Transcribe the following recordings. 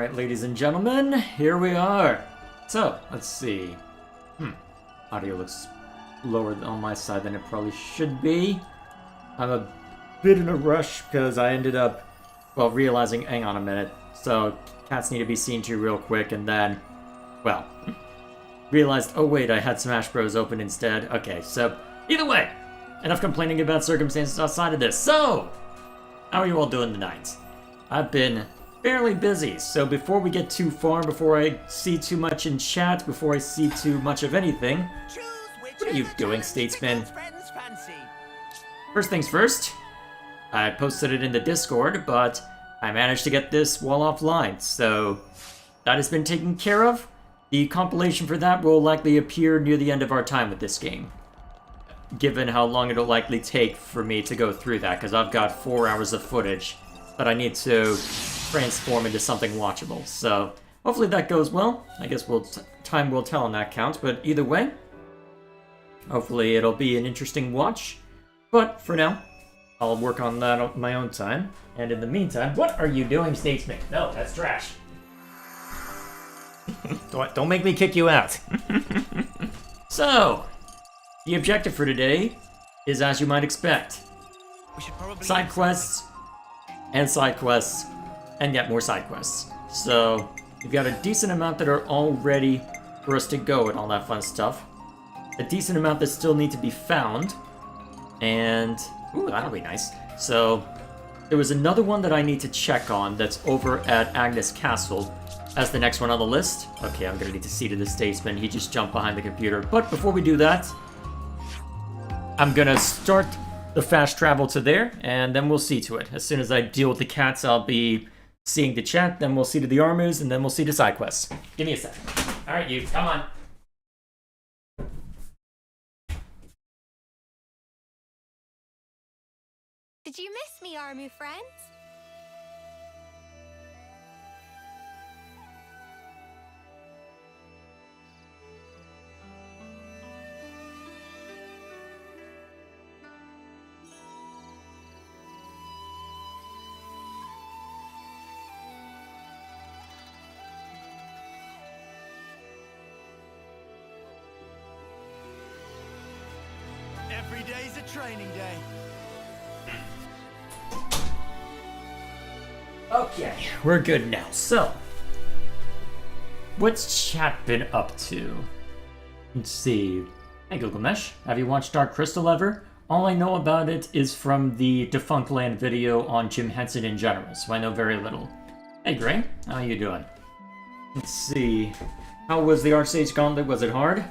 Alright, ladies and gentlemen, here we are. So, let's see. Audio looks lower on my side than it probably should be. I'm a bit in a rush because I ended up, well, realizing, hang on a minute. So, cats need to be seen to real quick, and then, well, realized, oh wait, I had Smash Bros. Open instead. Okay, so, either way, enough complaining about circumstances outside of this. So, how are you all doing tonight? I've been fairly busy, so before we get too far, before I see too much in chat, before I see too much of anything, what are you doing, Statesman? First things first, I posted it in the Discord, but I managed to get this wall offline, so that has been taken care of. The compilation for that will likely appear near the end of our time with this game, given how long it'll likely take for me to go through that, because I've got 4 hours of footage that I need to transform into something watchable. So hopefully that goes well. I guess time will tell on that count, but either way, hopefully it'll be an interesting watch. But for now, I'll work on that on my own time. And in the meantime, what are you doing, Statesman? No, that's trash. Don't make me kick you out. So, the objective for today is as you might expect. Side quests, and side quests, and yet more side quests. So, we've got a decent amount that are all ready for us to go and all that fun stuff. A decent amount that still need to be found. And, ooh, that'll be nice. So, there was another one that I need to check on that's over at Agnes Castle as the next one on the list. Okay, I'm gonna need to see to the Statesman. He just jumped behind the computer. But before we do that, I'm gonna start the fast travel to there, and then we'll see to it. As soon as I deal with the cats, I'll be seeing the chat, then we'll see to the armors, and then we'll see to side quests. Give me a second. Alright, you, come on. Did you miss me, Armu friends? Every day's a training day. Okay, we're good now. So, what's chat been up to? Let's see. Hey Gilgamesh, have you watched Dark Crystal ever? All I know about it is from the Defunct Land video on Jim Henson in general, so I know very little. Hey Gray, how you doing? Let's see. How was the Archsage Gauntlet? Was it hard?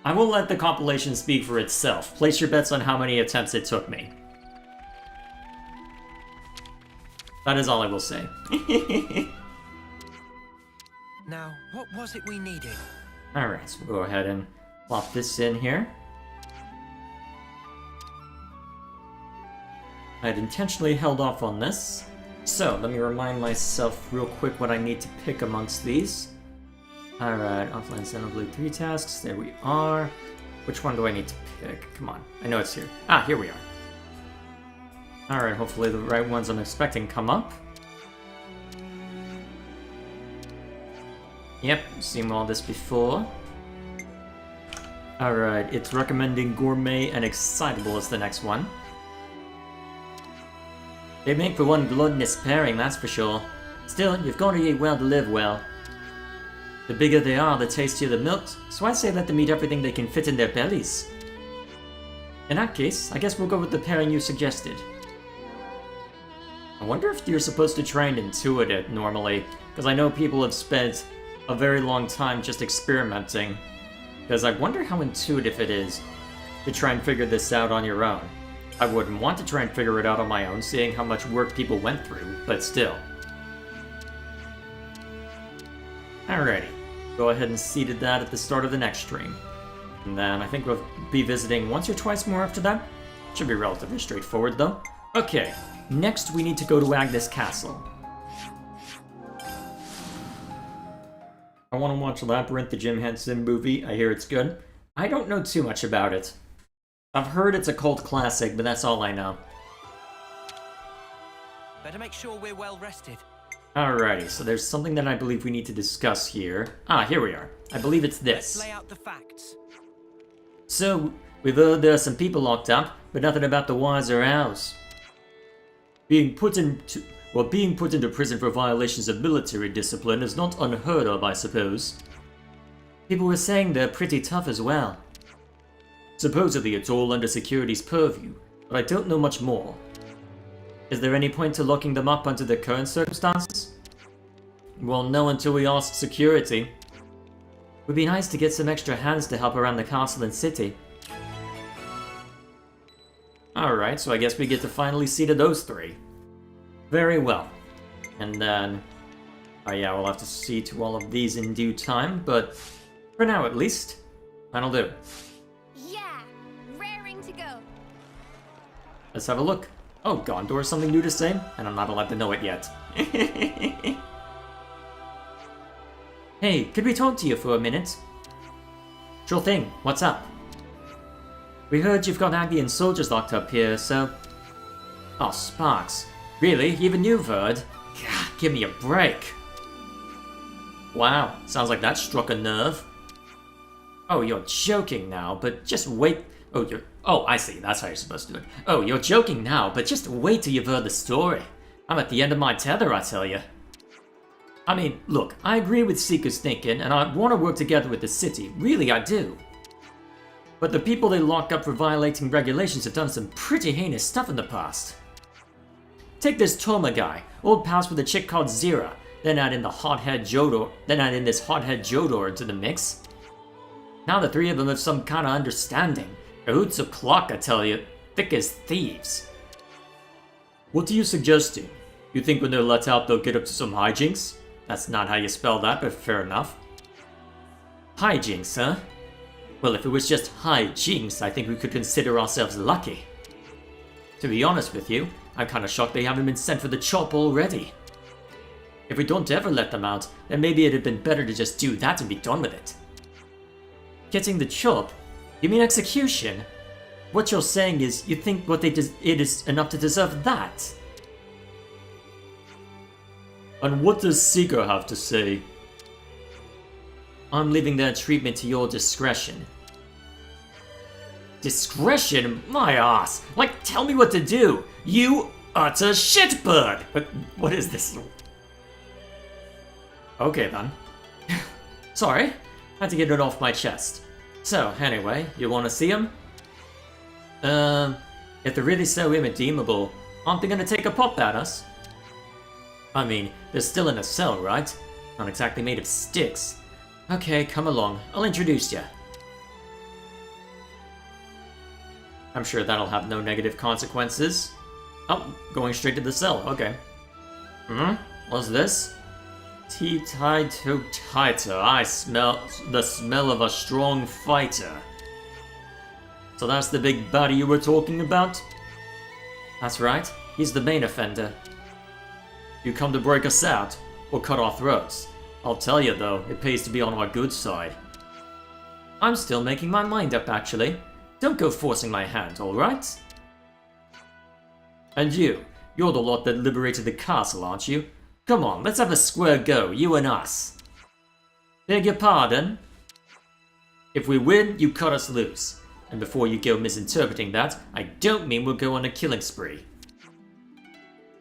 I will let the compilation speak for itself. Place your bets on how many attempts it took me. That is all I will say. Now, what was it we needed? Alright, so we'll go ahead and plop this in here. I had intentionally held off on this. So, let me remind myself real quick what I need to pick amongst these. Alright, offline Xenoblade 3 tasks, there we are. Which one do I need to pick? Come on, I know it's here. Ah, here we are. Alright, hopefully the right ones I'm expecting come up. Yep, seen all this before. Alright, it's recommending Gourmet and Excitable as the next one. They make for one gluttonous pairing, that's for sure. Still, you've got to eat well to live well. The bigger they are, the tastier the milk, so I say let them eat everything they can fit in their bellies. In that case, I guess we'll go with the pairing you suggested. I wonder if you're supposed to try and intuit it normally, because I know people have spent a very long time just experimenting. Because I wonder how intuitive it is to try and figure this out on your own. I wouldn't want to try and figure it out on my own, seeing how much work people went through, but still. Alrighty, go ahead and see to that at the start of the next stream. And then I think we'll be visiting once or twice more after that. Should be relatively straightforward though. Okay, next we need to go to Agnes Castle. I want to watch Labyrinth, the Jim Henson movie. I hear it's good. I don't know too much about it. I've heard it's a cult classic, but that's all I know. Better make sure we're well rested. Alrighty, so there's something that I believe we need to discuss here. Ah, here we are. I believe it's this. Lay out the facts. So, we've heard there are some people locked up, but nothing about the whys or hows. Being put into prison for violations of military discipline is not unheard of, I suppose. People were saying they're pretty tough as well. Supposedly it's all under security's purview, but I don't know much more. Is there any point to locking them up under the current circumstances? Well, no, until we ask security. Would be nice to get some extra hands to help around the castle and city. Alright, so I guess we get to finally see to those three. Very well. And then... oh yeah, we'll have to see to all of these in due time, but for now at least, that'll do. Yeah, raring to go. Let's have a look. Oh, Gondor has something new to say, and I'm not allowed to know it yet. Hey, could we talk to you for a minute? Sure thing, what's up? We heard you've got Aggie and soldiers locked up here, so... oh, Sparks. Really? Even you, Verd? God, give me a break. Wow, sounds like that struck a nerve. Oh, you're joking now, but just wait... oh, I see, that's how you're supposed to do it. Oh, you're joking now, but just wait till you've heard the story. I'm at the end of my tether, I tell you. I mean, look, I agree with Seeker's thinking, and I want to work together with the city. Really, I do. But the people they locked up for violating regulations have done some pretty heinous stuff in the past. Take this Toma guy, old pals with a chick called Zira, then add in this hothead Jodor into the mix. Now the three of them have some kind of understanding. Cahoots of clock, I tell you, thick as thieves. What are you suggesting? You think when they're let out they'll get up to some hijinks? That's not how you spell that, but fair enough. Hijinks, huh? Well, if it was just hijinks, I think we could consider ourselves lucky. To be honest with you, I'm kinda shocked they haven't been sent for the chop already. If we don't ever let them out, then maybe it'd have been better to just do that and be done with it. Getting the chop? You mean execution? What you're saying is, you think what it is enough to deserve that? And what does Seeker have to say? I'm leaving their treatment to your discretion. Discretion? My ass! Like, tell me what to do! You utter shitbird! What is this? Okay then. Sorry, had to get it off my chest. So, anyway, you wanna see him? If they're really so irredeemable, aren't they gonna take a pop at us? I mean, they're still in a cell, right? Not exactly made of sticks. Okay, come along, I'll introduce you. I'm sure that'll have no negative consequences. Oh, going straight to the cell, okay. What's this? Tea tied to tighter. I smell the smell of a strong fighter. So that's the big baddie you were talking about? That's right, he's the main offender. You come to break us out, or cut our throats. I'll tell you though, it pays to be on our good side. I'm still making my mind up actually. Don't go forcing my hand, alright? And you're the lot that liberated the castle, aren't you? Come on, let's have a square go, you and us. Beg your pardon? If we win, you cut us loose. And before you go misinterpreting that, I don't mean we'll go on a killing spree.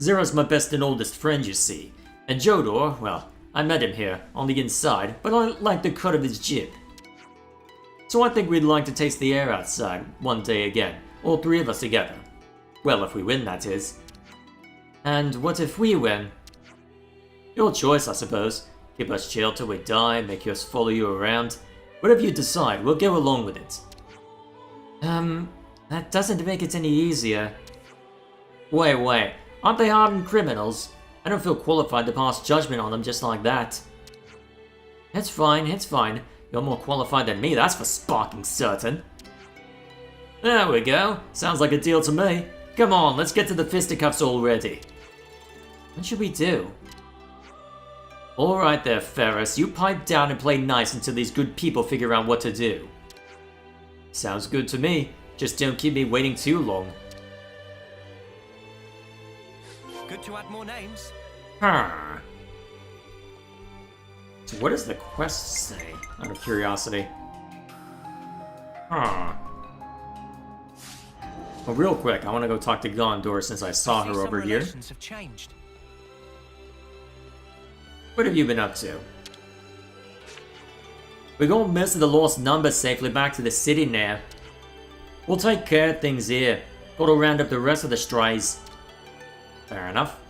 Zera's my best and oldest friend, you see. And Jodor, well, I met him here, on the inside, but I like the cut of his jib. So I think we'd like to taste the air outside, one day again, all three of us together. Well, if we win, that is. And what if we win? Your choice, I suppose. Keep us chill till we die, make us follow you around. Whatever you decide, we'll go along with it. That doesn't make it any easier. Wait. Aren't they hardened criminals? I don't feel qualified to pass judgment on them just like that. It's fine. You're more qualified than me, that's for sparking certain. There we go. Sounds like a deal to me. Come on, let's get to the fisticuffs already. What should we do? Alright there, Ferris. You pipe down and play nice until these good people figure out what to do. Sounds good to me. Just don't keep me waiting too long. Good to add more names. Huh. So what does the quest say, out of curiosity? Huh. Well, real quick, I want to go talk to Gondor since I saw her over here. Relations have changed. What have you been up to? We got most of the lost numbers safely back to the city now. We'll take care of things here. Gotta round up the rest of the strays. Fair enough.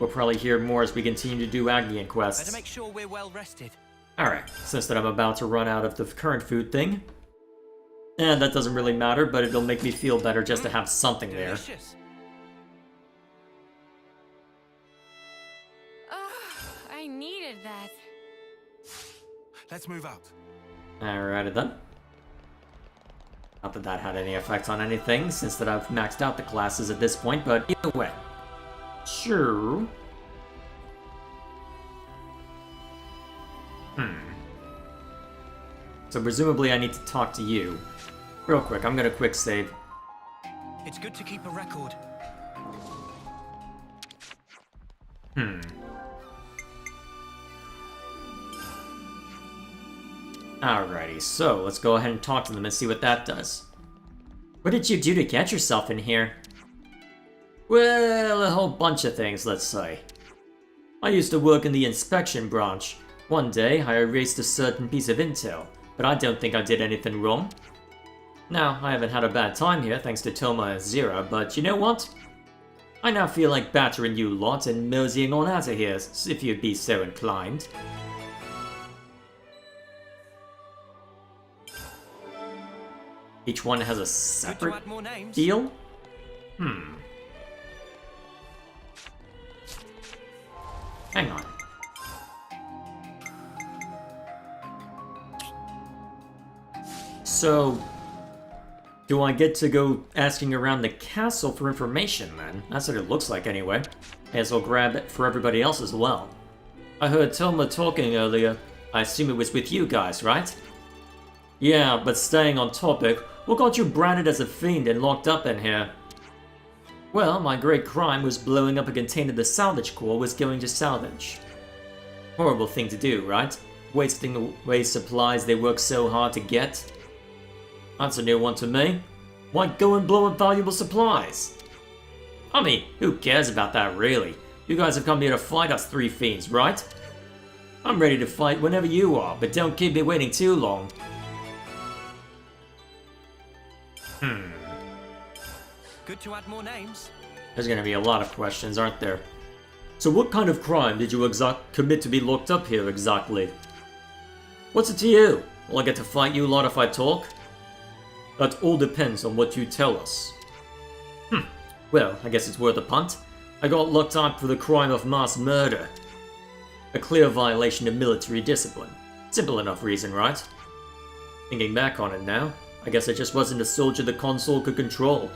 We'll probably hear more as we continue to do Agnian quests. Better make sure we're well rested. Alright, since that I'm about to run out of the current food thing. And that doesn't really matter, but it'll make me feel better just to have something there. Delicious. I needed that. Let's move out. Alrighty then. Not that that had any effect on anything, since that I've maxed out the classes at this point, but either way. Sure. So presumably I need to talk to you. Real quick, I'm gonna quick save. It's good to keep a record. Alrighty, so let's go ahead and talk to them and see what that does. What did you do to get yourself in here? Well, a whole bunch of things, let's say. I used to work in the inspection branch. One day, I erased a certain piece of intel, but I don't think I did anything wrong. Now, I haven't had a bad time here thanks to Toma and Zira, but you know what? I now feel like battering you lot and moseying on out of here, if you'd be so inclined. Each one has a Good to separate add more names. deal? Hang on. So, do I get to go asking around the castle for information then? That's what it looks like anyway. May as well grab it for everybody else as well. I heard Toma talking earlier. I assume it was with you guys, right? Yeah, but staying on topic, what got you branded as a fiend and locked up in here? Well, my great crime was blowing up a container the salvage corps was going to salvage. Horrible thing to do, right? Wasting away supplies they work so hard to get. That's a new one to me. Why go and blow up valuable supplies? I mean, who cares about that really? You guys have come here to fight us three fiends, right? I'm ready to fight whenever you are, but don't keep me waiting too long. Good to add more names. There's gonna be a lot of questions, aren't there? So what kind of crime did you commit to be locked up here exactly? What's it to you? Will I get to fight you lot if I talk? That all depends on what you tell us. Well, I guess it's worth a punt. I got locked up for the crime of mass murder. A clear violation of military discipline. Simple enough reason, right? Thinking back on it now, I guess I just wasn't a soldier the console could control.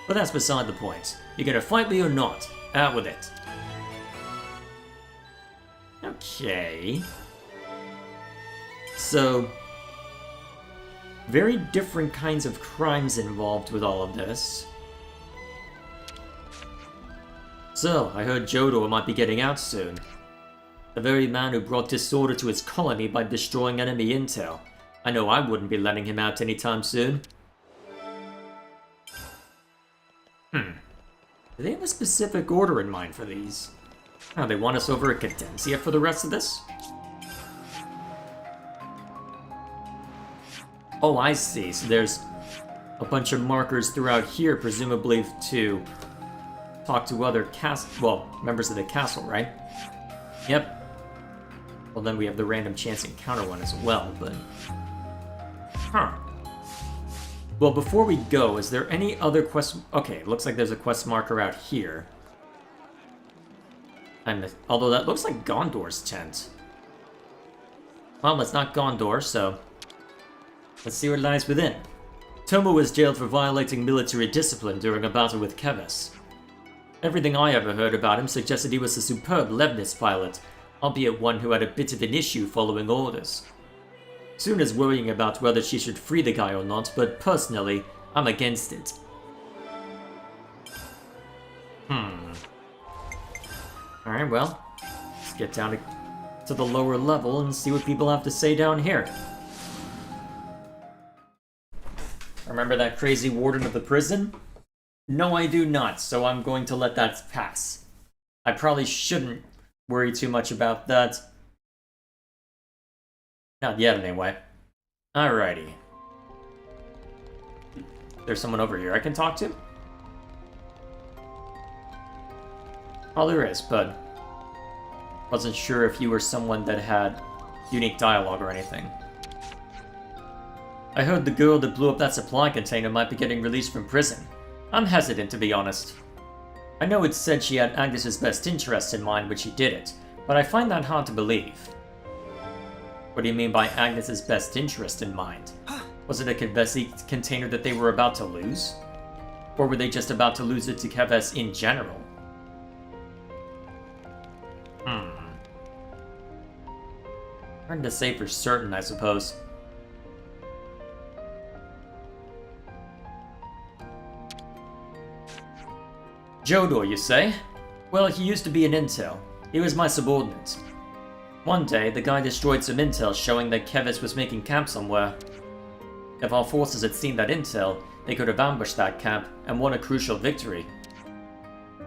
But that's beside the point. You gonna fight me or not? Out with it. Okay. So, very different kinds of crimes involved with all of this. So, I heard Jodor might be getting out soon. The very man who brought disorder to his colony by destroying enemy intel. I know I wouldn't be letting him out anytime soon. Do they have a specific order in mind for these? Oh, they want us over at Cadencia for the rest of this? Oh, I see. So there's a bunch of markers throughout here, presumably to talk to other members of the castle, right? Yep. Well, then we have the random chance encounter one as well, but... Well, before we go, is there any other quest... Okay, it looks like there's a quest marker out here. Although that looks like Gondor's tent. Well, it's not Gondor, so... Let's see what lies within. Toma was jailed for violating military discipline during a battle with Keves. Everything I ever heard about him suggested he was a superb Levnis pilot, albeit one who had a bit of an issue following orders. Suna's worrying about whether she should free the guy or not, but personally, I'm against it. Alright, well, let's get down to the lower level and see what people have to say down here. Remember that crazy warden of the prison? No, I do not, so I'm going to let that pass. I probably shouldn't worry too much about that. Not yet, anyway. Alrighty. There's someone over here I can talk to? Oh, there is, but wasn't sure if you were someone that had unique dialogue or anything. I heard the girl that blew up that supply container might be getting released from prison. I'm hesitant, to be honest. I know it said she had Agnes's best interests in mind when she did it, but I find that hard to believe. What do you mean by Agnes's best interest in mind? Was it a Kevesi container that they were about to lose? Or were they just about to lose it to Keves in general? Hard to say for certain, I suppose. Jodor, you say? Well, he used to be an intel. He was my subordinate. One day, the guy destroyed some intel showing that Keves was making camp somewhere. If our forces had seen that intel, they could have ambushed that camp and won a crucial victory.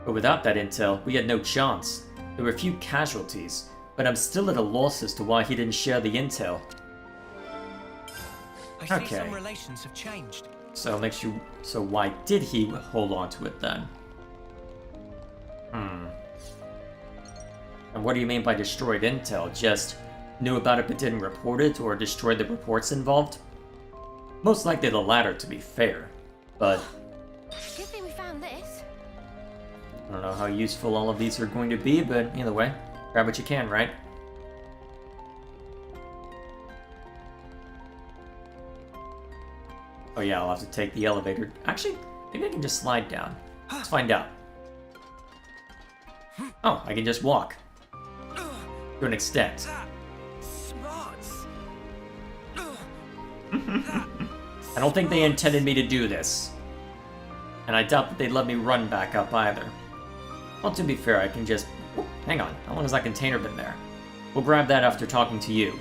But without that intel, we had no chance. There were a few casualties, but I'm still at a loss as to why he didn't share the intel. I see some relations have changed. So why did he hold on to it then? And what do you mean by destroyed intel? Just knew about it but didn't report it, or destroyed the reports involved? Most likely the latter, to be fair. But Good thing we found this. I don't know how useful all of these are going to be, but either way, grab what you can, right? Oh yeah, I'll have to take the elevator. Actually, maybe I can just slide down. Let's find out. Oh, I can just walk. To an extent. Smarts. I don't think they intended me to do this. And I doubt that they'd let me run back up either. Well, to be fair, I can just... Oh, hang on, how long has that container been there? We'll grab that after talking to you.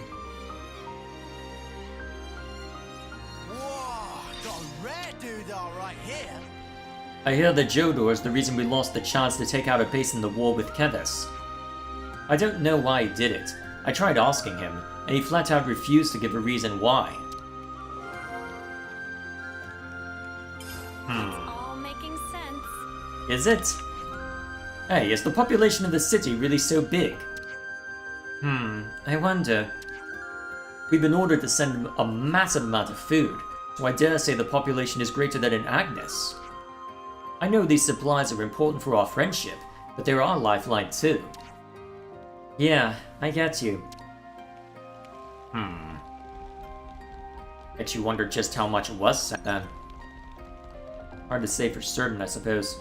Whoa, got a rare doodah right here. I hear that Jodor is the reason we lost the chance to take out a base in the war with Keves. I don't know why he did it. I tried asking him, and he flat out refused to give a reason why. All making sense. Is it? Hey, is the population of the city really so big? I wonder. We've been ordered to send a massive amount of food, so I dare say the population is greater than in Agnes. I know these supplies are important for our friendship, but they're our lifeline too. Yeah, I get you. Bet you wonder just how much was sent then. Hard to say for certain, I suppose.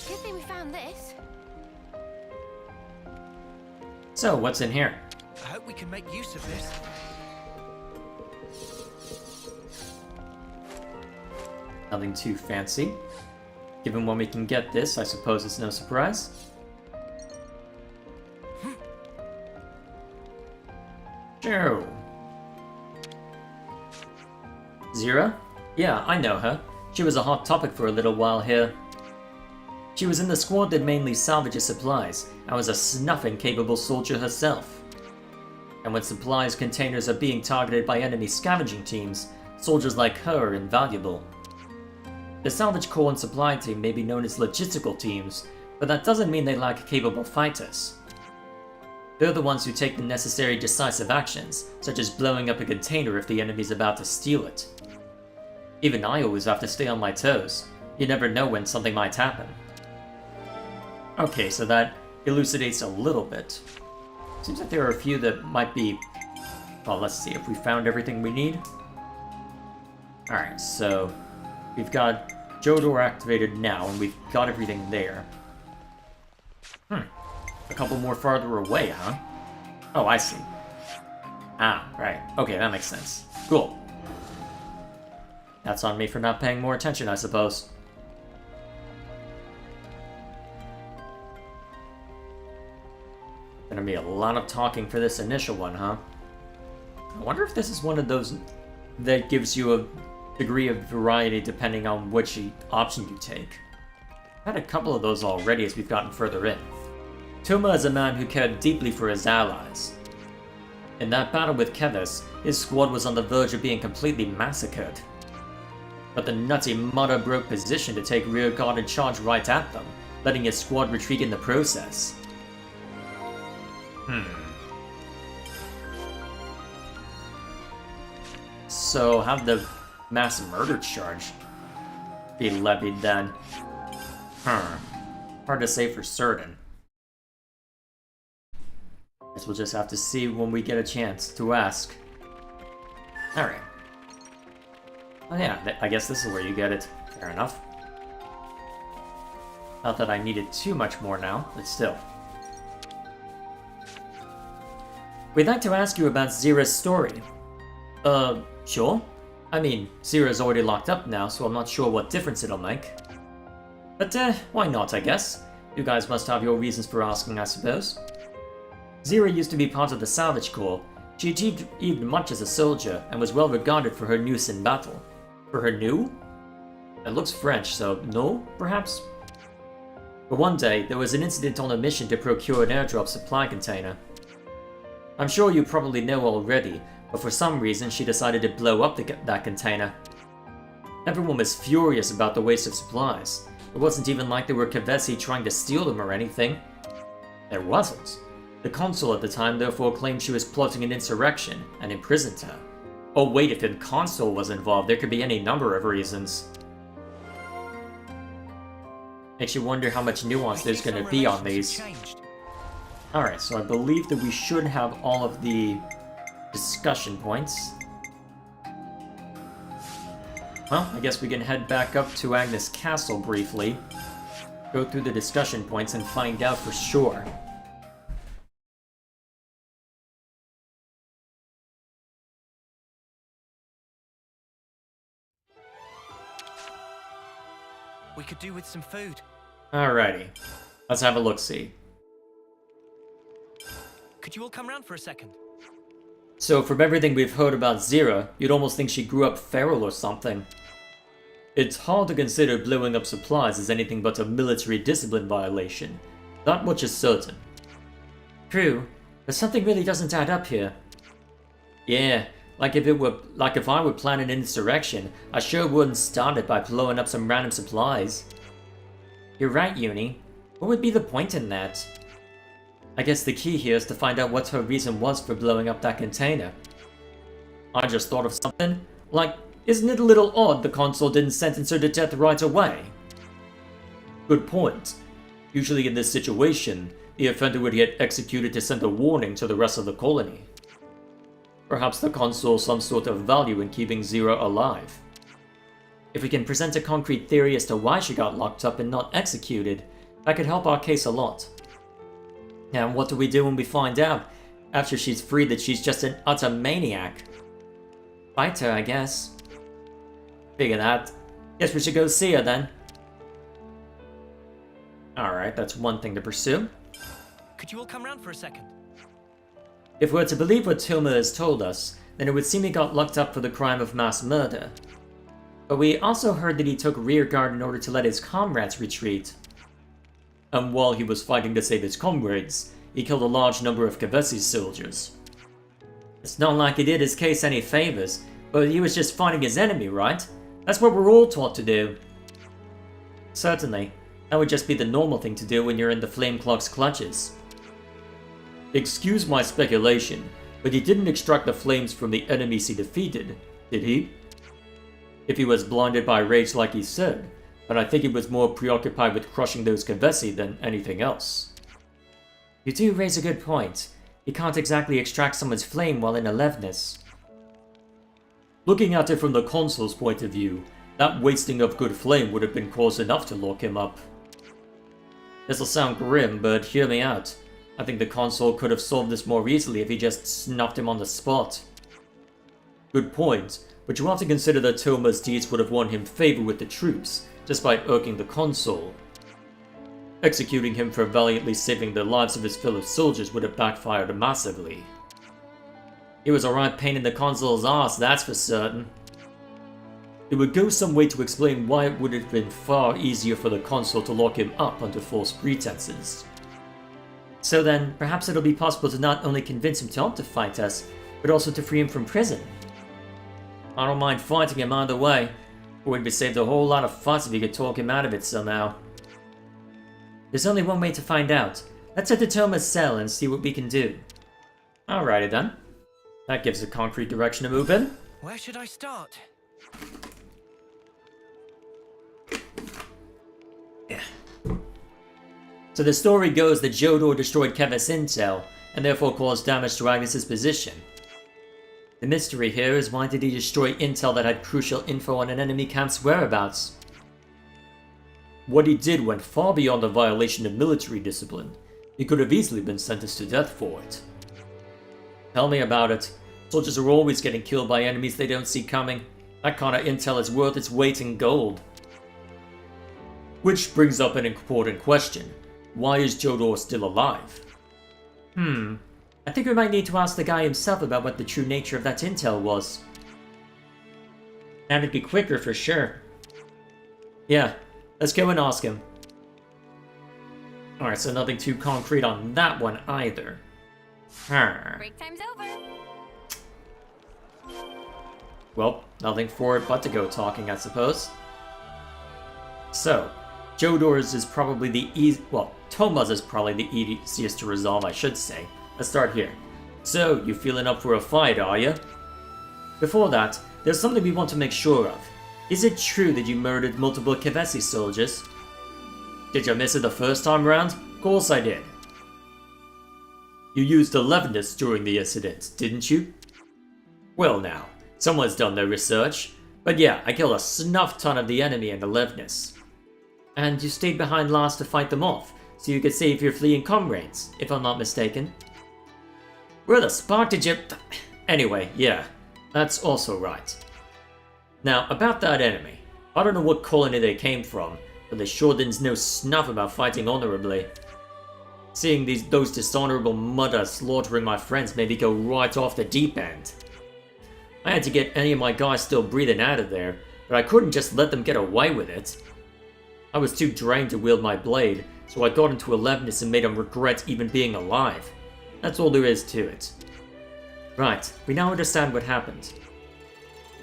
Good thing we found this. So, what's in here? I hope we can make use of this. Nothing too fancy. Given when we can get this, I suppose it's no surprise. Sure. Zira? Yeah, I know her. She was a hot topic for a little while here. She was in the squad that mainly salvages supplies, and was a snuffing capable soldier herself. And when supplies containers are being targeted by enemy scavenging teams, soldiers like her are invaluable. The salvage corps and supply team may be known as logistical teams, but that doesn't mean they lack capable fighters. They're the ones who take the necessary decisive actions, such as blowing up a container if the enemy's about to steal it. Even I always have to stay on my toes. You never know when something might happen. Okay, so that elucidates a little bit. Seems like there are a few that might be... Well, let's see if we found everything we need. Alright, so... We've got Jodor activated now, and we've got everything there. A couple more farther away, huh? Oh, I see. Ah, right. Okay, that makes sense. Cool. That's on me for not paying more attention, I suppose. Gonna be a lot of talking for this initial one, huh? I wonder if this is one of those that gives you a degree of variety depending on which option you take. I've had a couple of those already as we've gotten further in. Toma is a man who cared deeply for his allies. In that battle with Keves, his squad was on the verge of being completely massacred. But the nutty Mudder broke position to take rear guard and charge right at them, letting his squad retreat in the process. So, how'd the mass murder charge be levied then? Hard to say for certain. Guess we'll just have to see when we get a chance to ask. Alright. Oh yeah, I guess this is where you get it. Fair enough. Not that I needed too much more now, but still. We'd like to ask you about Zira's story. Sure? I mean, Zira's already locked up now, so I'm not sure what difference it'll make. But, why not, I guess? You guys must have your reasons for asking, I suppose. Zira used to be part of the Salvage Corps. She achieved even much as a soldier, and was well regarded for her nous in battle. For her nous? It looks French, so no, perhaps? But one day, there was an incident on a mission to procure an airdrop supply container. I'm sure you probably know already, but for some reason she decided to blow up that container. Everyone was furious about the waste of supplies. It wasn't even like there were Kevesi trying to steal them or anything. There wasn't. The consul at the time therefore claimed she was plotting an insurrection and imprisoned her. Oh wait, if the consul was involved, there could be any number of reasons. Makes you wonder how much nuance there's going to be on these. Alright, so I believe that we should have all of the discussion points. Well, I guess we can head back up to Agnes Castle briefly, go through the discussion points and find out for sure. We could do with some food. Alrighty, let's have a look-see. Could you all come round for a second? So from everything we've heard about Zira, you'd almost think she grew up feral or something. It's hard to consider blowing up supplies as anything but a military discipline violation. That much is certain. True, but something really doesn't add up here. Yeah, like if I were planning an insurrection, I sure wouldn't start it by blowing up some random supplies. You're right, Uni. What would be the point in that? I guess the key here is to find out what her reason was for blowing up that container. I just thought of something. Like, isn't it a little odd the consul didn't sentence her to death right away? Good point. Usually in this situation, the offender would get executed to send a warning to the rest of the colony. Perhaps the consul some sort of value in keeping Zira alive. If we can present a concrete theory as to why she got locked up and not executed, that could help our case a lot. And what do we do when we find out, after she's free, that she's just an utter maniac? Fight her, I guess. Figure that. Guess we should go see her then. Alright, that's one thing to pursue. Could you all come round for a second? If we're to believe what Toma has told us, then it would seem he got locked up for the crime of mass murder. But we also heard that he took rear guard in order to let his comrades retreat. And while he was fighting to save his comrades, he killed a large number of Kevesi's soldiers. It's not like he did his case any favors, but he was just fighting his enemy, right? That's what we're all taught to do. Certainly, that would just be the normal thing to do when you're in the Flame Clock's clutches. Excuse my speculation, but he didn't extract the flames from the enemies he defeated, did he? If he was blinded by rage like he said, but I think he was more preoccupied with crushing those Kevesi than anything else. You do raise a good point. You can't exactly extract someone's flame while in Alevnis. Looking at it from the consul's point of view, that wasting of good flame would have been cause enough to lock him up. This'll sound grim, but hear me out. I think the consul could have solved this more easily if he just snuffed him on the spot. Good point, but you want to consider that Toma's deeds would have won him favor with the troops, despite irking the consul. Executing him for valiantly saving the lives of his fellow soldiers would have backfired massively. He was a right pain in the console's ass, that's for certain. It would go some way to explain why it would have been far easier for the console to lock him up under false pretenses. So then, perhaps it'll be possible to not only convince him to opt to fight us, but also to free him from prison. I don't mind fighting him either way, it would be saved a whole lot of fuss if you could talk him out of it somehow. There's only one way to find out. Let's head to Toma's cell and see what we can do. Alrighty then. That gives a concrete direction to move in. Where should I start? So the story goes that Jodor destroyed Kev's intel, and therefore caused damage to Agnes's position. The mystery here is, why did he destroy intel that had crucial info on an enemy camp's whereabouts? What he did went far beyond the violation of military discipline. He could have easily been sentenced to death for it. Tell me about it. Soldiers are always getting killed by enemies they don't see coming. That kind of intel is worth its weight in gold. Which brings up an important question. Why is Jodor still alive? I think we might need to ask the guy himself about what the true nature of that intel was. That'd be quicker for sure. Yeah, let's go and ask him. Alright, so nothing too concrete on that one either. Break time's over. Well, nothing for it but to go talking, I suppose. So, Jodor's is probably the Toma's is probably the easiest to resolve, I should say. Let's start here. So, you feeling up for a fight, are you? Before that, there's something we want to make sure of. Is it true that you murdered multiple Kevesi soldiers? Did you miss it the first time round? Of course I did. You used the Levinus during the incident, didn't you? Well now, someone's done their research. But yeah, I killed a snuff ton of the enemy in the Levinus. And you stayed behind last to fight them off, so you could save your fleeing comrades, if I'm not mistaken. Where the spark did you... Anyway, yeah, that's also right. Now, about that enemy. I don't know what colony they came from, but they sure didn't know snuff about fighting honorably. Seeing those dishonorable mudders slaughtering my friends made me go right off the deep end. I had to get any of my guys still breathing out of there, but I couldn't just let them get away with it. I was too drained to wield my blade, so I got into a Levinus and made them regret even being alive. That's all there is to it. Right, we now understand what happened.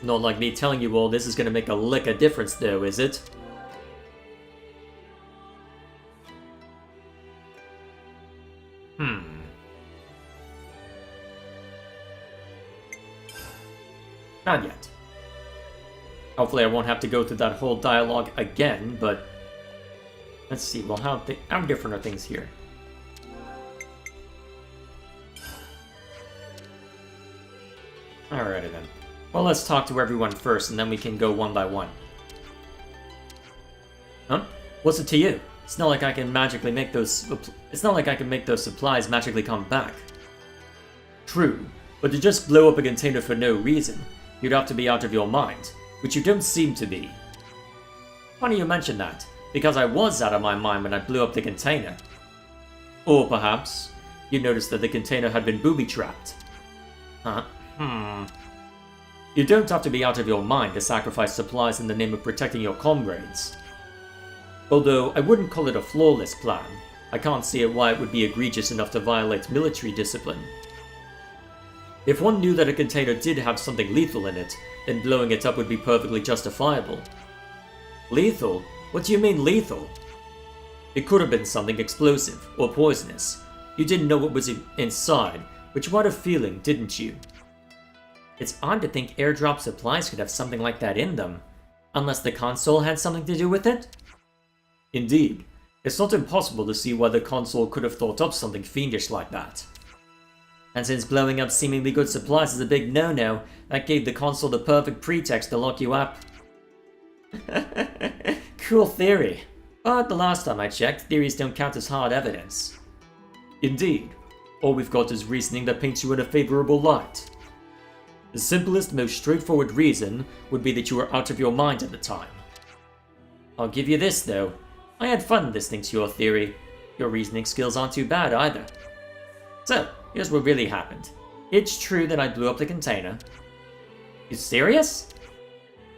Not like me telling you all this is gonna make a lick of difference though, is it? Not yet. Hopefully I won't have to go through that whole dialogue again, but... Let's see, well how different are things here? Alrighty then. Well, let's talk to everyone first, and then we can go one by one. Huh? What's it to you? It's not like I can magically make those... It's not like I can make those supplies magically come back. True, but to just blow up a container for no reason, you'd have to be out of your mind, which you don't seem to be. Funny you mention that, because I was out of my mind when I blew up the container. Or perhaps, you noticed that the container had been booby-trapped. Huh? You don't have to be out of your mind to sacrifice supplies in the name of protecting your comrades. Although I wouldn't call it a flawless plan, I can't see why it would be egregious enough to violate military discipline. If one knew that a container did have something lethal in it, then blowing it up would be perfectly justifiable. Lethal? What do you mean lethal? It could have been something explosive, or poisonous. You didn't know what was inside, but you had a feeling, didn't you? It's odd to think airdrop supplies could have something like that in them, unless the console had something to do with it? Indeed, it's not impossible to see why the console could have thought up something fiendish like that. And since blowing up seemingly good supplies is a big no-no, that gave the console the perfect pretext to lock you up. Cool theory. But the last time I checked, theories don't count as hard evidence. Indeed. All we've got is reasoning that paints you in a favorable light. The simplest, most straightforward reason would be that you were out of your mind at the time. I'll give you this though. I had fun listening to your theory. Your reasoning skills aren't too bad either. So, here's what really happened. It's true that I blew up the container. You serious?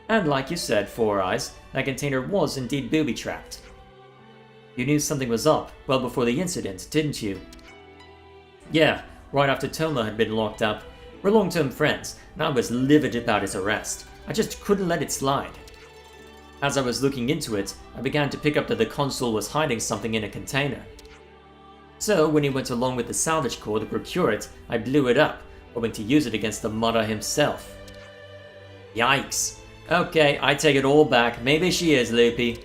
And like you said, Four Eyes, that container was indeed booby-trapped. You knew something was up well before the incident, didn't you? Yeah, right after Toma had been locked up. We're long-term friends, and I was livid about his arrest. I just couldn't let it slide. As I was looking into it, I began to pick up that the consul was hiding something in a container. So, when he went along with the salvage corps to procure it, I blew it up, hoping to use it against the mother himself. Yikes. Okay, I take it all back. Maybe she is loopy.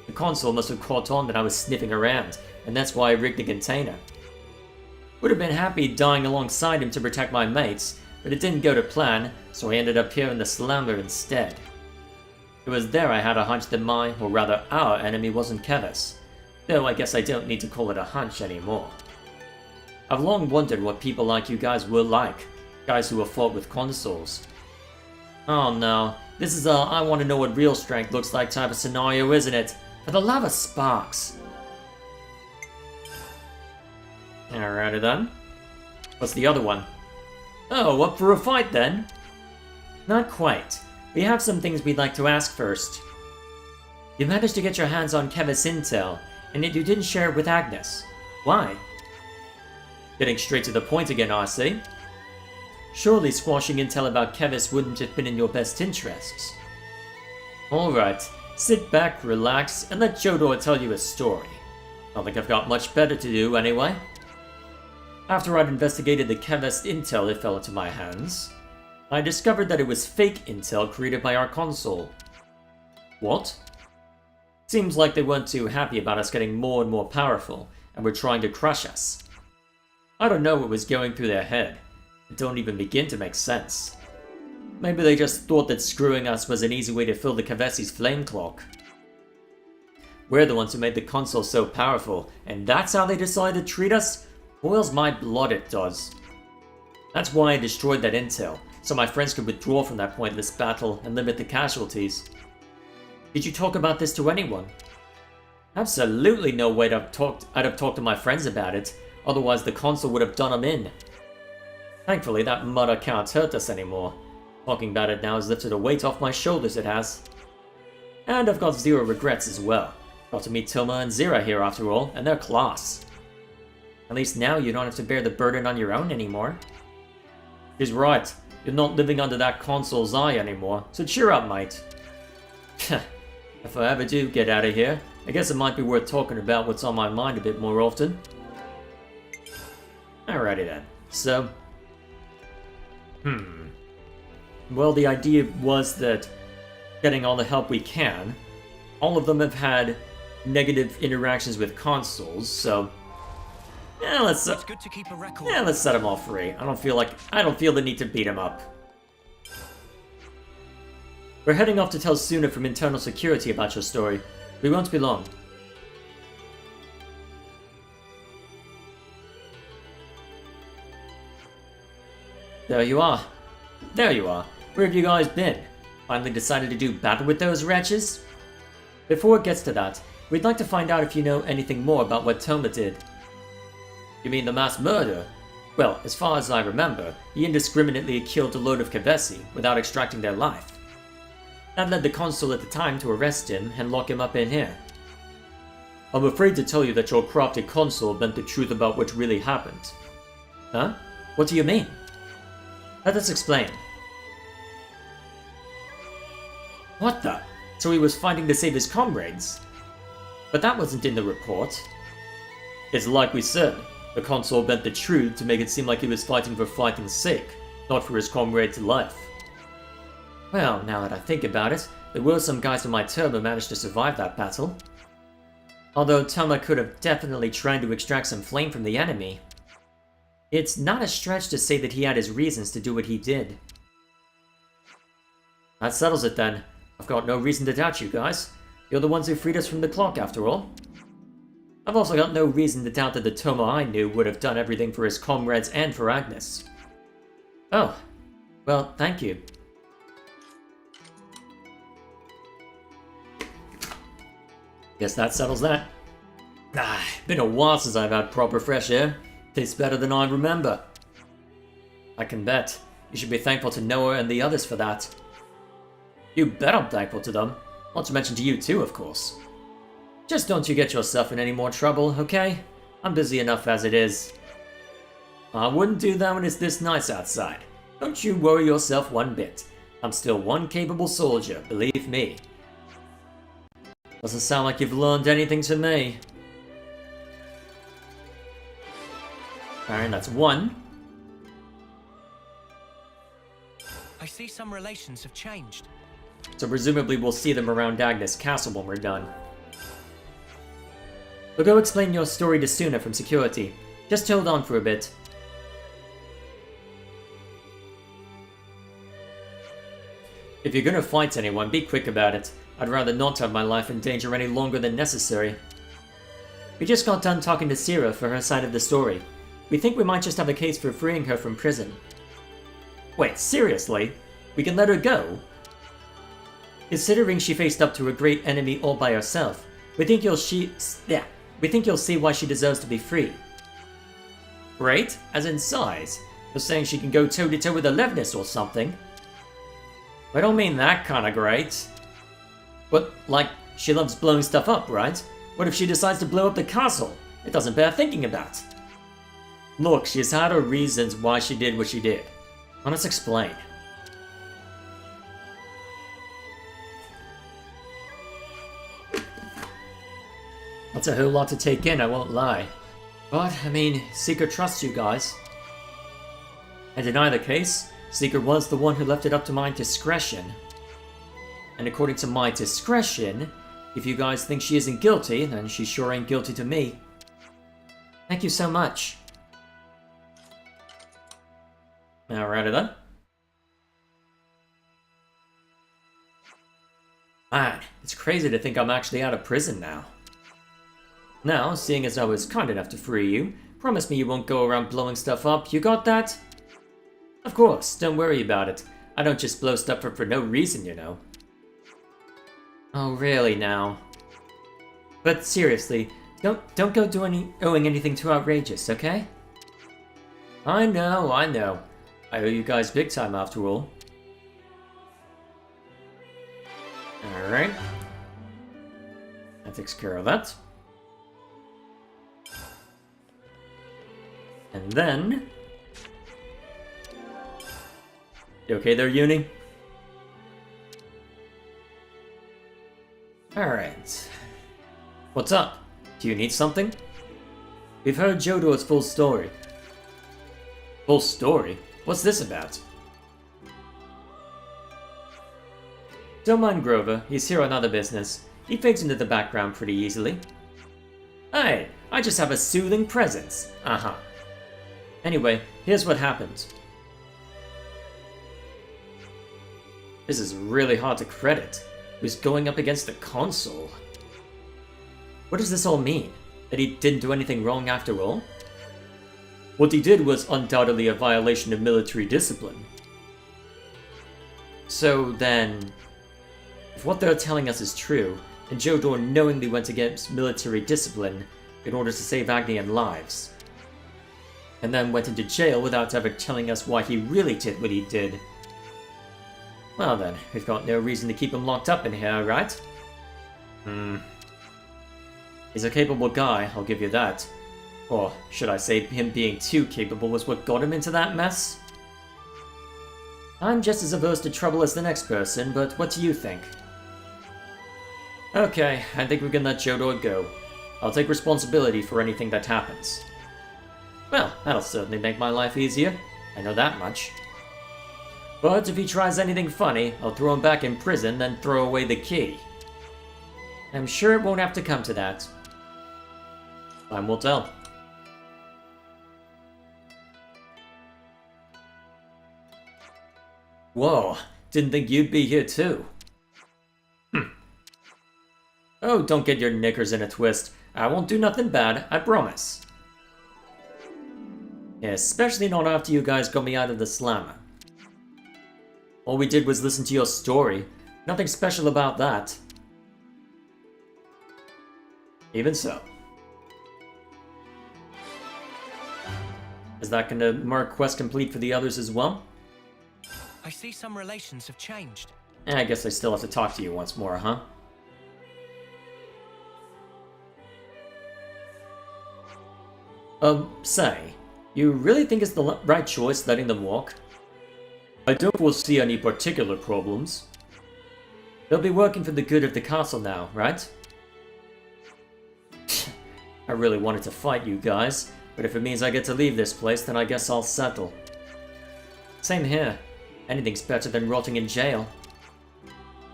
The consul must have caught on that I was sniffing around, and that's why I rigged the container. Would have been happy dying alongside him to protect my mates, but it didn't go to plan, so I ended up here in the slammer instead. It was there I had a hunch that my, or rather our enemy wasn't Kevis, though I guess I don't need to call it a hunch anymore. I've long wondered what people like you guys were like, guys who have fought with consuls. Oh no, this is a I want to know what real strength looks like type of scenario, isn't it? For the love of sparks. Alrighty then. What's the other one? Oh, up for a fight then? Not quite. We have some things we'd like to ask first. You managed to get your hands on Kevis intel, and yet you didn't share it with Agnes. Why? Getting straight to the point again, I see. Surely squashing intel about Kevis wouldn't have been in your best interests. Alright, sit back, relax, and let Jodor tell you a story. Not like I've got much better to do anyway. After I'd investigated the Kevis intel that fell into my hands, I discovered that it was fake intel created by our consul. What? Seems like they weren't too happy about us getting more and more powerful, and were trying to crush us. I don't know what was going through their head. It don't even begin to make sense. Maybe they just thought that screwing us was an easy way to fill the Kavesi's flame clock. We're the ones who made the consul so powerful, and that's how they decided to treat us? Boils my blood, it does. That's why I destroyed that intel, so my friends could withdraw from that pointless battle and limit the casualties. Did you talk about this to anyone? Absolutely no way I'd have talked to my friends about it, otherwise the consul would have done them in. Thankfully, that mudder can't hurt us anymore. Talking about it now has lifted a weight off my shoulders, it has. And I've got zero regrets as well. Got to meet Toma and Zira here after all, and they're class. At least now you don't have to bear the burden on your own anymore. She's right. You're not living under that consul's eye anymore, so cheer up, mate. If I ever do get out of here, I guess it might be worth talking about what's on my mind a bit more often. Alrighty then. So... Well, the idea was that getting all the help we can, all of them have had negative interactions with consuls, so... Yeah, let's good to keep a record. Yeah, let's set them all free. I don't feel the need to beat them up. We're heading off to tell Suna from internal security about your story. We won't be long. There you are. There you are. Where have you guys been? Finally decided to do battle with those wretches? Before it gets to that, we'd like to find out if you know anything more about what Toma did. You mean the mass murder? Well, as far as I remember, he indiscriminately killed a load of Kavesi without extracting their life. That led the consul at the time to arrest him and lock him up in here. I'm afraid to tell you that your crafty consul bent the truth about what really happened. Huh? What do you mean? Let us explain. What the? So he was fighting to save his comrades? But that wasn't in the report. It's like we said, the consul bent the truth to make it seem like he was fighting for fighting's sake, not for his comrades' life. Well, now that I think about it, there were some guys in my term who managed to survive that battle. Although Toma could have definitely tried to extract some flame from the enemy. It's not a stretch to say that he had his reasons to do what he did. That settles it then. I've got no reason to doubt you guys. You're the ones who freed us from the clock after all. I've also got no reason to doubt that the Toma I knew would have done everything for his comrades and for Agnes. Oh, well, thank you. Guess that settles that. Been a while since I've had proper fresh air. Tastes better than I remember. I can bet. You should be thankful to Noah and the others for that. You bet I'm thankful to them. Not to mention to you too, of course. Just don't you get yourself in any more trouble, okay? I'm busy enough as it is. I wouldn't do that when it's this nice outside. Don't you worry yourself one bit. I'm still one capable soldier, believe me. Doesn't sound like you've learned anything to me. Alright, that's one. I see some relations have changed. So presumably we'll see them around Agnes Castle when we're done. We'll go explain your story to Suna from security. Just hold on for a bit. If you're gonna fight anyone, be quick about it. I'd rather not have my life in danger any longer than necessary. We just got done talking to Sierra for her side of the story. We think we might just have a case for freeing her from prison. Wait, seriously? We can let her go? Considering she faced up to a great enemy all by herself, we think you'll see why she deserves to be free. Great? As in size? You're saying she can go toe-to-toe with Alevnis or something? I don't mean that kinda great. But, like, she loves blowing stuff up, right? What if she decides to blow up the castle? It doesn't bear thinking about. Look, she's had her reasons why she did what she did. Let's explain. That's a whole lot to take in, I won't lie. But, I mean, Seeker trusts you guys. And in either case, Seeker was the one who left it up to my discretion. And according to my discretion, if you guys think she isn't guilty, then she sure ain't guilty to me. Thank you so much. Alrighty then. Man, it's crazy to think I'm actually out of prison now. Now, seeing as I was kind enough to free you, promise me you won't go around blowing stuff up, you got that? Of course, don't worry about it. I don't just blow stuff up for no reason, you know. Oh, really now? But seriously, don't go doing anything too outrageous, okay? I know. I owe you guys big time after all. Alright. That takes care of that. And then... You okay there, Uni? Alright. What's up? Do you need something? We've heard Jodor's full story. Full story? What's this about? Don't mind Grover, he's here on other business. He fades into the background pretty easily. Hey, I just have a soothing presence. Uh-huh. Anyway, here's what happened. This is really hard to credit. He was going up against the consul. What does this all mean? That he didn't do anything wrong after all? What he did was undoubtedly a violation of military discipline. So then, if what they're telling us is true, then Jodor knowingly went against military discipline in order to save Agnian lives, and then went into jail without ever telling us why he really did what he did. Well then, we've got no reason to keep him locked up in here, right? He's a capable guy, I'll give you that. Or should I say him being too capable was what got him into that mess? I'm just as averse to trouble as the next person, but what do you think? Okay, I think we can let Jodor go. I'll take responsibility for anything that happens. Well, that'll certainly make my life easier. I know that much. But if he tries anything funny, I'll throw him back in prison, then throw away the key. I'm sure it won't have to come to that. Time will tell. Whoa, didn't think you'd be here too. Oh, don't get your knickers in a twist. I won't do nothing bad, I promise. Yeah, especially not after you guys got me out of the slammer. All we did was listen to your story. Nothing special about that. Even so. Is that gonna mark quest complete for the others as well? I see some relations have changed. I guess I still have to talk to you once more, huh? Say, you really think it's the right choice letting them walk? I don't foresee any particular problems. They'll be working for the good of the castle now, right? I really wanted to fight you guys, but if it means I get to leave this place, then I guess I'll settle. Same here. Anything's better than rotting in jail.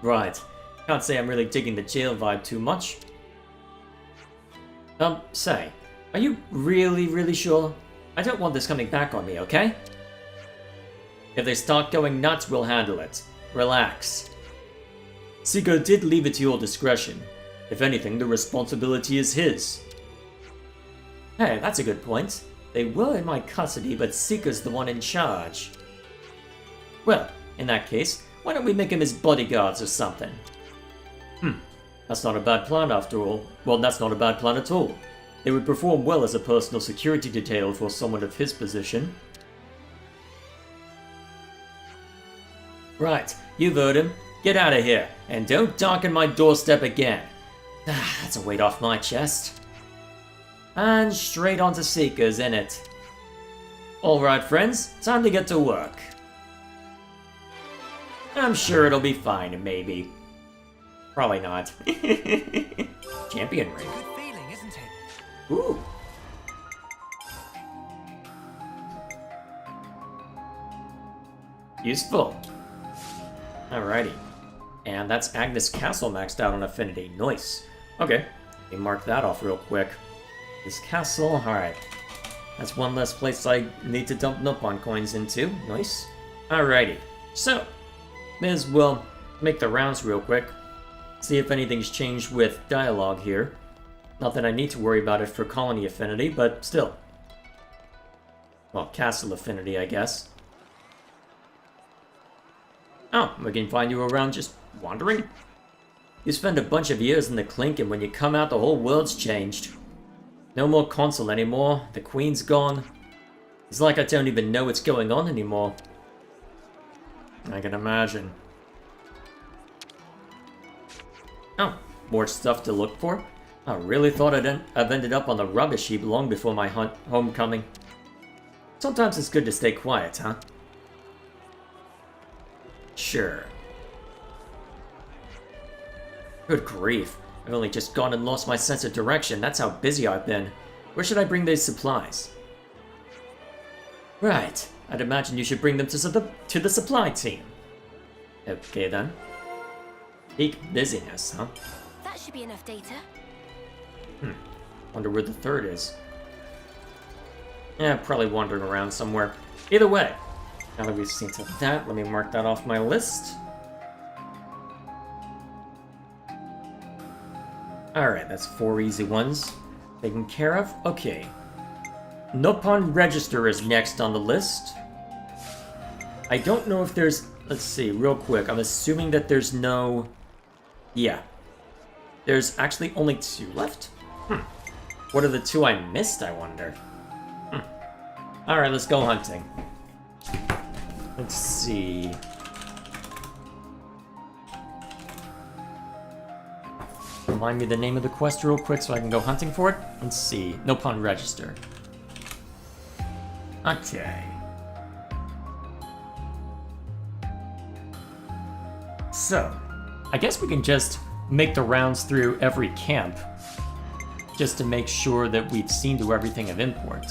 Right. Can't say I'm really digging the jail vibe too much. Say, are you really sure? I don't want this coming back on me, okay? If they start going nuts, we'll handle it. Relax. Seeker did leave it to your discretion. If anything, the responsibility is his. Hey, that's a good point. They were in my custody, but Seeker's the one in charge. Well, in that case, why don't we make him his bodyguards or something? That's not a bad plan after all. Well, that's not a bad plan at all. They would perform well as a personal security detail for someone of his position. Right, you've heard him. Get out of here, and don't darken my doorstep again. That's a weight off my chest. And straight onto Seekers, innit? Alright friends, time to get to work. I'm sure it'll be fine, maybe. Probably not. Champion ring. Good feeling, isn't it? Ooh. Useful. Alrighty. And that's Agnes Castle maxed out on Affinity. Nice. Okay. Let me mark that off real quick. This castle, alright. That's one less place I need to dump Nopon coins into. Nice. Alrighty. So, may as well make the rounds real quick. See if anything's changed with dialogue here. Not that I need to worry about it for Colony Affinity, but still. Well, Castle Affinity, I guess. Oh, we can find you around just wandering? You spend a bunch of years in the clink, and when you come out, the whole world's changed. No more Consul anymore, the Queen's gone. It's like I don't even know what's going on anymore. I can imagine. Oh, more stuff to look for? I really thought I've ended up on the rubbish heap long before my homecoming. Sometimes it's good to stay quiet, huh? Sure. Good grief. I've only just gone and lost my sense of direction. That's how busy I've been. Where should I bring these supplies? Right. I'd imagine you should bring them to the supply team. Okay then. Peak busyness, huh? That should be enough data. Wonder where the third is. Yeah, probably wandering around somewhere. Either way, now that we've seen to that, let me mark that off my list. Alright, that's 4 easy ones. Taken care of. Okay. Nopon Register is next on the list. I don't know if there's... Let's see, real quick. I'm assuming that there's no... Yeah. There's actually only 2 left? What are the 2 I missed, I wonder? Alright, let's go hunting. Let's see... Remind me the name of the quest real quick so I can go hunting for it. Let's see. Nopon Register. Okay. So, I guess we can just make the rounds through every camp just to make sure that we've seen to everything of import.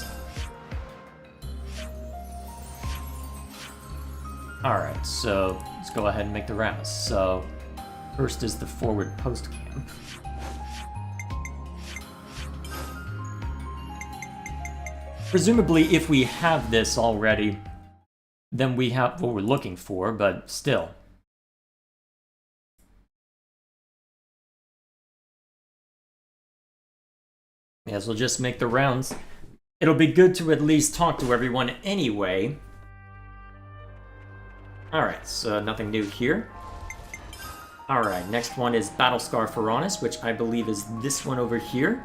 Alright, so let's go ahead and make the rounds. So, first is the forward post camp. Presumably, if we have this already, then we have what we're looking for, but still. Yes, we'll just make the rounds. It'll be good to at least talk to everyone anyway. Alright, so nothing new here. Alright, next one is Battlescar Ferronis, which I believe is this one over here.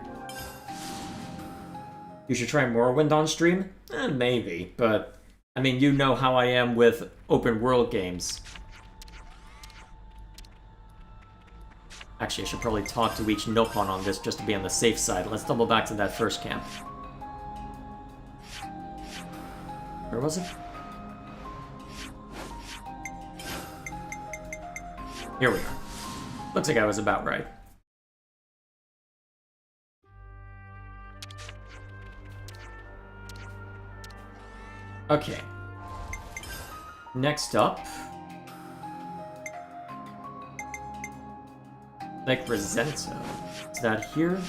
You should try Morrowind on stream? Maybe, but... I mean, you know how I am with open world games. Actually, I should probably talk to each Nopon on this just to be on the safe side. Let's double back to that first camp. Where was it? Here we are. Looks like I was about right. Okay. Next up... Like Rosento. Is that here?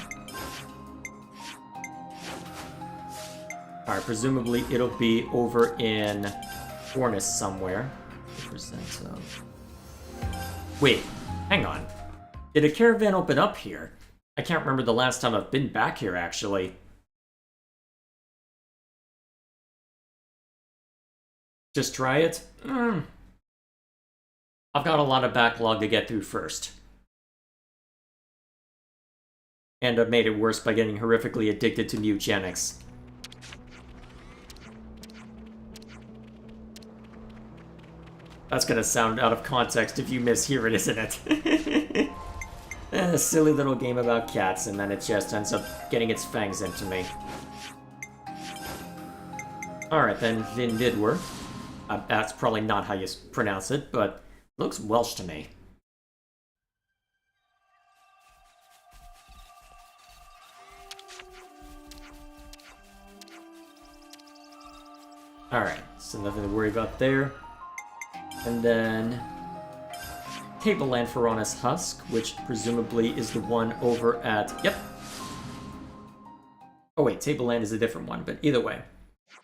Alright, presumably it'll be over in Ornis somewhere. Rosento. Wait, hang on. Did a caravan open up here? I can't remember the last time I've been back here, actually. Just try it? I've got a lot of backlog to get through first. And I've made it worse by getting horrifically addicted to eugenics. That's gonna sound out of context if you mishear it, isn't it? A silly little game about cats, and then it just ends up getting its fangs into me. Alright then, Vindidwar. That's probably not how you pronounce it, but it looks Welsh to me. Alright, so nothing to worry about there. And then... Tableland Ferronis Husk, which presumably is the one over at... Yep! Oh wait, Tableland is a different one, but either way.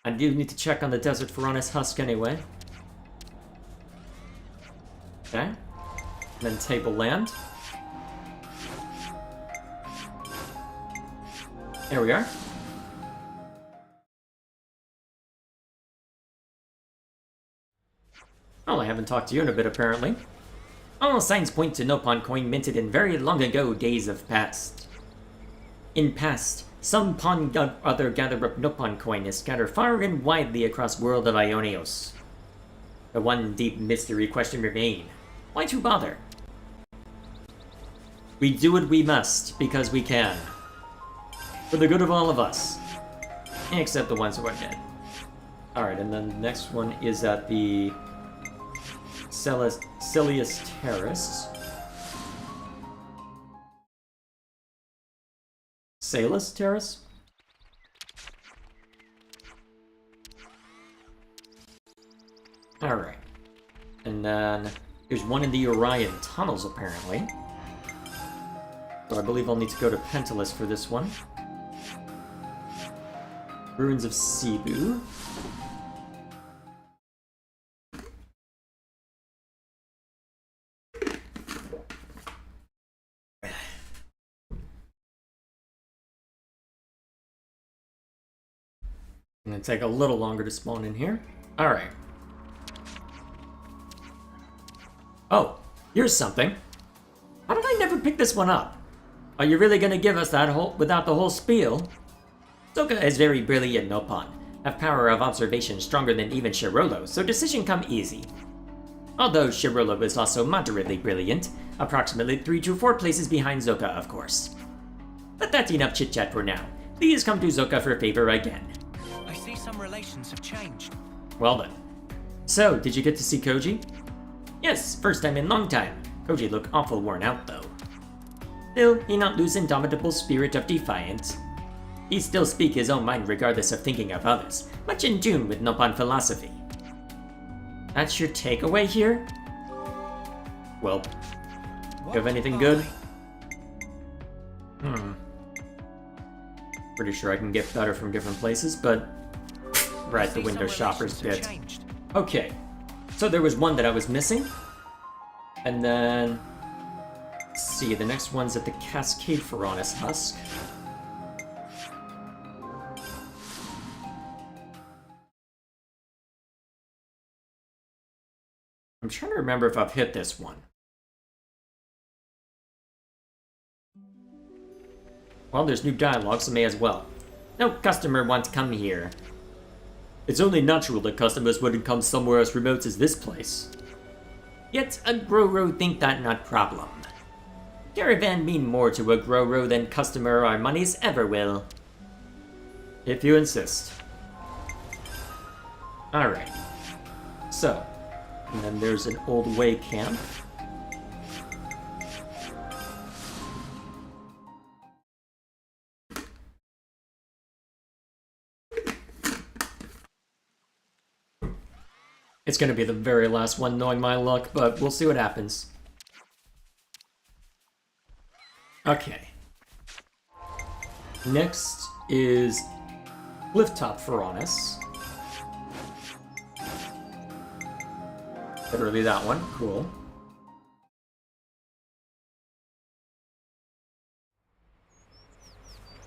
I do need to check on the Desert Ferronis Husk anyway. Okay. And then Tableland. There we are. Well, I haven't talked to you in a bit, apparently. All signs point to Nopon coin minted in very long ago days of past. In past, some other gather up Nopon coin is scattered far and widely across world of Ionios. The one deep mystery question remain. Why to bother? We do what we must, because we can. For the good of all of us. Except the ones who are dead. Alright, and then the next one is at the... Celius Terrace. Salus Terrace? Alright. And then there's one in the Orion Tunnels, apparently. So I believe I'll need to go to Pentelis for this one. Ruins of Cebu. Gonna take a little longer to spawn in here. Alright. Oh, here's something. How did I never pick this one up? Are you really gonna give us that whole without the whole spiel? Soka is very brilliant Nopon. Have power of observation stronger than even Shirolo, so decision come easy. Although Shirolo is also moderately brilliant, approximately 3 to 4 places behind Zoka, of course. But that's enough chit-chat for now. Please come to Zoka for favor again. I see some relations have changed. Well then. So, did you get to see Koji? Yes, first time in long time. Koji look awful worn out though. Still, he not lose indomitable spirit of defiance. He still speak his own mind regardless of thinking of others, much in tune with Nopon philosophy. That's your takeaway here? Well, you have anything good? Pretty sure I can get better from different places, but... right, the window shopper's bit. Okay, so there was one that I was missing. And then... let's see, the next one's at the Cascade Ferronis Husk. I'm trying to remember if I've hit this one. Well, there's new dialogue, so may as well. No customer wants to come here. It's only natural that customers wouldn't come somewhere as remote as this place. Yet a Groro think that not problem. Caravan mean more to a Groro than customer or monies ever will. If you insist. Alright. So, and then there's an Old Way camp. It's gonna be the very last one, knowing my luck, but we'll see what happens. Okay. Next is Clifftop Furanis. Literally that one. Cool.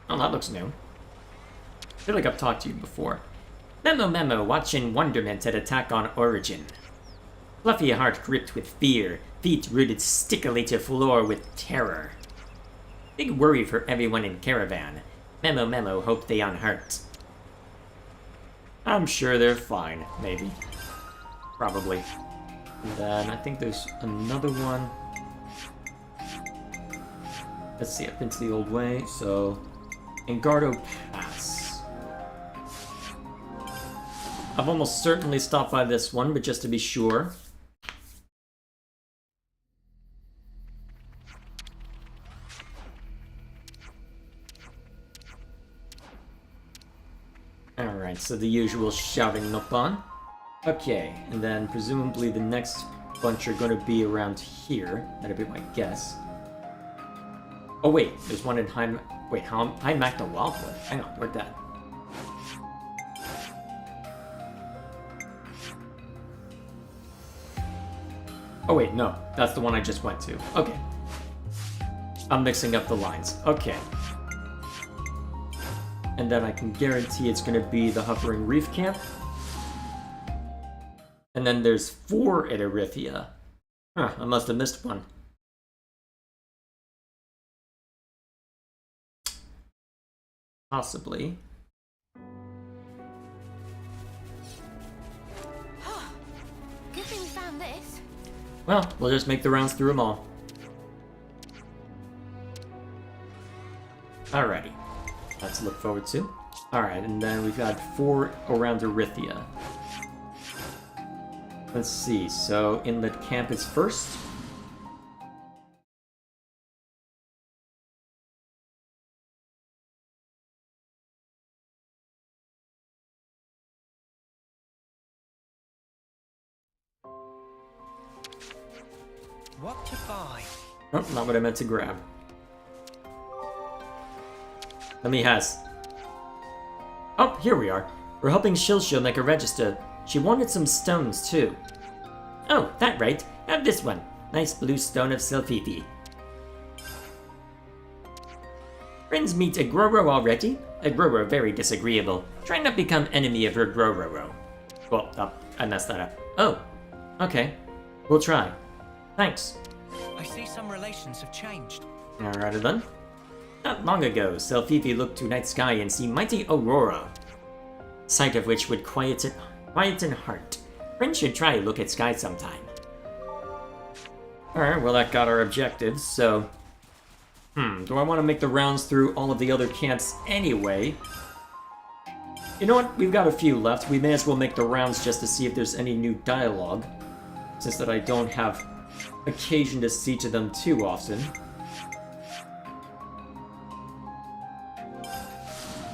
Oh, that looks new. I feel like I've talked to you before. Memo, watching wonderment at attack on Origin. Fluffy heart gripped with fear, feet rooted stickily to floor with terror. Big worry for everyone in Caravan. Memo, hope they unhurt. I'm sure they're fine, maybe. Probably. And then I think there's another one. Let's see, I've been to the Old Way, so... Engardo Pass. I've almost certainly stopped by this one, but just to be sure. Alright, so the usual shouting Nopon. Okay, and then presumably the next bunch are going to be around here. That'd be my guess. Oh wait, there's one in High Magna Wildwood. Hang on, where'd that? Oh wait, no, that's the one I just went to. Okay. I'm mixing up the lines. Okay. And then I can guarantee it's gonna be the Hovering Reef Camp. And then there's 4 at Erythia. Huh, I must have missed one. Possibly. Good thing we found this. Well, we'll just make the rounds through them all. Alrighty. That's to look forward to. Alright, and then we've got 4 around Erythia. Let's see, so Inlet Camp is first. What to buy? Oh, not what I meant to grab. Let me has. Oh, here we are. We're helping Shilshil make a register. She wanted some stones, too. Oh, that right. Have this one. Nice blue stone of Selfifi. Friends meet a Groro already? A Groro very disagreeable. Try not become enemy of her Groro. Well, I messed that up. Oh, okay. We'll try. Thanks. I see some relations have changed. Alrighty then. Not long ago, Selfifi looked to night sky and see mighty aurora, sight of which would quieten heart. Friends should try to look at sky sometime. Alright, well that got our objectives, so... do I want to make the rounds through all of the other camps anyway? You know what, we've got a few left. We may as well make the rounds just to see if there's any new dialogue, since that I don't have occasion to see to them too often.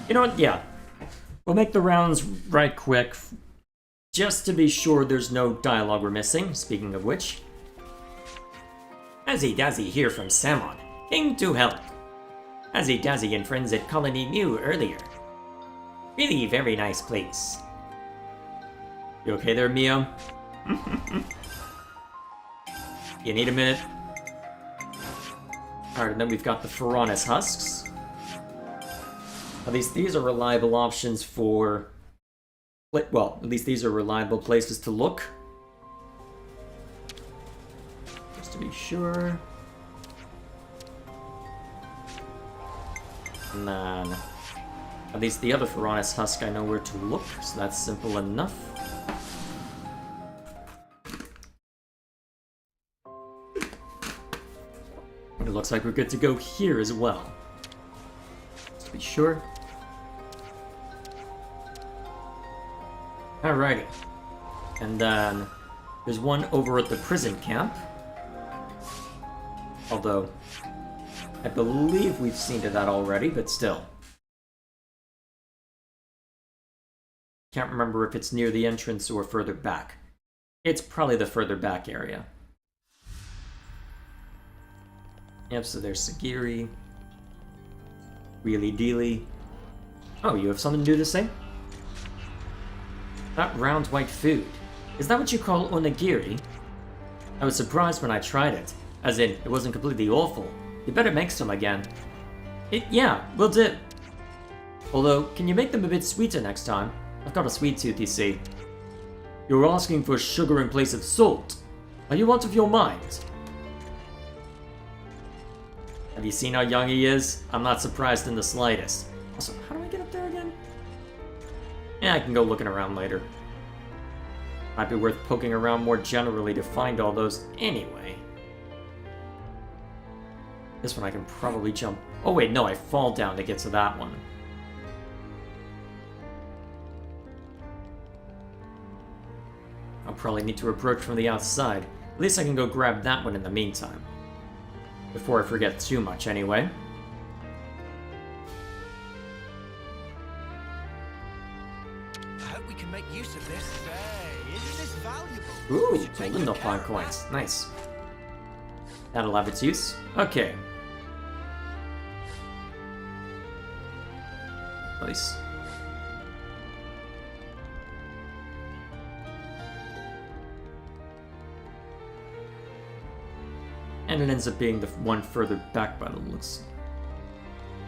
You know what, yeah. We'll make the rounds right quick, just to be sure there's no dialogue we're missing, speaking of which. Azzy Dazzy here from Samon, came to help. Azzy Dazzy and friends at Colony Mew earlier. Really very nice place. You okay there, Mio? You need a minute? Alright, and then we've got the Furanis husks. At least these are reliable options for... well, at least these are reliable places to look. Just to be sure. And then, at least the other Piranha's husk I know where to look, so that's simple enough. It looks like we're good to go here as well. Just to be sure. Alrighty. And then there's one over at the prison camp. Although, I believe we've seen to that already, but still. Can't remember if it's near the entrance or further back. It's probably the further back area. Yep, so there's Sagiri. Wheelie dealy. Oh, you have something to do the same? That round white food. Is that what you call onigiri? I was surprised when I tried it. As in, it wasn't completely awful. You better make some again. Yeah, will do. Although, can you make them a bit sweeter next time? I've got a sweet tooth, you see. You're asking for sugar in place of salt. Are you out of your mind? Have you seen how young he is? I'm not surprised in the slightest. Also, how do I get up there again? Yeah, I can go looking around later. Might be worth poking around more generally to find all those anyway. This one I can probably jump. Oh wait, no, I fall down to get to that one. I'll probably need to approach from the outside. At least I can go grab that one in the meantime. Before I forget too much, anyway. I hope we can make use of this. Hey, isn't this valuable? Ooh, golden Nopon coins. Nice. That'll have its use. Okay. Nice. And it ends up being the one further back by the looks.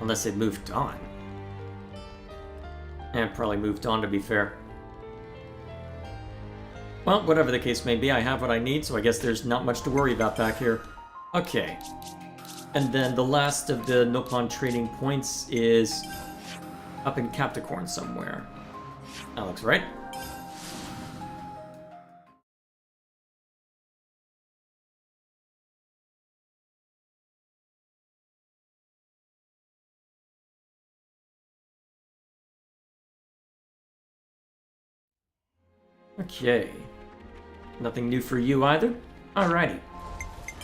Unless it moved on. And probably moved on, to be fair. Well, whatever the case may be, I have what I need, so I guess there's not much to worry about back here. Okay. And then the last of the Nopon trading points is up in Capricorn somewhere. That looks right. Okay. Nothing new for you either? Alrighty.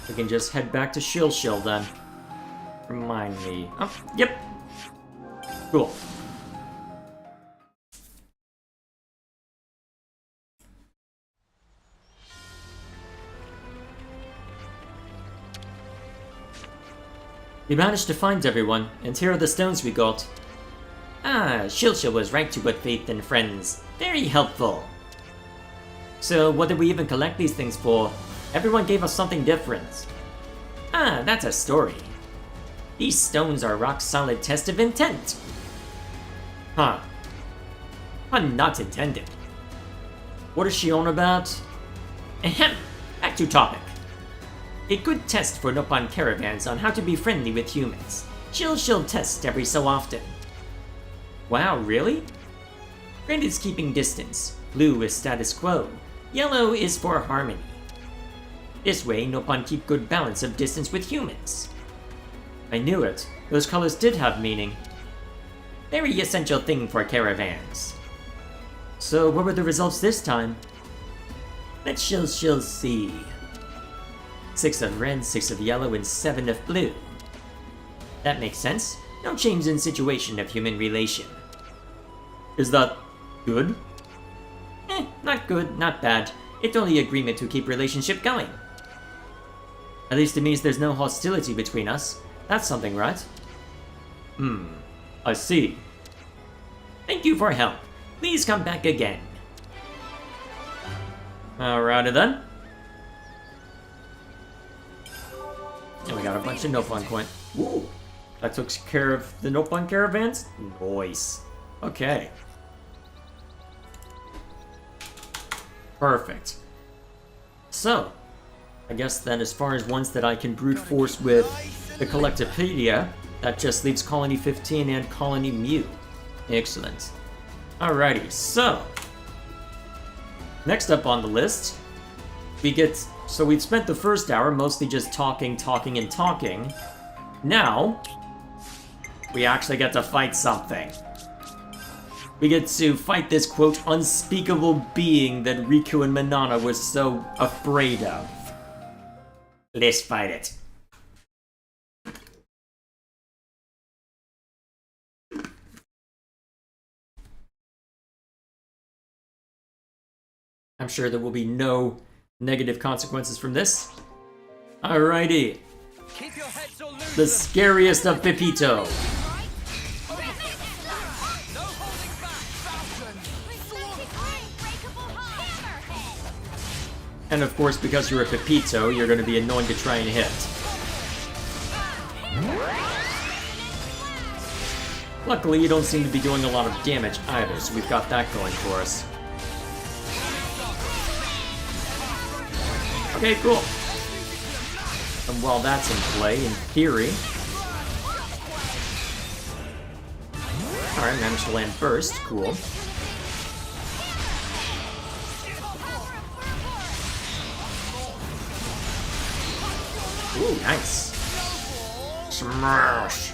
We can just head back to Shill then. Remind me. Oh, yep. Cool. We managed to find everyone, and here are the stones we got. Ah, Shill was right to put faith in friends. Very helpful. So, what did we even collect these things for? Everyone gave us something different. Ah, that's a story. These stones are rock-solid test of intent. Huh. Pun not intended. What is she on about? Ahem. Back to topic. A good test for Nopon caravans on how to be friendly with humans. Shill test every so often. Wow, really? Red is keeping distance. Blue is status quo. Yellow is for harmony. This way, Nopon keep good balance of distance with humans. I knew it. Those colors did have meaning. Very essential thing for caravans. So, what were the results this time? Let's Shill see. 6 of red, 6 of yellow, and 7 of blue. That makes sense. No change in situation of human relation. Is that good? Not good, not bad. It's only agreement to keep relationship going. At least it means there's no hostility between us. That's something, right? I see. Thank you for help. Please come back again. Alrighty then. And we got a bunch of Nopon coin. Woo! That took care of the Nopon caravans? Nice. Okay. Perfect. So, I guess then as far as ones that I can brute force with the Collectopedia, That just leaves Colony 15 and Colony Mew. Excellent. Alrighty, so... next up on the list, we get... so we've spent the first hour mostly just talking, and talking. Now, we actually get to fight something. We get to fight this, quote, unspeakable being that Riku and Manana were so afraid of. Let's fight it. I'm sure there will be no negative consequences from this. Alrighty. Keep your heads all loose. The scariest of Pepito. And of course, because you're a Pepito, you're going to be annoying to try and hit. Luckily, you don't seem to be doing a lot of damage either, so we've got that going for us. Okay, cool. And while that's in play, in theory... Alright, managed to land first. Cool. Ooh, nice. Smash!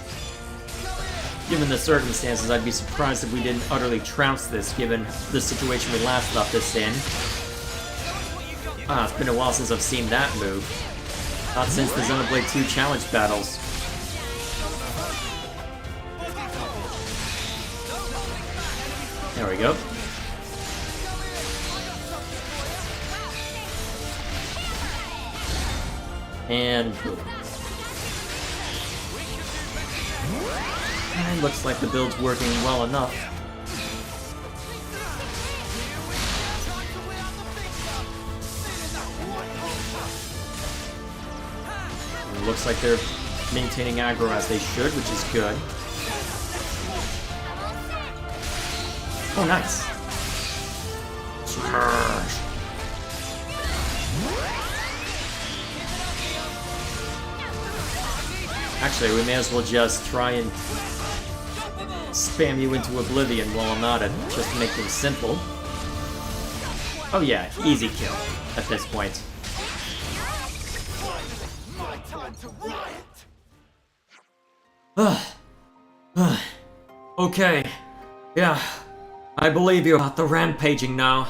Given the circumstances, I'd be surprised if we didn't utterly trounce this, given the situation we last left this in. Ah, it's been a while since I've seen that move. Not since the Xenoblade 2 challenge battles. There we go. And boom. And looks like the build's working well enough. It looks like they're maintaining aggro as they should, which is good. Oh, nice. Smash. Actually, we may as well just try and spam you into oblivion while I'm at it, just to make things simple. Oh yeah, easy kill at this point. Okay. Yeah. I believe you about the rampaging now.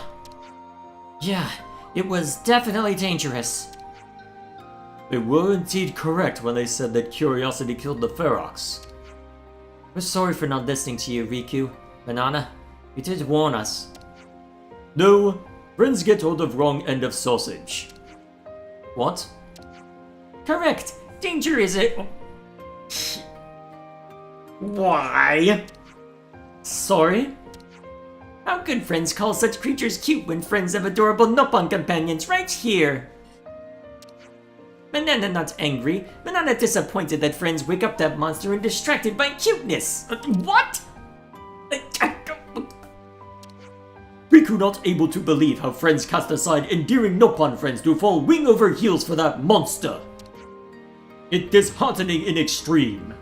Yeah, it was definitely dangerous. They were indeed correct when they said that curiosity killed the Ferox. We're sorry for not listening to you, Riku. Banana, you did warn us. No, friends get hold of wrong end of sausage. What? Correct. Danger is it? Why? Sorry? How could friends call such creatures cute when friends have adorable Noppon companions right here? Banana not angry. Banana disappointed that friends wake up that monster and distracted by cuteness. What? Riku not able to believe how friends cast aside endearing Noppon friends to fall wing over heels for that monster. It disheartening in extreme.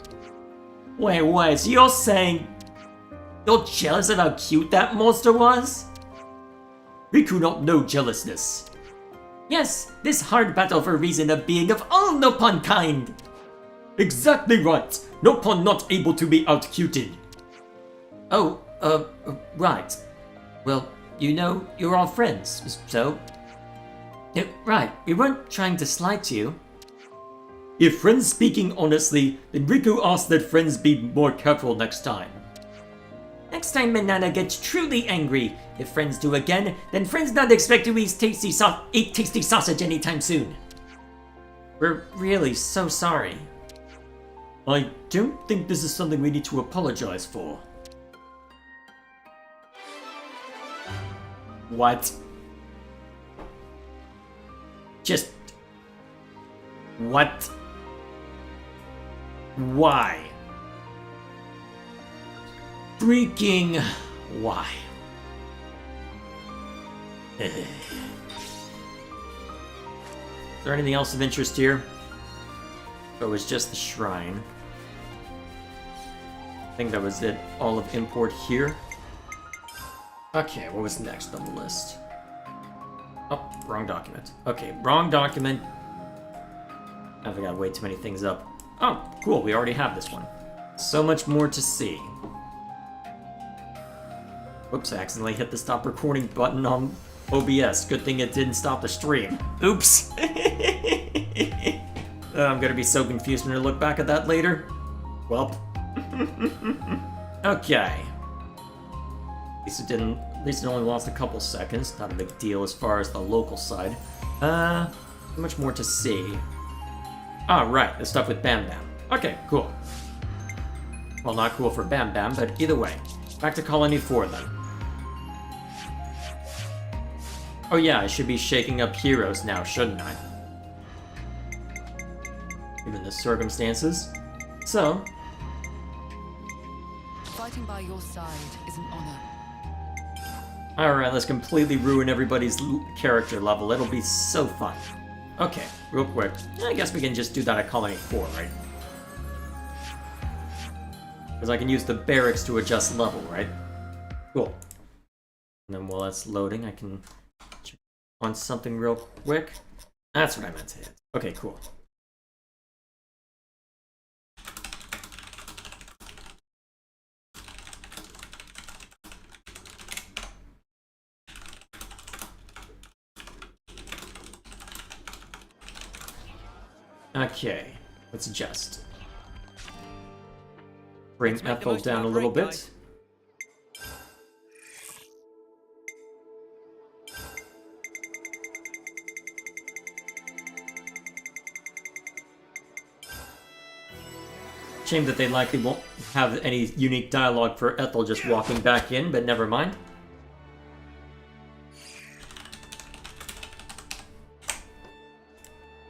Wait, so you're saying you're jealous of how cute that monster was? Riku not know jealousness. Yes, this hard battle for reason of being of all Noppon kind. Exactly right. Noppon not able to be outcuted. Oh, right. Well, you know, you're all friends, so... Right, we weren't trying to slight you. If friends speaking honestly, then Riku asks that friends be more careful next time. Next time Banana gets truly angry. If friends do again, then friends not expect to eat tasty sausage anytime soon. We're really so sorry. I don't think this is something we need to apologize for. What? Just... what? Why? Freaking why? Is there anything else of interest here? Or was just the shrine? think that was it. All of import here. Okay, what was next on the list? Oh, wrong document. Okay, wrong document. I think I got way too many things up. Oh, cool, we already have this one. So much more to see. Whoops, I accidentally hit the stop recording button on OBS. Good thing it didn't stop the stream. Oops. I'm gonna be so confused when I look back at that later. Welp. Okay. At least it only lost a couple seconds. Not a big deal as far as the local side. Much more to see. Ah, right, the stuff with Bam Bam. Okay, cool. Well, not cool for Bam Bam, but either way. Back to Colony 4 then. Oh yeah, I should be shaking up heroes now, shouldn't I? Given the circumstances. So... Fighting by your side is an honor. Alright, let's completely ruin everybody's character level. It'll be so fun. Okay, real quick. I guess we can just do that at Colony 4, right? Because I can use the barracks to adjust level, right? Cool. And then while that's loading, I can check on something real quick. That's what I meant to hit. Okay, cool. Okay, let's adjust. Bring Ethel down a little bit. Shame that they likely won't have any unique dialogue for Ethel just walking back in, but never mind.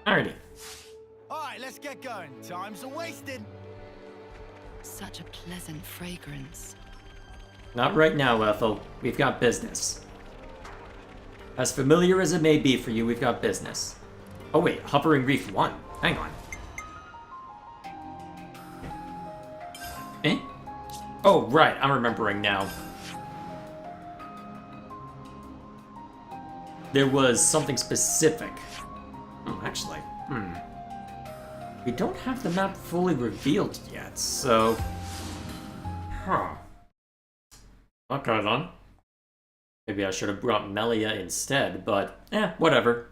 Alrighty. Alright, let's get going. Time's a wasted. Such a pleasant fragrance. Not right now, Ethel. We've got business. As familiar as it may be for you, we've got business. Oh wait, Hovering Reef 1. Hang on. Eh? Oh, right, I'm remembering now. There was something specific. Actually, we don't have the map fully revealed yet, so... Huh. Okay then. Maybe I should have brought Melia instead, but whatever.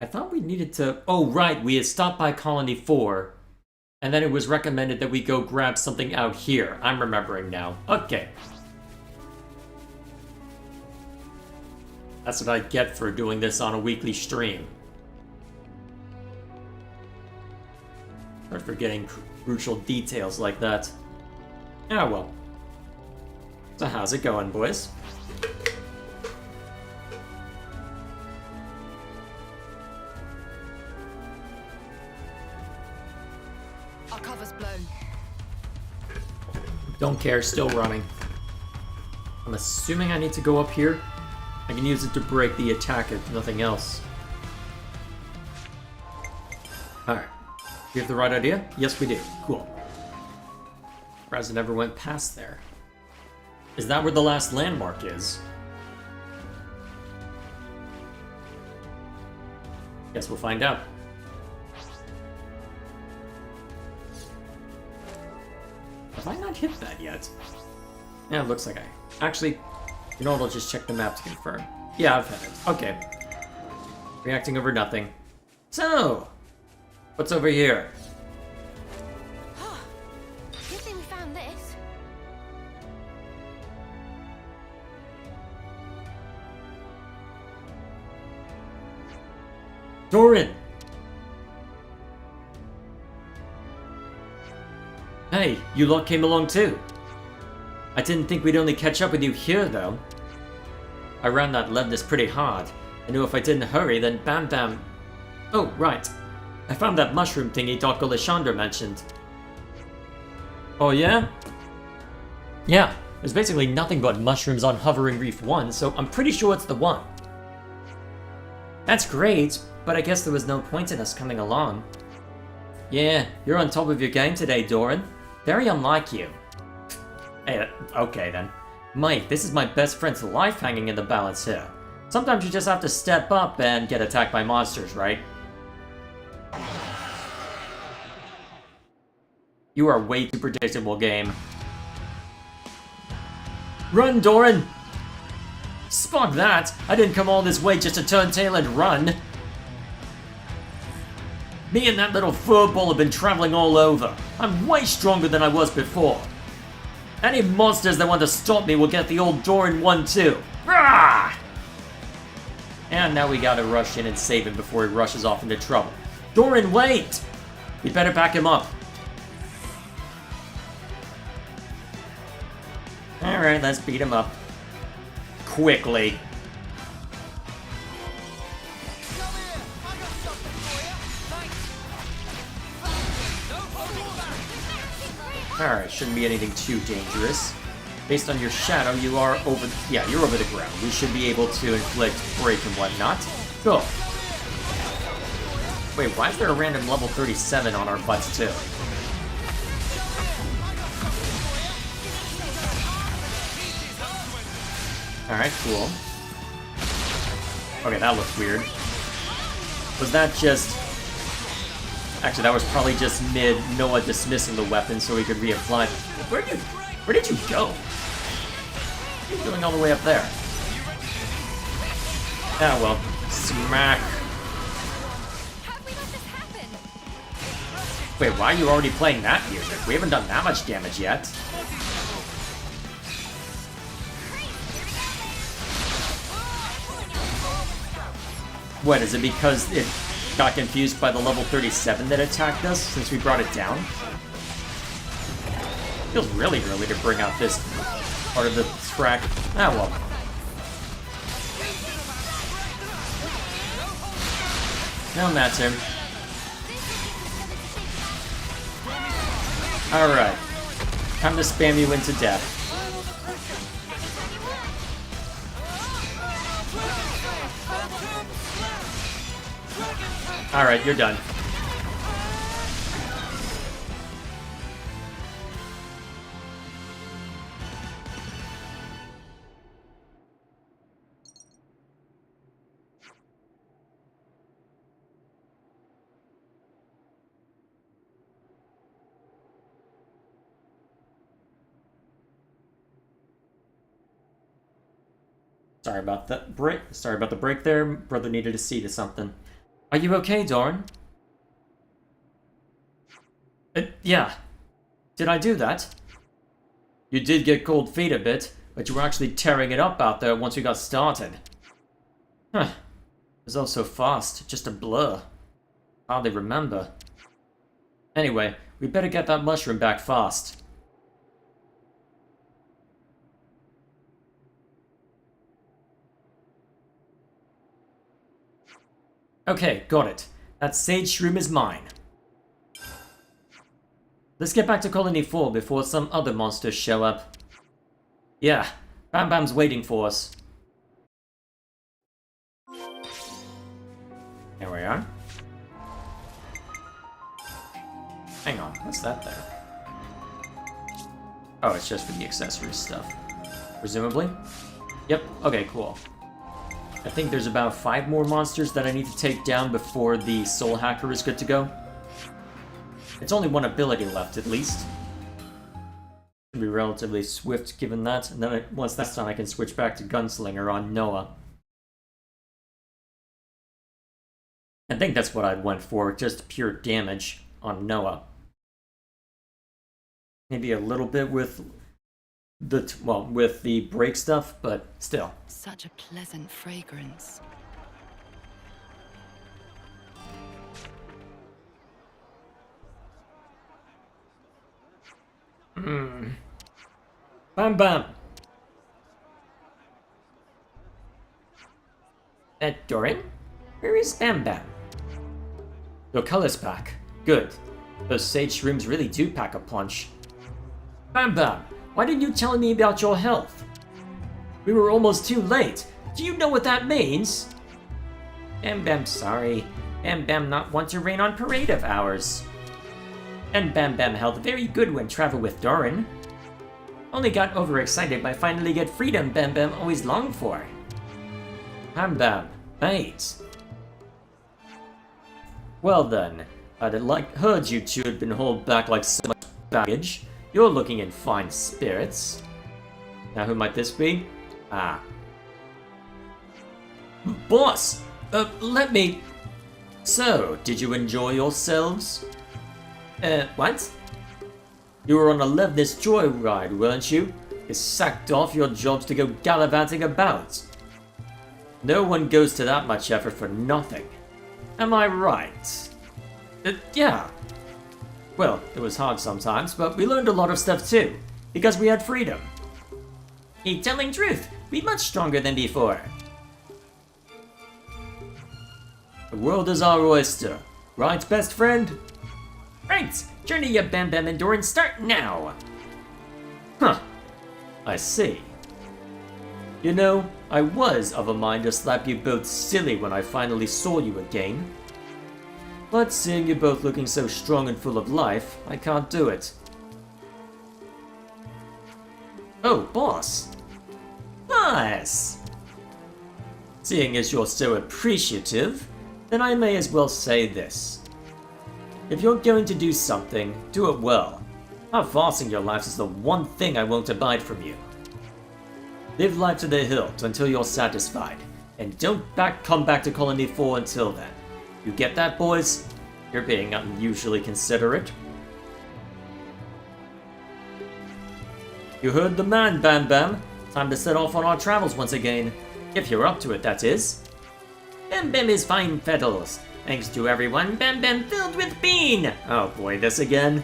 I thought we needed to... Oh, right, we had stopped by Colony 4, and then it was recommended that we go grab something out here. I'm remembering now. Okay. That's what I get for doing this on a weekly stream. Start forgetting crucial details like that. Ah, well. So how's it going, boys? Our cover's blown. Don't care, still running. I'm assuming I need to go up here. I can use it to break the attack if nothing else. Alright. We have the right idea? Yes, we do. Cool. Surprised I never went past there. Is that where the last landmark is? Guess we'll find out. Have I not hit that yet? Yeah, it looks like I... Actually... You know what, I'll just check the map to confirm. Yeah, I've had it. Okay. Reacting over nothing. So, what's over here? Good thing we found this. Doran! Hey, you lot came along too. I didn't think we'd only catch up with you here, though. I ran that Leadness pretty hard. I knew if I didn't hurry, then Bam Bam... Oh, right. I found that mushroom thingy Dr. Lysandra mentioned. Oh, yeah? Yeah, there's basically nothing but mushrooms on Hovering Reef 1, so I'm pretty sure it's the one. That's great, but I guess there was no point in us coming along. Yeah, you're on top of your game today, Doran. Very unlike you. Hey, okay then. Mike, this is my best friend's life hanging in the balance here. Sometimes you just have to step up and get attacked by monsters, right? You are way too predictable, game. Run, Doran! Fuck that! I didn't come all this way just to turn tail and run. Me and that little furball have been traveling all over. I'm way stronger than I was before. Any monsters that want to stop me will get the old Doran one too. Rah! And now we gotta rush in and save him before he rushes off into trouble. Doran, wait! We better back him up. Alright, let's beat him up. Quickly. Alright, shouldn't be anything too dangerous. Based on your shadow, you are over... Yeah, you're over the ground. We should be able to inflict break and whatnot. Cool. Wait, why is there a random level 37 on our butts, too? Alright, cool. Okay, that looked weird. Was that just... Actually, that was probably just mid Noah dismissing the weapon so he could reapply. Where did you go? What are you doing all the way up there? Ah, well. Smack. How we let this happen? Wait, why are you already playing that music? We haven't done that much damage yet. What, is it because it got confused by the level 37 that attacked us since we brought it down? Feels really early to bring out this part of the track. Ah, well. No, that's him. Alright. Time to spam you into death. Alright, you're done. Sorry about that break. Sorry about the break there. Brother needed to see to something. Are you okay, Doran? Yeah. Did I do that? You did get cold feet a bit, but you were actually tearing it up out there once we got started. Huh. It was all so fast, just a blur. Hardly remember. Anyway, we better get that mushroom back fast. Okay, got it. That sage shroom is mine. Let's get back to Colony 4 before some other monsters show up. Yeah, Bam Bam's waiting for us. There we are. Hang on, what's that there? Oh, it's just for the accessories stuff. Presumably? Yep, okay, cool. I think there's about 5 more monsters that I need to take down before the Soul Hacker is good to go. It's only one ability left, at least. Should be relatively swift given that, and then once that's done I can switch back to Gunslinger on Noah. I think that's what I went for, just pure damage on Noah. Maybe a little bit with the, with the break stuff, but still. Such a pleasant fragrance. Bam Bam! Doran? Where is Bam Bam? Your color's back. Good. Those sage shrooms really do pack a punch. Bam Bam! Why didn't you tell me about your health? We were almost too late. Do you know what that means? Bam Bam sorry. Bam Bam not want to rain on parade of ours. And Bam Bam held very good when travel with Doran. Only got overexcited by finally get freedom Bam Bam always longed for. Bam Bam, mate. Well then, I'd heard you two had been held back like so much baggage. You're looking in fine spirits. Now who might this be? Ah. Boss! Let me... So, did you enjoy yourselves? What? You were on a Levnis joyride, weren't you? You sacked off your jobs to go gallivanting about. No one goes to that much effort for nothing. Am I right? Yeah. Well, it was hard sometimes, but we learned a lot of stuff too, because we had freedom. He telling truth. We much stronger than before. The world is our oyster. Right, best friend? Right. Journey of Bam Bam Endurance start now. Huh. I see. You know, I was of a mind to slap you both silly when I finally saw you again. But seeing you both looking so strong and full of life, I can't do it. Oh, boss. Boss! Seeing as you're so appreciative, then I may as well say this. If you're going to do something, do it well. Half-arsing your lives is the one thing I won't abide from you. Live life to the hilt until you're satisfied, and don't come back to Colony 4 until then. You get that, boys? You're being unusually considerate. You heard the man, Bam Bam. Time to set off on our travels once again. If you're up to it, that is. Bam Bam is fine fettles. Thanks to everyone, Bam Bam filled with bean. Oh boy, this again.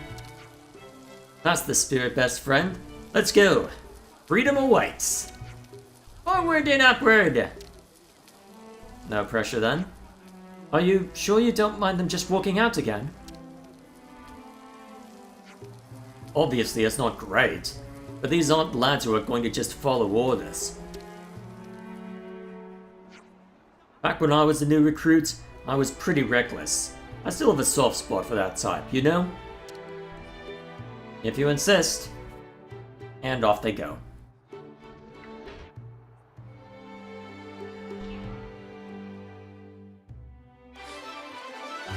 That's the spirit, best friend. Let's go. Freedom awaits. Forward and upward. No pressure then. Are you sure you don't mind them just walking out again? Obviously, it's not great, but these aren't lads who are going to just follow orders. Back when I was a new recruit, I was pretty reckless. I still have a soft spot for that type, you know? If you insist. And off they go.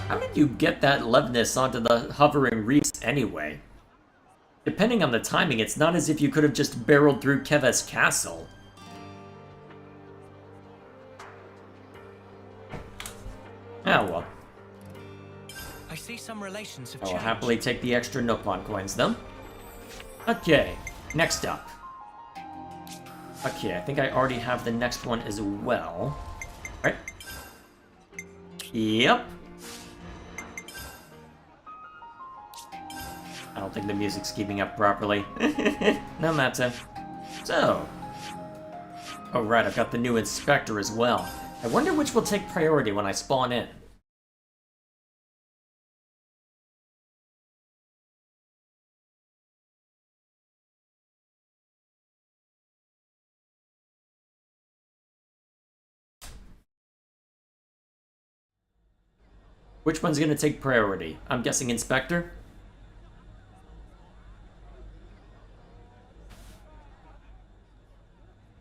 How did you get that Levnis onto the hovering reefs anyway? Depending on the timing, it's not as if you could have just barreled through Keves Castle. Oh well. I see some relations have I'll changed. happily take the extra Nopon coins though. Okay, next up. Okay, I think I already have the next one as well. Right? Yep. I don't think the music's keeping up properly. No matter. So. Oh right, I've got the new inspector as well. I wonder which will take priority when I spawn in. Which one's gonna take priority? I'm guessing Inspector?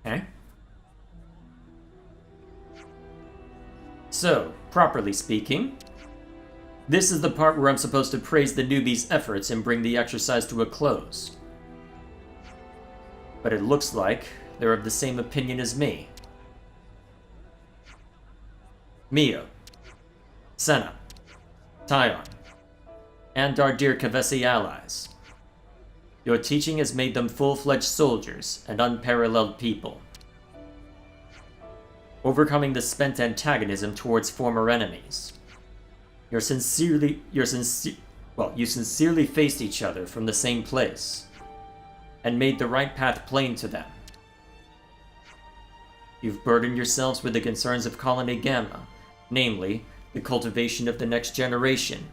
Okay. So, properly speaking, this is the part where I'm supposed to praise the newbie's efforts and bring the exercise to a close. But it looks like they're of the same opinion as me. Mio, Senna, Tyon, and our dear Kavesi allies. Your teaching has made them full-fledged soldiers and unparalleled people. Overcoming the spent antagonism towards former enemies. You sincerely faced each other from the same place, and made the right path plain to them. You've burdened yourselves with the concerns of Colony Gamma, namely, the cultivation of the next generation.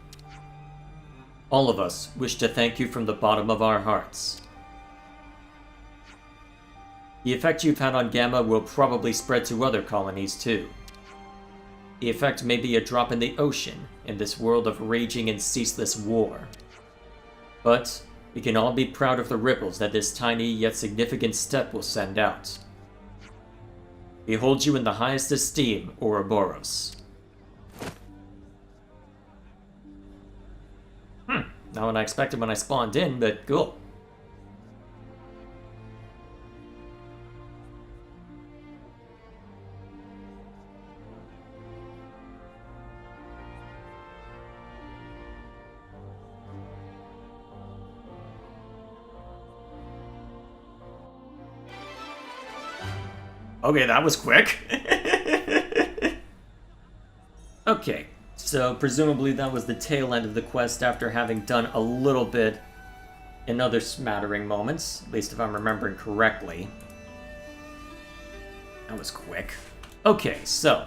All of us wish to thank you from the bottom of our hearts. The effect you've had on Gamma will probably spread to other colonies too. The effect may be a drop in the ocean in this world of raging and ceaseless war. But we can all be proud of the ripples that this tiny yet significant step will send out. We hold you in the highest esteem, Ouroboros. Not what I expected when I spawned in, but cool. Okay, that was quick. Okay, so presumably that was the tail end of the quest after having done a little bit in other smattering moments, at least if I'm remembering correctly. That was quick. Okay, so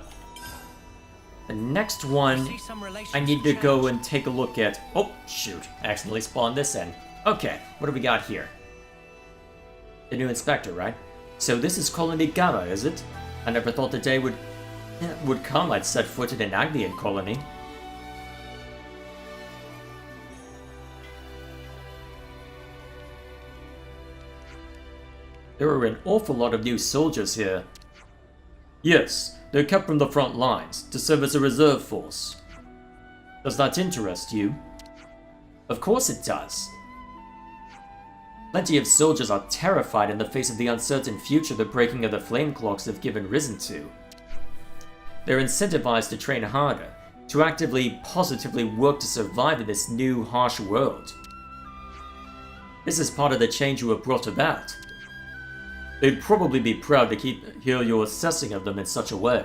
the next one I need to go and take a look at. Oh, shoot, I accidentally spawned this in. Okay, what do we got here? The new inspector, right? So this is Colony Gamma, is it? I never thought the day would come I'd set foot in an Agnian colony. There are an awful lot of new soldiers here. Yes, they're kept from the front lines to serve as a reserve force. Does that interest you? Of course it does. Plenty of soldiers are terrified in the face of the uncertain future the breaking of the flame clocks have given risen to. They're incentivized to train harder, to actively, positively work to survive in this new, harsh world. This is part of the change you have brought about. They'd probably be proud to hear your assessing of them in such a way.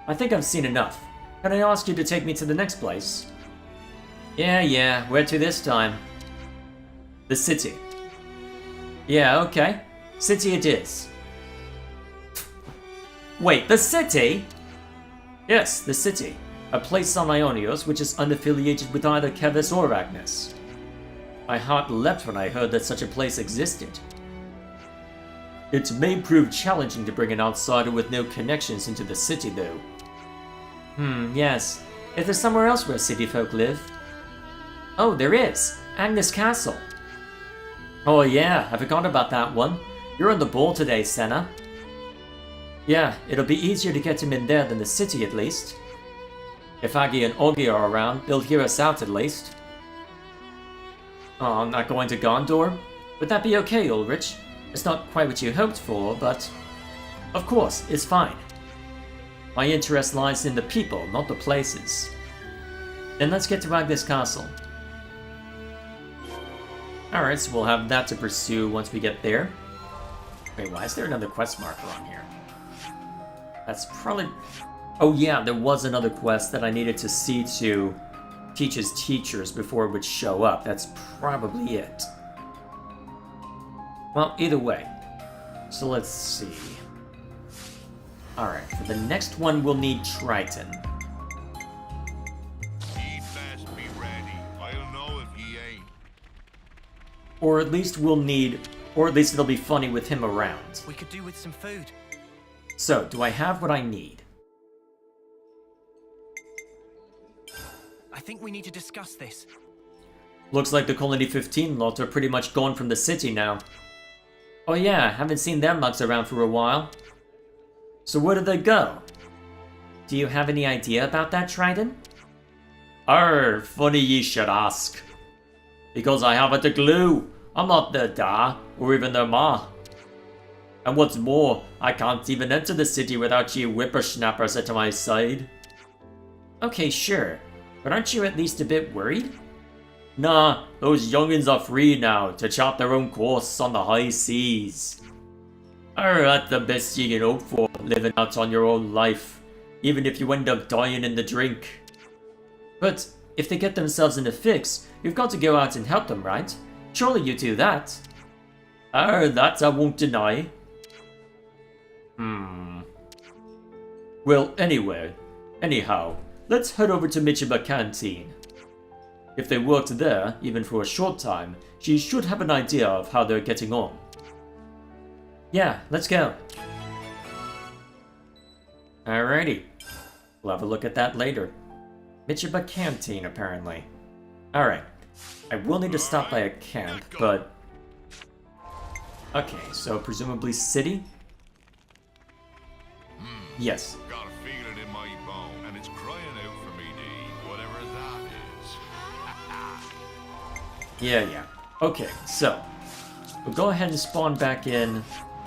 I think I've seen enough. Can I ask you to take me to the next place? Yeah, where to this time? The city. Yeah, okay. City it is. Wait, the city? Yes, the city. A place on Ionios which is unaffiliated with either Kevis or Agnes. My heart leapt when I heard that such a place existed. It may prove challenging to bring an outsider with no connections into the city, though. Yes. Is there somewhere else where city folk live? Oh, there is! Agnes Castle! Oh yeah, I forgot about that one. You're on the ball today, Senna. Yeah, it'll be easier to get him in there than the city at least. If Aggie and Augie are around, they'll hear us out at least. Oh, I'm not going to Gondor? Would that be okay, Ulrich? It's not quite what you hoped for, but... Of course, it's fine. My interest lies in the people, not the places. Then let's get to Agnes Castle. Alright, so we'll have that to pursue once we get there. Wait, why is there another quest marker on here? That's probably... Oh yeah, there was another quest that I needed to see to teach his teachers before it would show up. That's probably it. Well, either way. So let's see. Alright, for the next one we'll need Triton. He best be ready. I'll know if he ain't. Or at least we'll need... Or at least it'll be funny with him around. We could do with some food. So, do I have what I need? I think we need to discuss this. Looks like the Colony 15 lot are pretty much gone from the city now. Oh yeah, haven't seen them mugs around for a while. So where did they go? Do you have any idea about that, Triton? Funny ye should ask. Because I haven't a clue. I'm not their da, or even their ma. And what's more, I can't even enter the city without you whippersnappers at my side. Okay, sure. But aren't you at least a bit worried? Nah, those youngins are free now to chart their own course on the high seas. That's the best you can hope for, living out on your own life, even if you end up dying in the drink. But if they get themselves in a fix, you've got to go out and help them, right? Surely you do that. That I won't deny. Well, anyhow, let's head over to Michiba Canteen. If they worked there, even for a short time, she should have an idea of how they're getting on. Yeah, let's go. Alrighty. We'll have a look at that later. Michiba Canteen, apparently. Alright. I will need to stop by a camp, but... Okay, so presumably city? Yes. Got a feeling in my bone, and it's crying out for me, D. Whatever that is. Yeah. Okay, so... We'll go ahead and spawn back in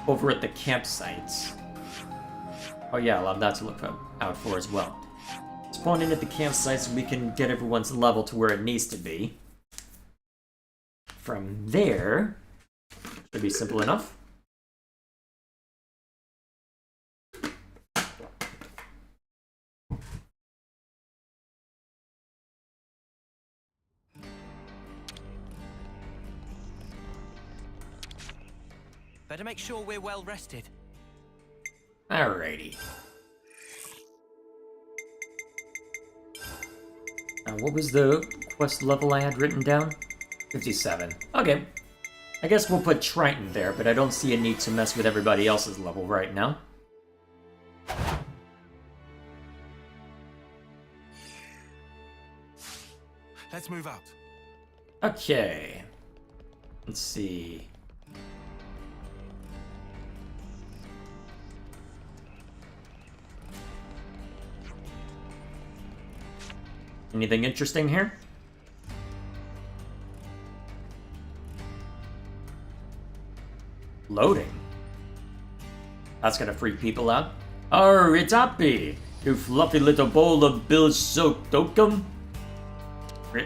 over at the campsites. Oh yeah, I'll have that to look out for as well. Spawn in at the campsite so we can get everyone's level to where it needs to be. From there, should be simple enough. Better make sure we're well rested. Alrighty. What was the quest level I had written down? 57. Okay. I guess we'll put Triton there, but I don't see a need to mess with everybody else's level right now. Let's move out. Okay. Let's see. Anything interesting here? Loading? That's gonna freak people out. Oh, it's Happy! You fluffy little bowl of bilge-soaked oakum?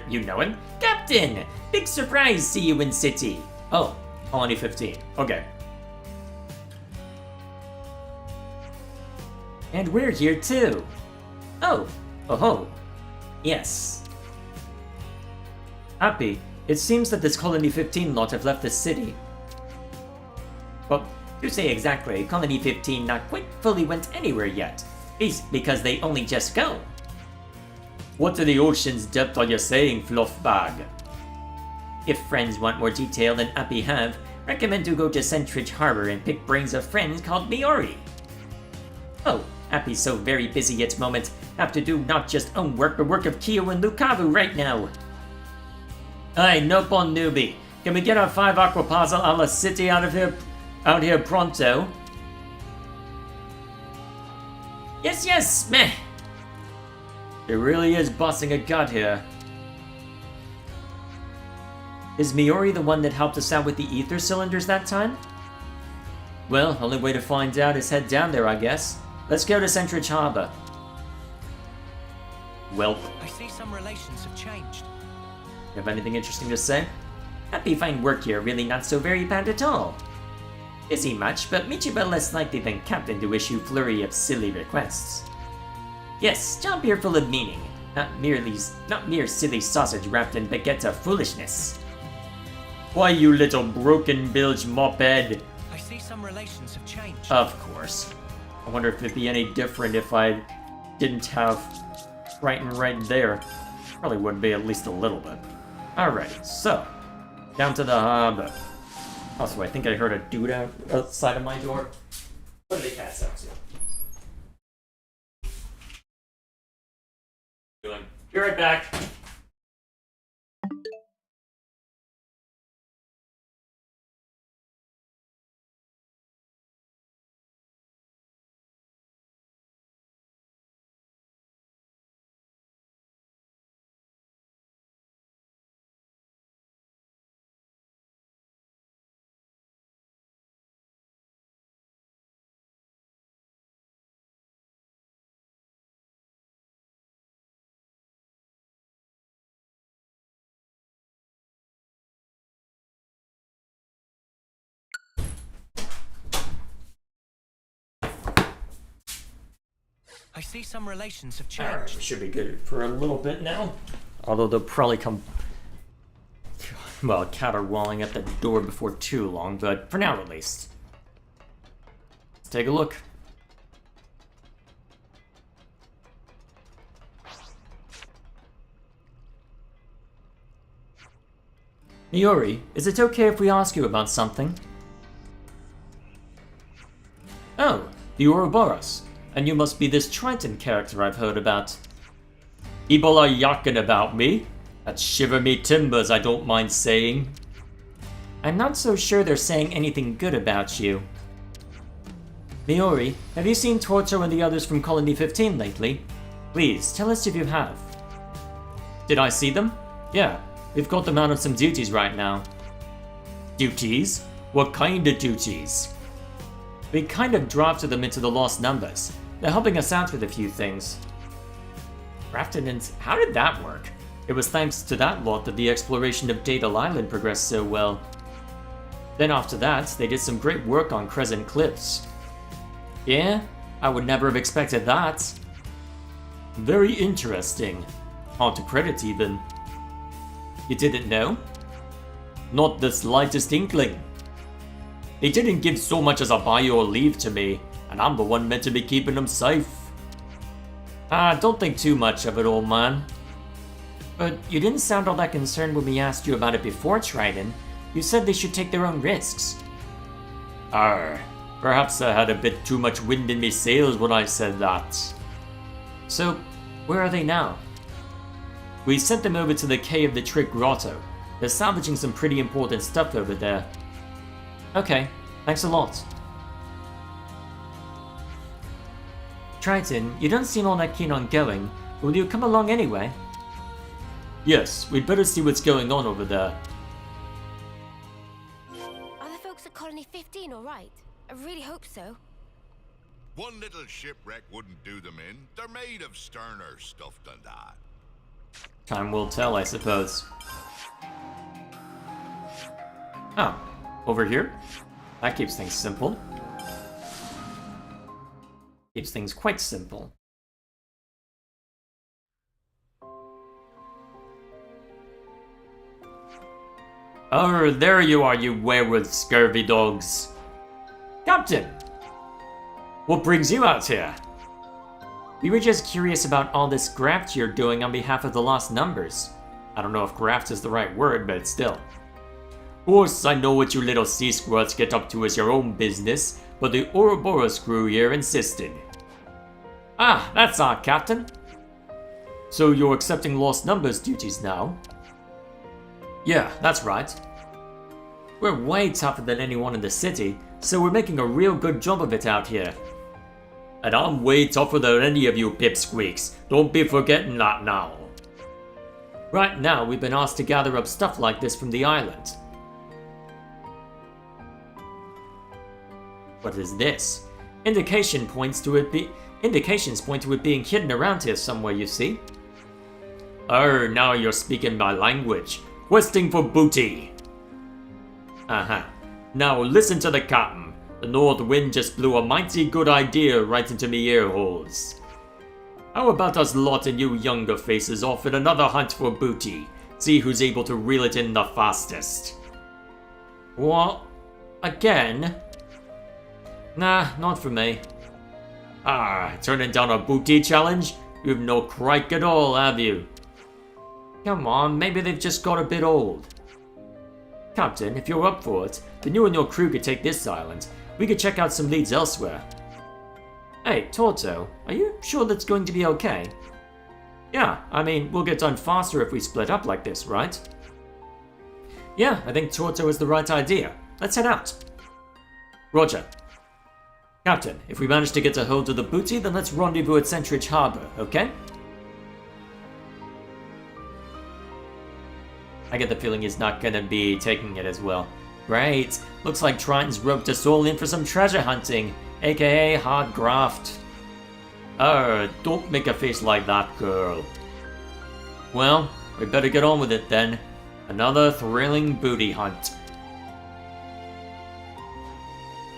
You know him? Captain! Big surprise, see you in city. Oh, Colony 15. Okay. And we're here too. Oh, oh. Yes. Happy, it seems that this Colony 15 lot have left the city. Well, to say exactly, Colony 15 not quite fully went anywhere yet. It's because they only just go. What to the ocean's depth are you saying, Fluffbag? If friends want more detail than Appy have, recommend to go to Centridge Harbor and pick brains of friends called Miori. Oh, Appy's so very busy at moment, have to do not just own work, but work of Kyo and Lukavu right now. Aye, nope on newbie. Can we get our 5 Aquapaza a la city out here pronto? Yes, meh. It really is busting a gut here. Is Miori the one that helped us out with the ether cylinders that time? Well, only way to find out is head down there, I guess. Let's go to Centridge Harbor. Well, I see some relations have changed. you have anything interesting to say? Happy fine work here, really not so very bad at all. Busy much, but Michiba less likely than Captain to issue flurry of silly requests. Yes, job here full of meaning, not mere silly sausage wrapped in baguette of foolishness. Why, you little broken bilge mophead? I see some relations have changed. Of course. I wonder if it'd be any different if I didn't have Triton right there. Probably would be at least a little bit. Alright, so, down to the harbor. Also, I think I heard a dude outside of my door. What are the cats up to? Be right back. I see some relations have Alright, changed. should be good for a little bit now. Although they'll probably come, well, caterwauling at the door before too long, but for now at least. Let's take a look. Miori, is it okay if we ask you about something? Oh, the Ouroboros. And you must be this Triton character I've heard about. People are yakking about me. That shiver me timbers, I don't mind saying. I'm not so sure they're saying anything good about you. Miori, have you seen Torto and the others from Colony 15 lately? Please, tell us if you have. Did I see them? Yeah, we've got them out on some duties right now. Duties? What kind of duties? We kind of drafted them into the Lost Numbers. They're helping us out with a few things. Drafted into... How did that work? It was thanks to that lot that the exploration of Data Island progressed so well. Then after that, they did some great work on Crescent Cliffs. Yeah? I would never have expected that. Very interesting. Hard to credit even. You didn't know? Not the slightest inkling. They didn't give so much as a buy or leave to me, and I'm the one meant to be keeping them safe. Don't think too much of it, old man. But you didn't sound all that concerned when we asked you about it before, Trident. You said they should take their own risks. Perhaps I had a bit too much wind in me sails when I said that. So, where are they now? We sent them over to the Cave of the Trick Grotto. They're salvaging some pretty important stuff over there. Okay, thanks a lot. Triton, you don't seem all that keen on going. Will you come along anyway? Yes, we'd better see what's going on over there. Are the folks at Colony 15 alright? I really hope so. One little shipwreck wouldn't do them in. They're made of sterner stuff than that. Time will tell, I suppose. Oh, over here? That keeps things simple. Keeps things quite simple. Oh, there you are, you wayward scurvy dogs. Captain! What brings you out here? We were just curious about all this graft you're doing on behalf of the Lost Numbers. I don't know if graft is the right word, but still. Of course, I know what you little sea squirts get up to is your own business, but the Ouroboros crew here insisted. Ah, that's our captain. So you're accepting Lost Numbers duties now? Yeah, that's right. We're way tougher than anyone in the city, so we're making a real good job of it out here. And I'm way tougher than any of you pipsqueaks. Don't be forgetting that now. Right now, we've been asked to gather up stuff like this from the island. What is this? Indications point to it being hidden around here somewhere, you see. Oh, now you're speaking my language. Questing for booty. Uh-huh. Now listen to the captain. The north wind just blew a mighty good idea right into me ear holes. How about us lot and you younger faces off in another hunt for booty? See who's able to reel it in the fastest. What? Again? Nah, not for me. Turning down a booty challenge? You've no crike at all, have you? Come on, maybe they've just got a bit old. Captain, if you're up for it, then you and your crew could take this island. We could check out some leads elsewhere. Hey, Torto, are you sure that's going to be okay? Yeah, I mean, we'll get done faster if we split up like this, right? Yeah, I think Torto is the right idea. Let's head out. Roger. Captain, if we manage to get a hold of the booty, then let's rendezvous at Centridge Harbor, okay? I get the feeling he's not gonna be taking it as well. Great. Looks like Triton's roped us all in for some treasure hunting, aka hard graft. Oh, don't make a face like that, girl. Well, we better get on with it then. Another thrilling booty hunt.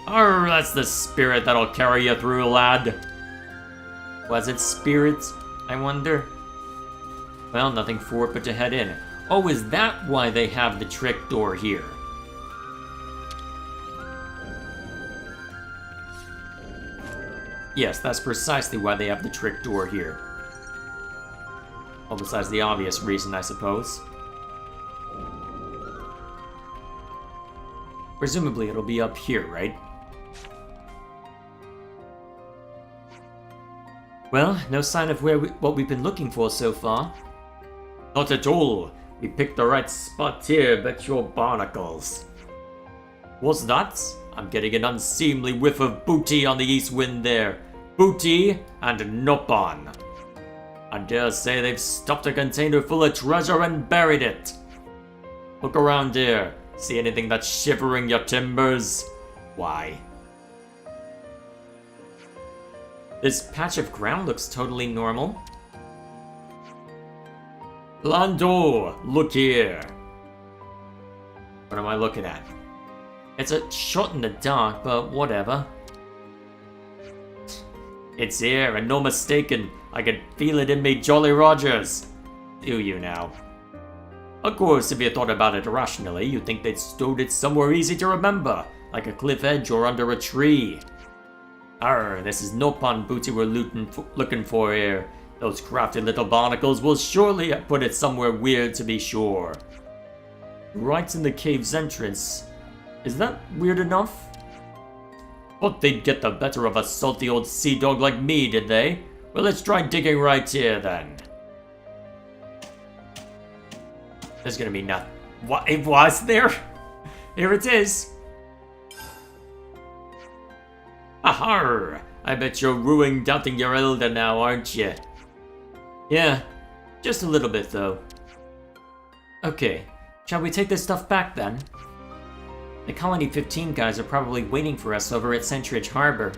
Oh, that's the spirit that'll carry you through, lad. Was it spirits, I wonder? Well, nothing for it but to head in. Oh, is that why they have the trick door here? Yes, that's precisely why they have the trick door here. Well, besides the obvious reason, I suppose. Presumably it'll be up here, right? Well, no sign of what we've been looking for so far. Not at all. We picked the right spot here, bet your barnacles. What's that? I'm getting an unseemly whiff of booty on the east wind there. Booty and Nopon. I dare say they've stuffed a container full of treasure and buried it. Look around here. See anything that's shivering your timbers? Why? This patch of ground looks totally normal. Lando, look here. What am I looking at? It's a shot in the dark, but whatever. It's here, and no mistaken. I can feel it in me, Jolly Rogers. Do you now? Of course, if you thought about it rationally, you'd think they'd stowed it somewhere easy to remember, like a cliff edge or under a tree. Arr, this is Nopon booty we're looking for here. Those crafty little barnacles will surely put it somewhere weird to be sure. Right in the cave's entrance. Is that weird enough? But they'd get the better of a salty old sea dog like me, did they? Well, let's try digging right here then. There's gonna be nothing. What? It was there? Here it is. Aha! I bet you're ruing doubting your elder now, aren't you? Yeah, just a little bit though. Okay, shall we take this stuff back then? The Colony 15 guys are probably waiting for us over at Centridge Harbor.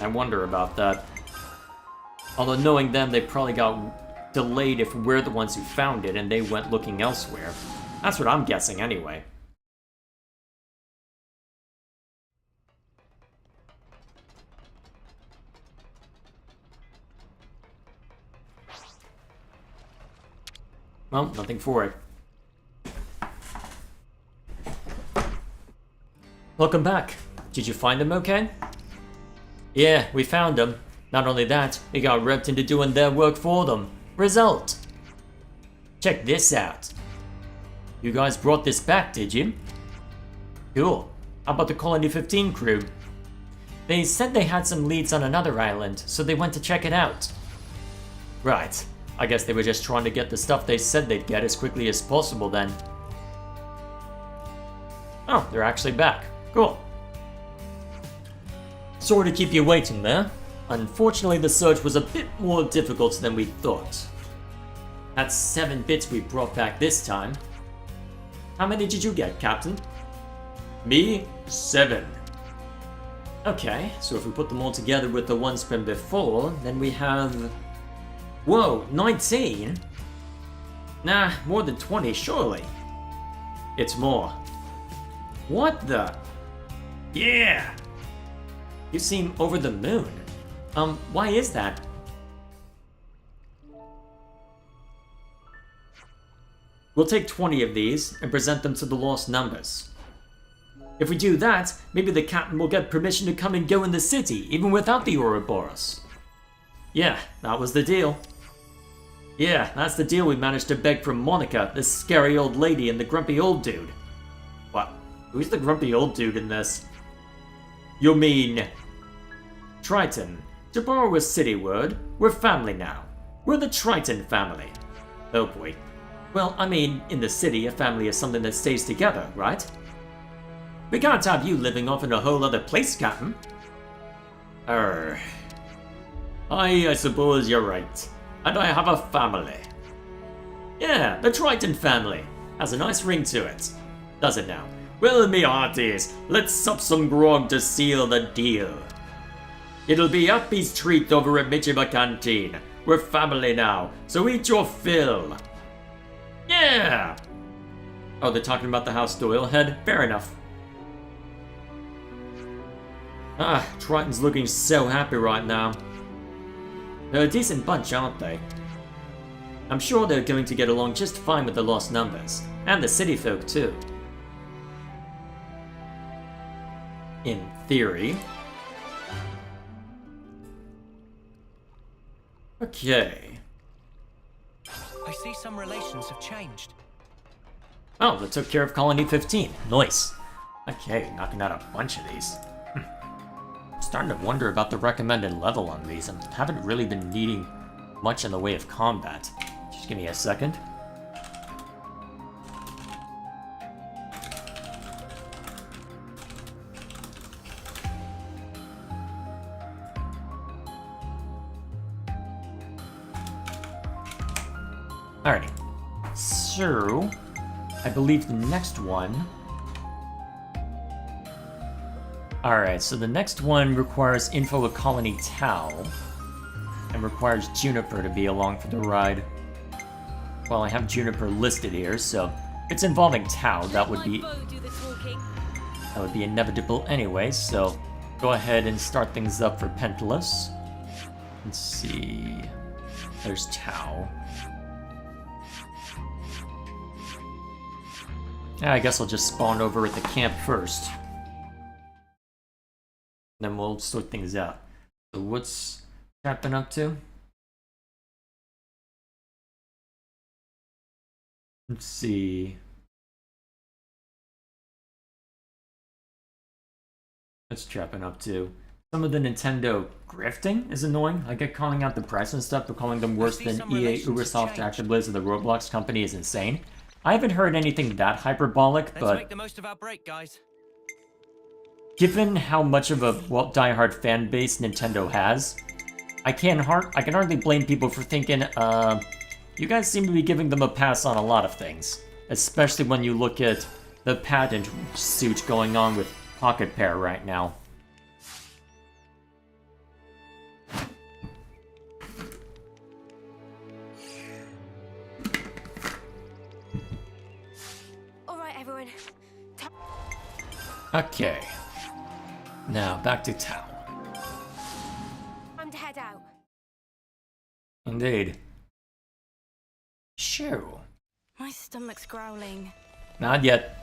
I wonder about that. Although knowing them, they probably got delayed if we're the ones who found it and they went looking elsewhere. That's what I'm guessing anyway. Well, nothing for it. Welcome back. Did you find them okay? Yeah, we found them. Not only that, we got roped into doing their work for them. Result. Check this out. You guys brought this back, did you? Cool. How about the Colony 15 crew? They said they had some leads on another island, so they went to check it out. Right. I guess they were just trying to get the stuff they said they'd get as quickly as possible then. Oh, they're actually back. Cool. Sorry to keep you waiting there. Unfortunately, the search was a bit more difficult than we thought. That's 7 bits we brought back this time. How many did you get, Captain? Me? 7. Okay, so if we put them all together with the ones from before, then we have... Whoa, 19? Nah, more than 20, surely. It's more. What the? Yeah! You seem over the moon. Why is that? We'll take 20 of these and present them to the lost numbers. If we do that, maybe the captain will get permission to come and go in the city, even without the Ouroboros. Yeah, that was the deal. Yeah, that's the deal we managed to beg from Monica, the scary old lady, and the grumpy old dude. What? Who's the grumpy old dude in this? You mean... Triton. To borrow a city word, we're family now. We're the Triton family. Oh boy. Well, I mean, in the city, a family is something that stays together, right? We can't have you living off in a whole other place, Captain. I suppose you're right. And I have a family. Yeah, the Triton family. Has a nice ring to it. Does it now? Well, me hearties, let's sup some grog to seal the deal. It'll be Uppy's treat over at Michima Canteen. We're family now, so eat your fill. Yeah! Oh, they're talking about the House Doylehead? Fair enough. Ah, Triton's looking so happy right now. They're a decent bunch, aren't they? I'm sure they're going to get along just fine with the lost numbers, and the city folk too. In theory. Okay. I see some relations have changed. Oh, they took care of Colony 15. Nice. Okay, knocking out a bunch of these. Starting to wonder about the recommended level on these. I haven't really been needing much in the way of combat. Just give me a second. Alrighty. So, I believe the next one... Alright, so the next one requires info of Colony Tau, and requires Juniper to be along for the ride. Well, I have Juniper listed here, so if it's involving Tau, that would be inevitable anyway, so go ahead and start things up for Pentalus. Let's see... There's Tau. Yeah, I guess I'll just spawn over at the camp first. Then we'll sort things out. So what's Chapin up to? Let's see. What's Chapin up to? Some of the Nintendo grifting is annoying. I get calling out the price and stuff, but calling them worse than EA, Ubisoft, ActiBliz, or the Roblox company is insane. I haven't heard anything that hyperbolic, but... Let's make the most of our break, guys. Given how much of a diehard fan base Nintendo has, I can hardly blame people for thinking, you guys seem to be giving them a pass on a lot of things. Especially when you look at the patent suit going on with Pocket Pair right now. Alright, everyone. Okay. Now, back to town. Time to head out. Indeed. Shoo. My stomach's growling. Not yet.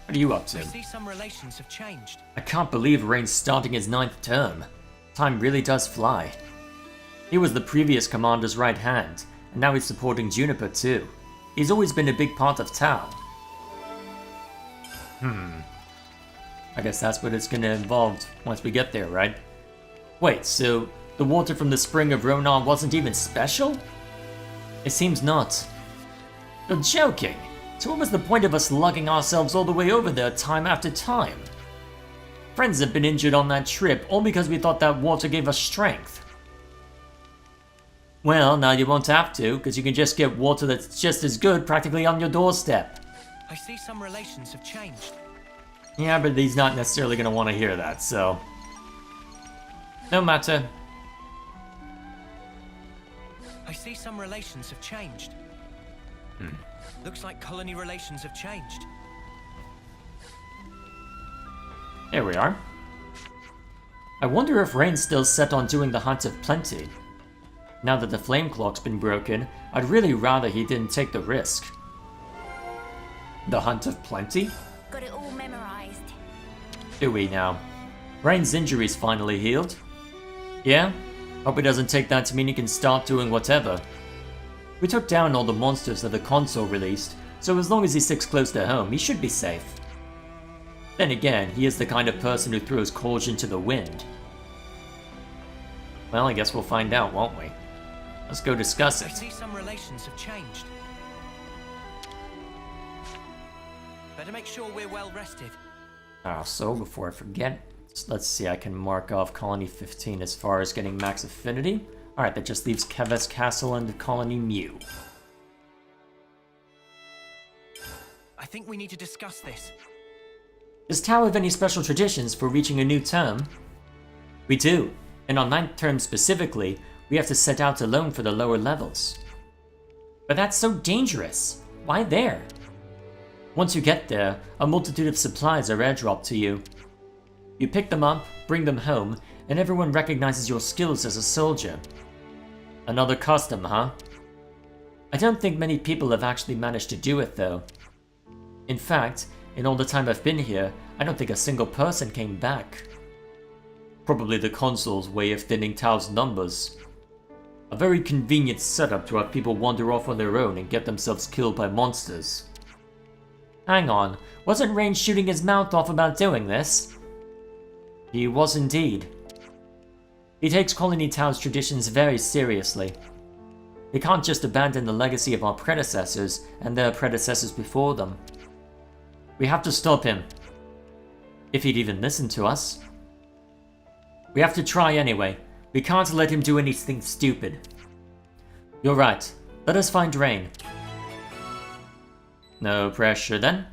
What are you up to? I see some relations have changed. I can't believe Rain's starting his 9th term. Time really does fly. He was the previous commander's right hand, and now he's supporting Juniper too. He's always been a big part of town. I guess that's what it's gonna involve once we get there, right? Wait, so the water from the spring of Ronan wasn't even special? It seems not. You're joking! So what was the point of us lugging ourselves all the way over there time after time? Friends have been injured on that trip, all because we thought that water gave us strength. Well, now you won't have to, because you can just get water that's just as good practically on your doorstep. I see some relations have changed. Yeah, but he's not necessarily going to want to hear that, so... No matter. I see some relations have changed. Looks like colony relations have changed. There we are. I wonder if Rain's still set on doing the Hunt of Plenty. Now that the flame clock's been broken, I'd really rather he didn't take the risk. The Hunt of Plenty? Got it all memorized. Do we now? Rain's injury's finally healed. Yeah? Hope it doesn't take that to mean he can start doing whatever. We took down all the monsters that the console released, so as long as he sticks close to home, he should be safe. Then again, he is the kind of person who throws caution to the wind. Well, I guess we'll find out, won't we? Let's go discuss I it. see some relations have changed. Better make sure we're well rested. So before I forget, let's see, I can mark off Colony 15 as far as getting max affinity. Alright, that just leaves Keves Castle and Colony Mew. I think we need to discuss this. Does Tau have any special traditions for reaching a new term? We do, and on 9th term specifically, we have to set out alone for the lower levels. But that's so dangerous. Why there? Once you get there, a multitude of supplies are airdropped to you. You pick them up, bring them home, and everyone recognizes your skills as a soldier. Another custom, huh? I don't think many people have actually managed to do it, though. In fact, in all the time I've been here, I don't think a single person came back. Probably the console's way of thinning Tau's numbers. A very convenient setup to have people wander off on their own and get themselves killed by monsters. Hang on, wasn't Rain shooting his mouth off about doing this? He was indeed. He takes Colony Town's traditions very seriously. We can't just abandon the legacy of our predecessors and their predecessors before them. We have to stop him. If he'd even listen to us. We have to try anyway. We can't let him do anything stupid. You're right. Let us find Rain. No pressure then.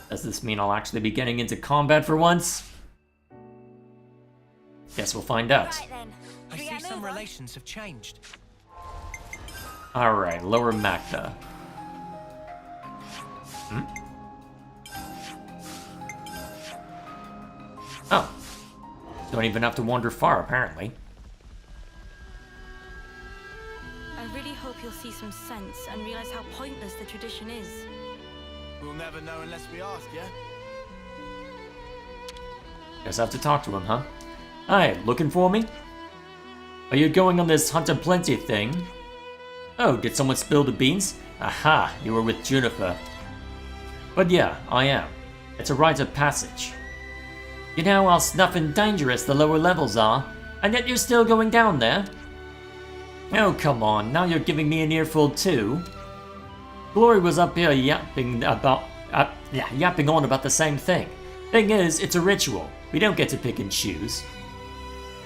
Does this mean I'll actually be getting into combat for once? Guess we'll find out. Right then. I We see get some moving. relations have changed. Alright, lower Magda. Oh. Don't even have to wander far, apparently. I really hope you'll see some sense and realize how pointless the tradition is. We'll never know unless we ask, yeah? Guess I have to talk to him, huh? Hi, looking for me? Are you going on this Hunter Plenty thing? Oh, did someone spill the beans? Aha, you were with Juniper. But yeah, I am. It's a rite of passage. You know how snuff and dangerous the lower levels are, and yet you're still going down there? Oh, come on, now you're giving me an earful too. Glory was up here yapping on about the same thing. Thing is, it's a ritual. We don't get to pick and choose.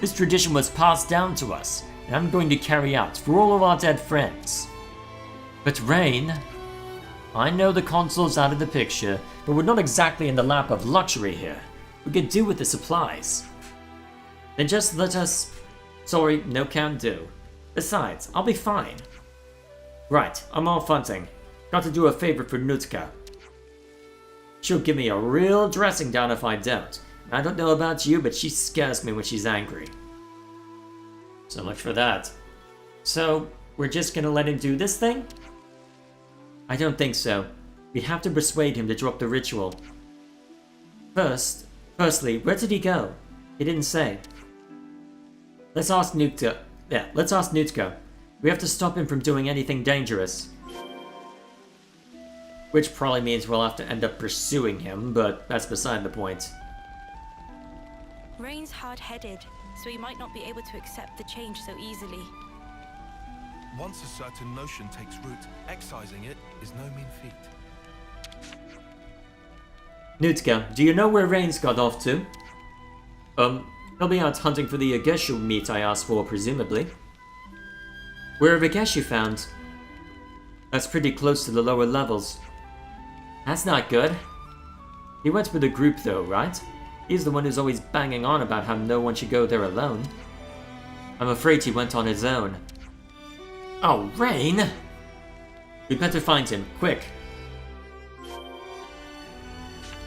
This tradition was passed down to us, and I'm going to carry out for all of our dead friends. But Rain, I know the console's out of the picture, but we're not exactly in the lap of luxury here. We could do with the supplies. Then just let us... Sorry, no can do. Besides, I'll be fine. Right, I'm off hunting. Got to do a favor for Nutka. She'll give me a real dressing down if I don't. I don't know about you, but she scares me when she's angry. So much for that. So, we're just gonna let him do this thing? I don't think so. We'd have to persuade him to drop the ritual. Firstly, where did he go? He didn't say. Let's ask Nutka. Yeah, let's ask Nutka. We have to stop him from doing anything dangerous. Which probably means we'll have to end up pursuing him, but that's beside the point. Rain's hard-headed, so he might not be able to accept the change so easily. Once a certain notion takes root, excising it is no mean feat. Nutka, do you know where Rain's got off to? He'll be out hunting for the Ageshu meat I asked for, presumably. Where have Ageshu found? That's pretty close to the lower levels. That's not good. He went with a group though, right? He's the one who's always banging on about how no one should go there alone. I'm afraid he went on his own. Oh, Rain! We better find him, quick.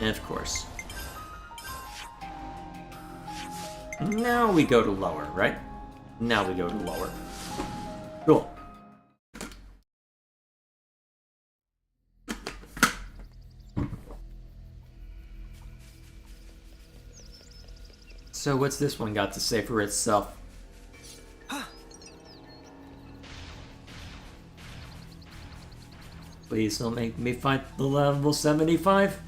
And of course. Now we go to lower, right? Now we go to lower. Cool. So what's this one got to say for itself? Please don't make me fight the level 75.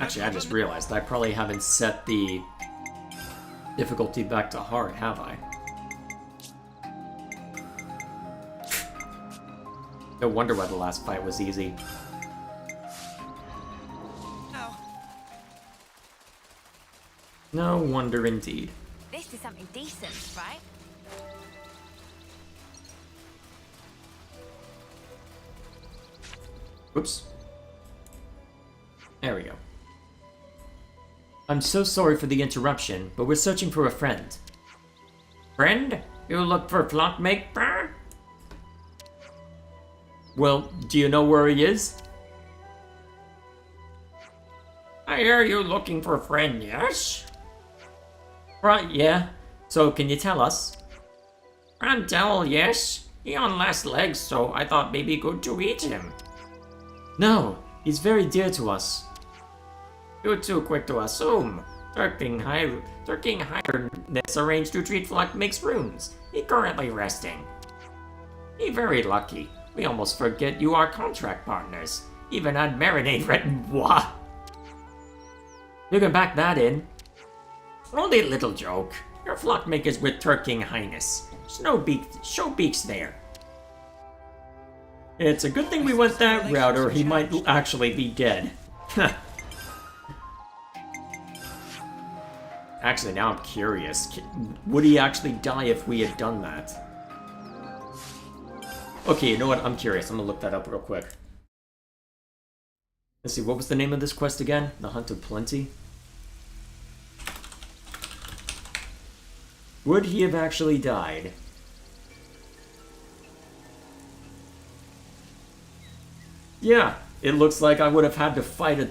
Actually, I just realized I probably haven't set the difficulty back to hard, have I? No wonder why the last fight was easy. No wonder indeed. This is something decent, right? Whoops. There we go. I'm so sorry for the interruption, but we're searching for a friend. Friend? You look for Flockmaker? Well, do you know where he is? I hear you looking for a friend, yes? Right, yeah. So, can you tell us? Randall, yes. He on last legs, so I thought maybe good to eat him. No, he's very dear to us. You're too quick to assume. Turking Highness arranged to treat Flockmake's rooms. He currently resting. He very lucky. We almost forget you are contract partners. Even had marinade written. You can back that in. Only a little joke. Your flock makers with Turking Highness. Showbeak's there. It's a good thing we went that route, or he might actually be dead. Actually, now I'm curious. Would he actually die if we had done that? Okay, you know what? I'm curious. I'm gonna look that up real quick. Let's see, what was the name of this quest again? The Hunt of Plenty? Would he have actually died? Yeah, it looks like I would have had to fight a...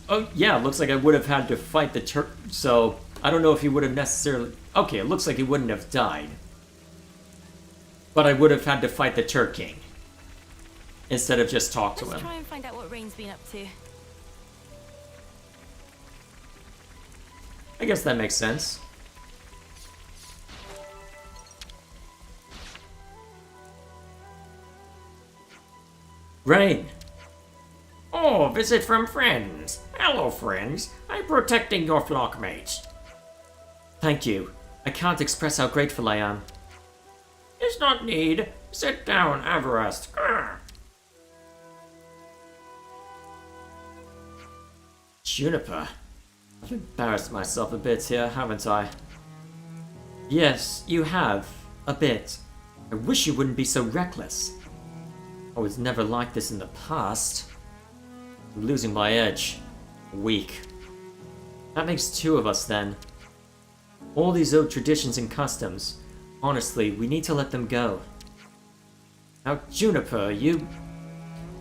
Oh, yeah, it looks like I would have had to fight the Turk... So, I don't know if he would have necessarily... Okay, it looks like he wouldn't have died. But I would have had to fight the Turk King. Instead of just talk to him. Let's try and find out what Rain's been up to. I guess that makes sense. Rain. Oh, visit from friends. Hello, friends. I'm protecting your flock mates. Thank you. I can't express how grateful I am. There's not need. Sit down, Everest. Juniper. I've embarrassed myself a bit here, haven't I? Yes, you have. A bit. I wish you wouldn't be so reckless. I was never like this in the past. I'm losing my edge. Weak. That makes two of us then. All these old traditions and customs. Honestly, we need to let them go. Now, Juniper, you...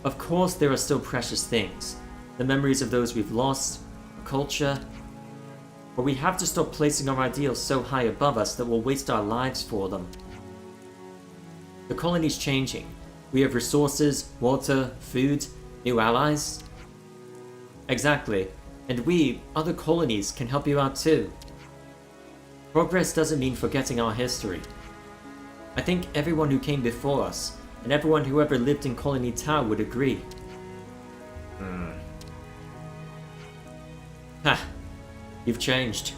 Of course there are still precious things. The memories of those we've lost, our culture. But we have to stop placing our ideals so high above us that we'll waste our lives for them. The colony's changing. We have resources, water, food, new allies. Exactly. And we, other colonies, can help you out too. Progress doesn't mean forgetting our history. I think everyone who came before us, and everyone who ever lived in Colony Tau would agree. Ha! You've changed.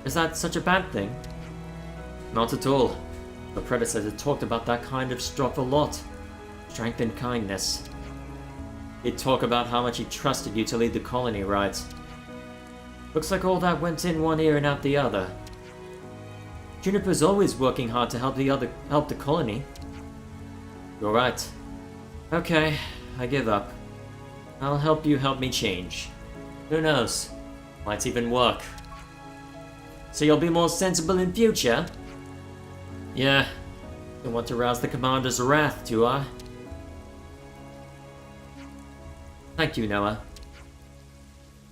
Is that such a bad thing? Not at all. The predecessor talked about that kind of stuff a lot. Strength and kindness. He'd talk about how much he trusted you to lead the colony right. Looks like all that went in one ear and out the other. Juniper's always working hard to help the colony. You're right. Okay, I give up. I'll help you help me change. Who knows? Might even work. So you'll be more sensible in future? Yeah. Don't want to rouse the commander's wrath, do I? Thank you, Noah.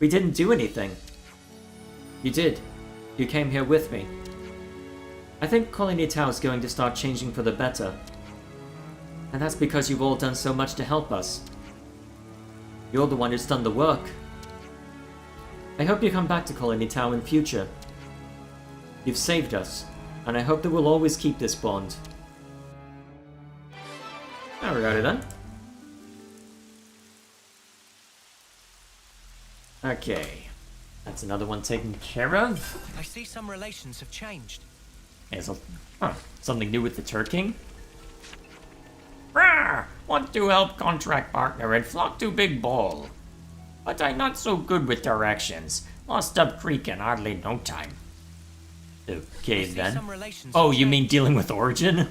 We didn't do anything. You did. You came here with me. I think Colony Tau is going to start changing for the better. And that's because you've all done so much to help us. You're the one who's done the work. I hope you come back to Colony Tau in future. You've saved us, and I hope that we'll always keep this bond. Alrighty then. Okay. That's another one taken care of. I see some relations have changed. There's something new with the Turk King? Rawr! Want to help contract partner and flock to Big Ball. But I'm not so good with directions. Lost up creek in hardly no time. Okay then. Oh, you mean dealing with Origin?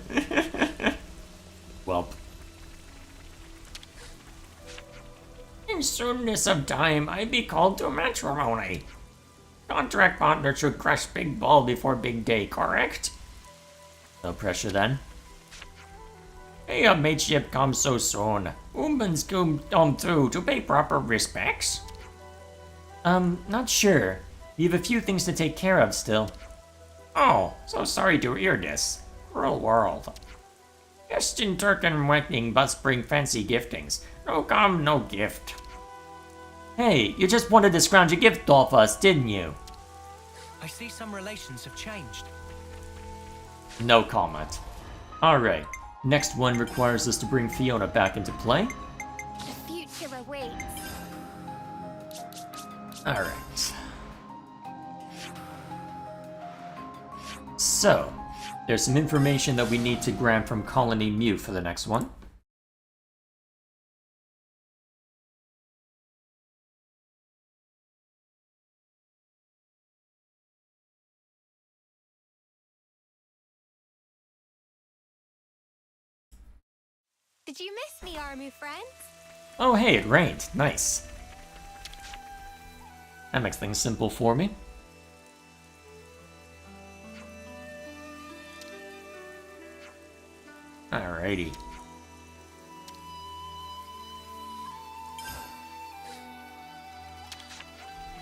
Welp. In soonness of time, I be called to matrimony. Contract partner should crush Big Ball before Big Day, correct? No pressure then. Hey, a mateship comes so soon. Woman's come through to pay proper respects. Not sure. We have a few things to take care of still. Oh, so sorry to hear this. Cruel world. Just in Turkin wedding must bring fancy giftings. No come, no gift. Hey, you just wanted to scrounge a gift off us, didn't you? I see some relations have changed. No comment. Alright, next one requires us to bring Fiona back into play. The future awaits. Alright. So, there's some information that we need to grab from Colony Mu for the next one. Did you miss me, Armu friends? Oh hey, it rained. Nice. That makes things simple for me. Alrighty.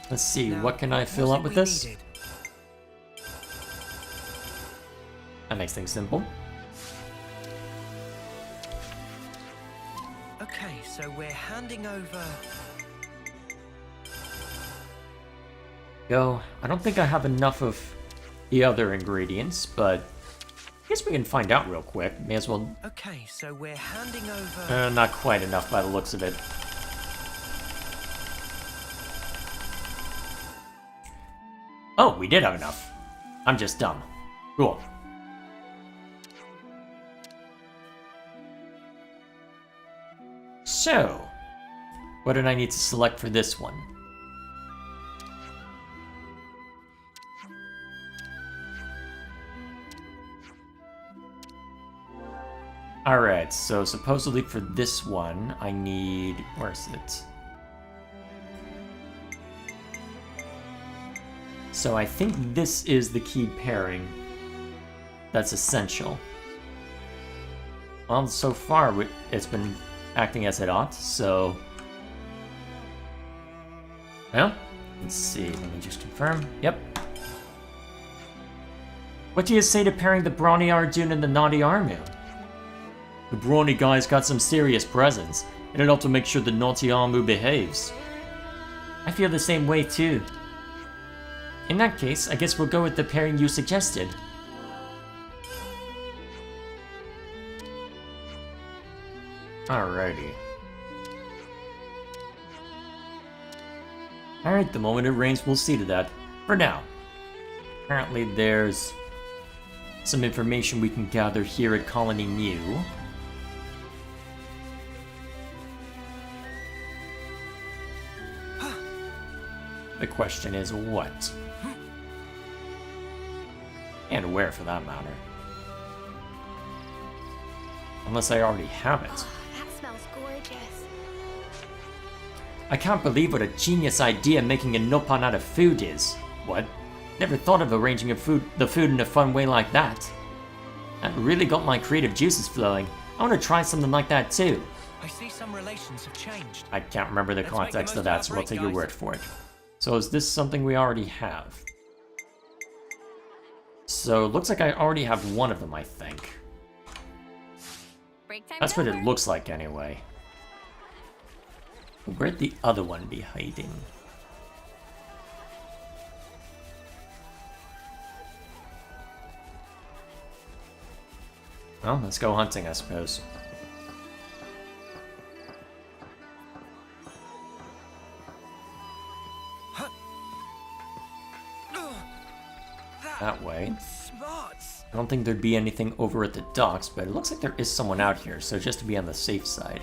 Let's see, Now, what can I fill what's up it with we this? needed? That makes things simple. Okay, so we're handing over. Go. I don't think I have enough of the other ingredients, but I guess we can find out real quick. May as well. Okay, so we're handing over. Not quite enough by the looks of it. Oh, we did have enough. I'm just dumb. Cool. So, what did I need to select for this one? Alright, so supposedly for this one, I need... Where is it? So I think this is the key pairing that's essential. Well, so far it's been acting as it ought, so... Well, let's see, let me just confirm. Yep. What do you say to pairing the brawny Arjun and the naughty Armu? The brawny guy's got some serious presence, and it'll have to make sure the naughty Armu behaves. I feel the same way too. In that case, I guess we'll go with the pairing you suggested. Alrighty. Alright, the moment it rains, we'll see to that. For now. Apparently there's some information we can gather here at Colony Mu. The question is what? And where, for that matter. Unless I already have it. Oh, that smells gorgeous. I can't believe what a genius idea making a noppan out of food is. What? Never thought of arranging the food in a fun way like that. That really got my creative juices flowing. I want to try something like that too. I see some relations have changed. I can't remember the Let's make the context most of that, our so I'll break, take your guys. word for it. So is this something we already have? So it looks like I already have one of them, I think. Break time. That's what it looks like anyway. Where'd the other one be hiding? Well, let's go hunting, I suppose. That way. Smarts. I don't think there'd be anything over at the docks, but it looks like there is someone out here, so just to be on the safe side.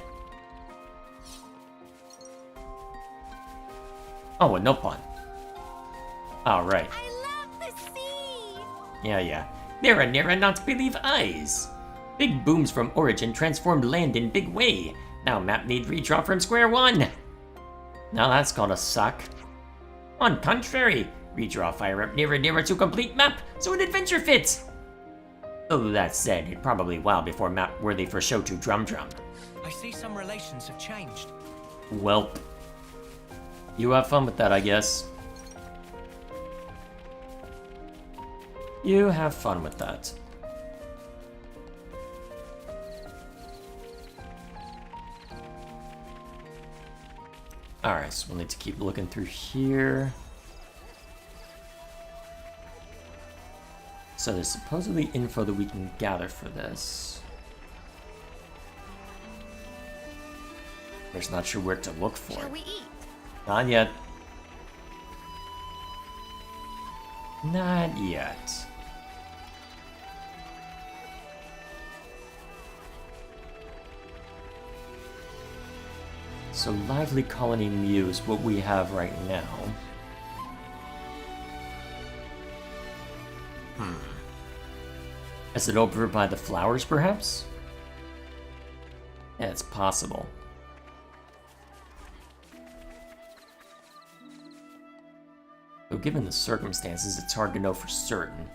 Oh, a noppan. Alright. I love the sea. Yeah. Nera, not believe eyes. Big booms from Origin transformed land in big way. Now map need redraw from square one. Now that's gotta suck. On contrary, redraw fire up nearer to complete map, so an adventure fits. Though that said, it'd probably while before map worthy for show to Drum. I see some relations have changed. Welp. You have fun with that, I guess. You have fun with that. Alright, so we'll need to keep looking through here. So there's supposedly info that we can gather for this. Just not sure where to look for Shall it. we eat? Not yet. Not yet. so Lively Colony Mew is what we have right now. Is it over by the flowers, perhaps? Yeah, it's possible. Though given the circumstances, it's hard to know for certain.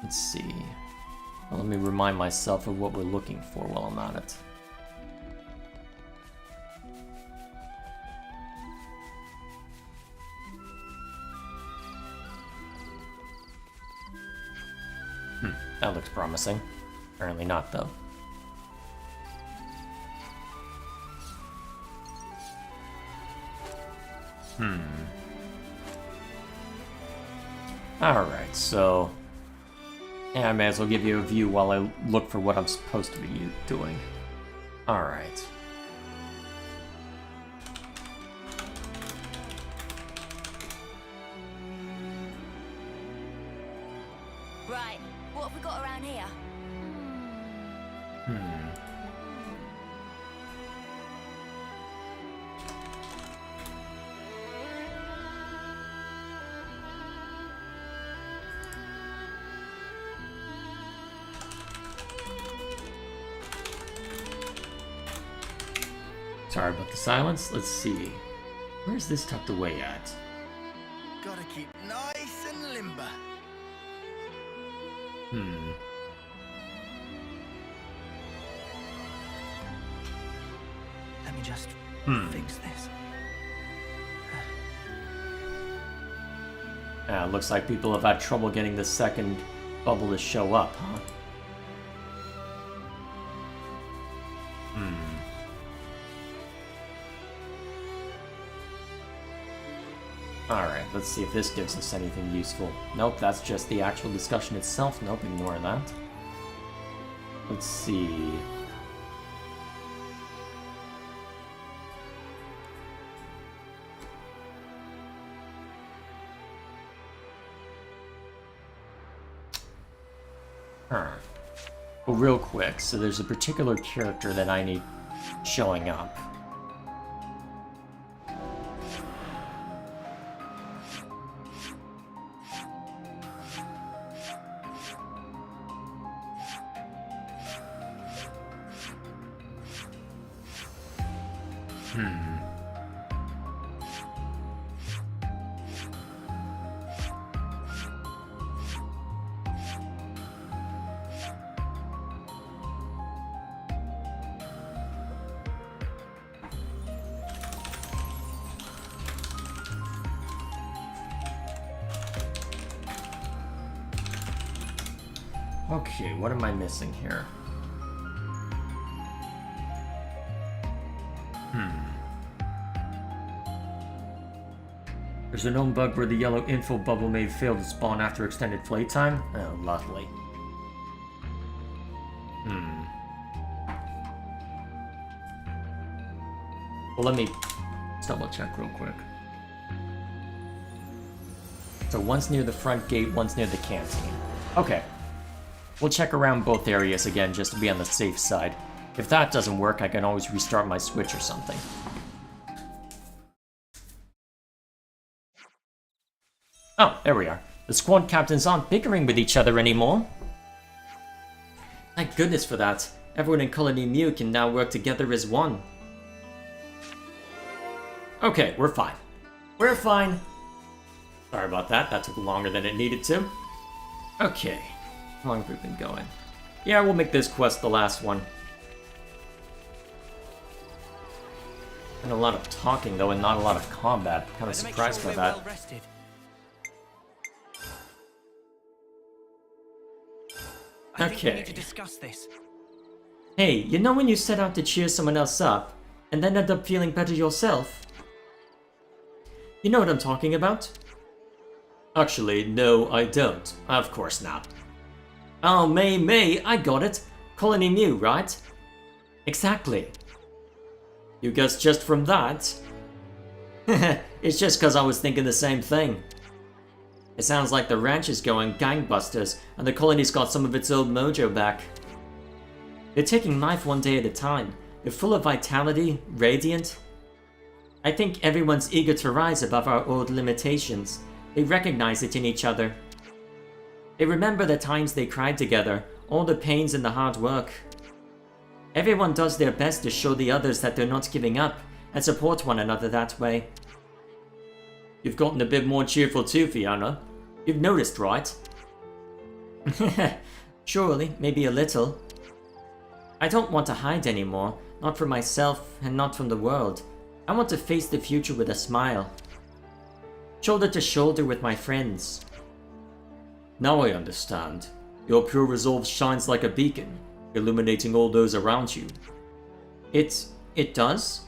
Let's see. Well, let me remind myself of what we're looking for while I'm at it. That looks promising. Apparently not, though. Alright, so... yeah, I may as well give you a view while I look for what I'm supposed to be doing. Alright. Right, what have we got around here? Sorry about the silence. Let's see. Where's this tucked away at? Gotta keep nice and limber. Let me just fix this. Looks like people have had trouble getting the second bubble to show up, huh? Alright, let's see if this gives us anything useful. Nope, that's just the actual discussion itself. Nope, ignore that. Let's see... Well, real quick, so there's a particular character that I need showing up. Okay, what am I missing here? There's a known bug where the yellow info bubble may fail to spawn after extended playtime? Oh, lovely. Well, let me double check real quick. So one's near the front gate, one's near the canteen. Okay. We'll check around both areas again just to be on the safe side. If that doesn't work, I can always restart my switch or something. Oh, there we are. The squad captains aren't bickering with each other anymore. Thank goodness for that. Everyone in Colony Mew can now work together as one. Okay, we're fine. We're fine. Sorry about that. That took longer than it needed to. Okay. How long have we been going? Yeah, we'll make this quest the last one. And a lot of talking, though, and not a lot of combat. Kind of surprised by that. I think we Okay. need to discuss this. Hey, you know when you set out to cheer someone else up, and then end up feeling better yourself? You know what I'm talking about? Actually, no, I don't. Of course not. Oh, May, I got it. Colony Mew, right? Exactly. You guessed just from that? It's just because I was thinking the same thing. It sounds like the ranch is going gangbusters, and the colony's got some of its old mojo back. They're taking life one day at a time. They're full of vitality, radiant. I think everyone's eager to rise above our old limitations. They recognize it in each other. They remember the times they cried together, all the pains and the hard work. Everyone does their best to show the others that they're not giving up, and support one another that way. You've gotten a bit more cheerful too, Fiona. You've noticed, right? Surely, maybe a little. I don't want to hide anymore, not from myself and not from the world. I want to face the future with a smile. Shoulder to shoulder with my friends. Now I understand. Your pure resolve shines like a beacon, illuminating all those around you. It does?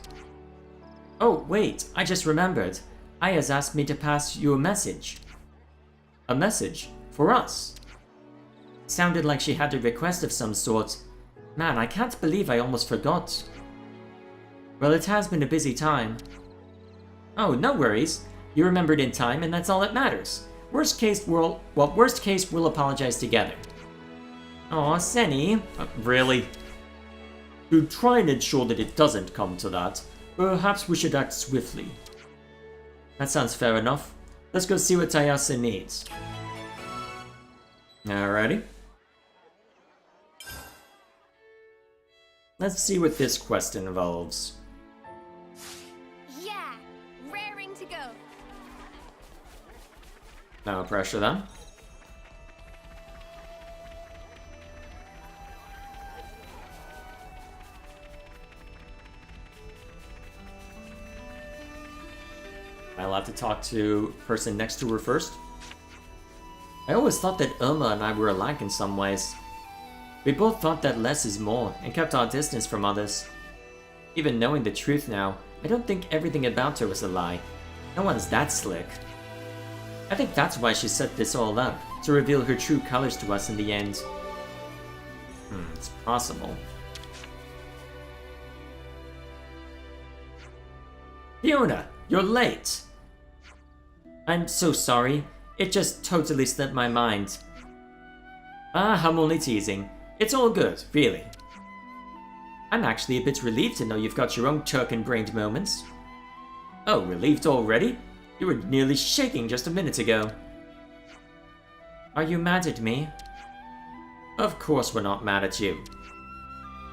Oh, wait, I just remembered. Aya's asked me to pass you a message. A message? For us? Sounded like she had a request of some sort. Man, I can't believe I almost forgot. Well, it has been a busy time. Oh, no worries. You remembered in time, and that's all that matters. Worst case, we'll apologize together. Aw, Senny. Really? To try and ensure that it doesn't come to that, perhaps we should act swiftly. That sounds fair enough. Let's go see what Tayasa needs. Alrighty. Let's see what this quest involves. Yeah, raring to go. No pressure then. I'll have to talk to the person next to her first. I always thought that Irma and I were alike in some ways. We both thought that less is more, and kept our distance from others. Even knowing the truth now, I don't think everything about her was a lie. No one's that slick. I think that's why she set this all up, to reveal her true colors to us in the end. It's possible. Fiona, you're late! I'm so sorry. It just totally slipped my mind. I'm only teasing. It's all good, really. I'm actually a bit relieved to know you've got your own turk-and-brained moments. Oh, relieved already? You were nearly shaking just a minute ago. Are you mad at me? Of course we're not mad at you.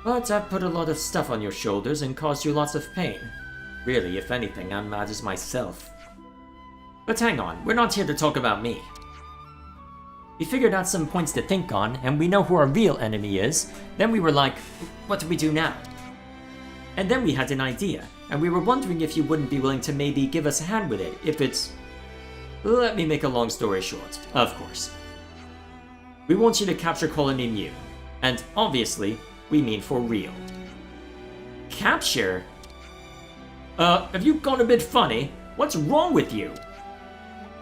But I've put a lot of stuff on your shoulders and caused you lots of pain. Really, if anything, I'm mad as myself. But hang on, we're not here to talk about me. We figured out some points to think on, and we know who our real enemy is. Then we were like, what do we do now? And then we had an idea, and we were wondering if you wouldn't be willing to maybe give us a hand with it, if it's... Let me make a long story short, of course. We want you to capture Colony Mu, and obviously, we mean for real. Capture? Have you gone a bit funny? What's wrong with you?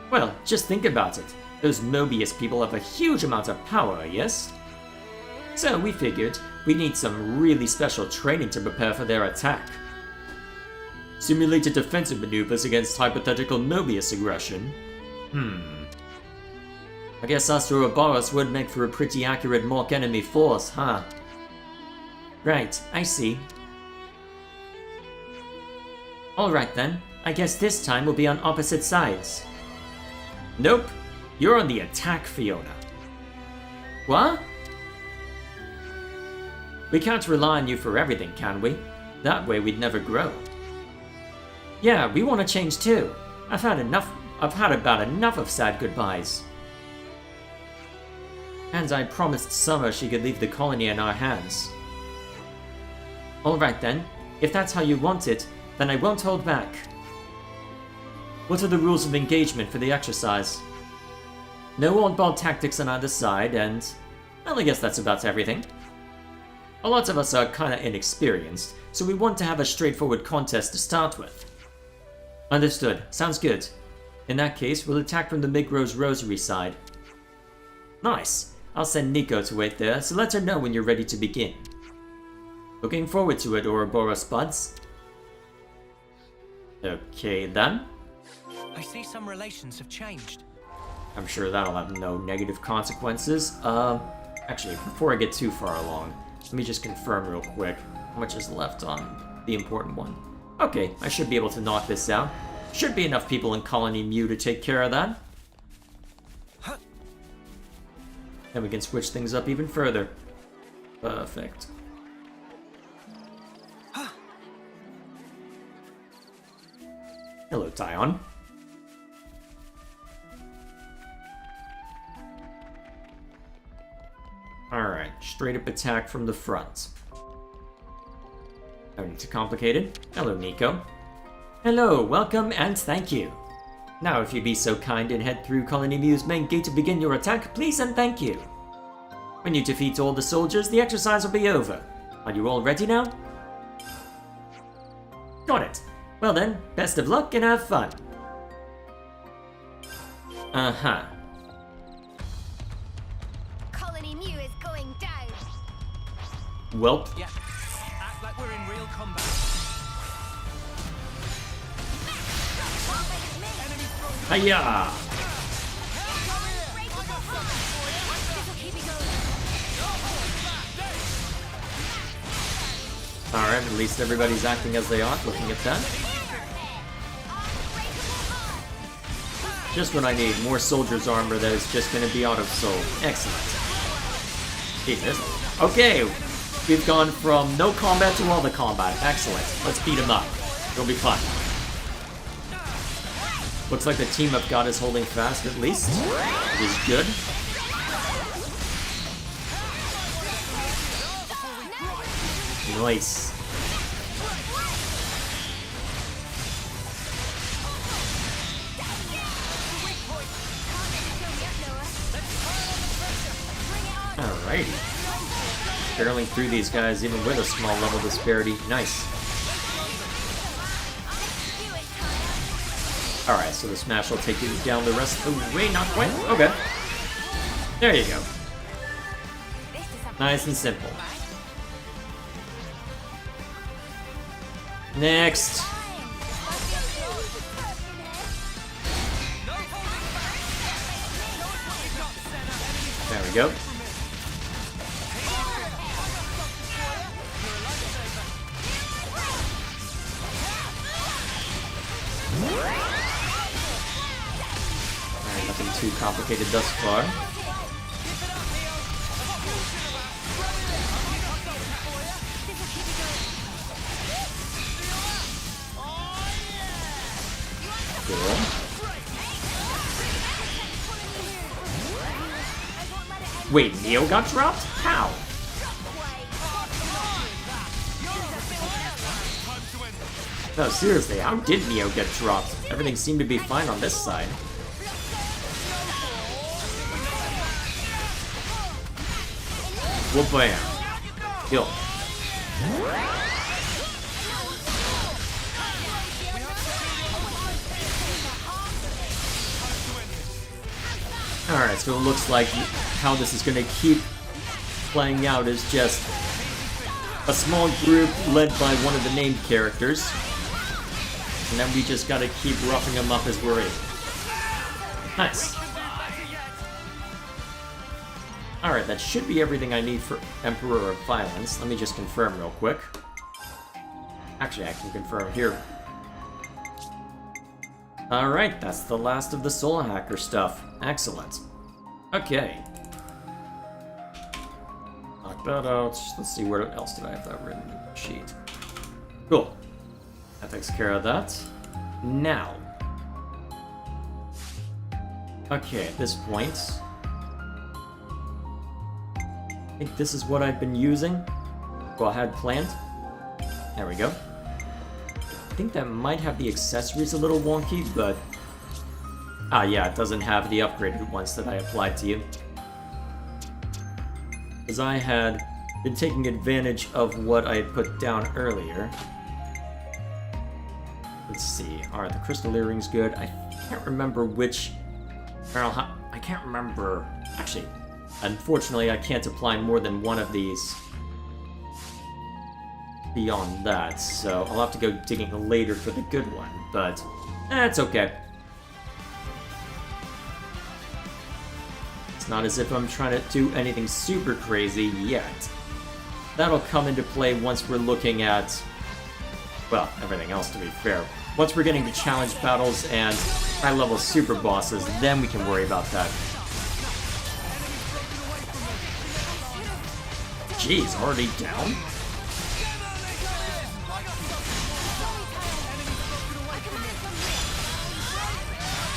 Well, just think about it. Those Mobius people have a huge amount of power, yes? So we figured we'd need some really special training to prepare for their attack. Simulated defensive maneuvers against hypothetical Mobius aggression? I guess us Ouroboros would make for a pretty accurate mock enemy force, huh? Right, I see. Alright then, I guess this time we'll be on opposite sides. Nope, you're on the attack, Fiona. What? We can't rely on you for everything, can we? That way we'd never grow. Yeah, we want to change too. I've had about enough of sad goodbyes. And I promised Summer she could leave the colony in our hands. Alright then, if that's how you want it, then I won't hold back. What are the rules of engagement for the exercise? No oddball tactics on either side, and... well, I guess that's about everything. A lot of us are kinda inexperienced, so we want to have a straightforward contest to start with. Understood. Sounds good. In that case, we'll attack from the Migro's Rosary side. Nice. I'll send Nico to wait there, so let her know when you're ready to begin. Looking forward to it, Ouroboros buds. Okay then. I see some relations have changed. I'm sure that'll have no negative consequences. Actually, before I get too far along, Let me just confirm real quick how much is left on the important one. Okay, I should be able to knock this out. Should be enough people in Colony Mu to take care of that. Then we can switch things up even further. Perfect. Hello, Tyon. Alright, straight up attack from the front. Nothing too complicated. Hello, Nico. Hello, welcome, and thank you. Now, if you'd be so kind and head through Colony Mu's main gate to begin your attack, please and thank you. When you defeat all the soldiers, the exercise will be over. Are you all ready now? Got it. Well then, best of luck and have fun. Uh-huh. Colony Mu is going down. Welp. Yeah. Act like we're in real combat. Hiya! Alright, at least everybody's acting as they ought, looking at that. Just what I need, more soldier's armor that is just gonna be auto-sold. Excellent. Jesus. Okay, we've gone from no combat to all the combat. Excellent. Let's beat him up. It'll be fun. Looks like the team I've got is holding fast at least. It is good. Nice. Alrighty. Barreling through these guys even with a small level disparity. Nice. Alright, so the smash will take you down the rest of the way. Not quite. Okay. There you go. Nice and simple. Next. There we go. Alright, nothing too complicated thus far. Cool. Wait, Neo got dropped? How? No, seriously, how did Neo get dropped? Everything seemed to be fine on this side. Whoop bam. Kill. Alright, so it looks like how this is gonna keep playing out is just a small group led by one of the named characters. And then we just gotta keep roughing them up as we're able. Nice. Alright, that should be everything I need for Emperor of Violence. Let me just confirm real quick. Actually, I can confirm here. Alright, that's the last of the Soul Hacker stuff. Excellent. Okay. Knock that out. Let's see, where else did I have that written in the sheet? Cool. That takes care of that. Now. Okay, at this point, I think this is what I've been using. Well, I had planned. There we go. I think that might have the accessories a little wonky, but... Ah, yeah, it doesn't have the upgraded ones that I applied to you. Because I had been taking advantage of what I had put down earlier. Let's see. Alright, the crystal earring's good. I can't remember which... I can't remember... Actually, unfortunately, I can't apply more than one of these beyond that, so I'll have to go digging later for the good one, but it's okay. It's not as if I'm trying to do anything super crazy yet. that'll come into play once we're looking at, well, everything else to be fair. Once we're getting to challenge battles and high-level super bosses, then we can worry about that. Jeez, already down?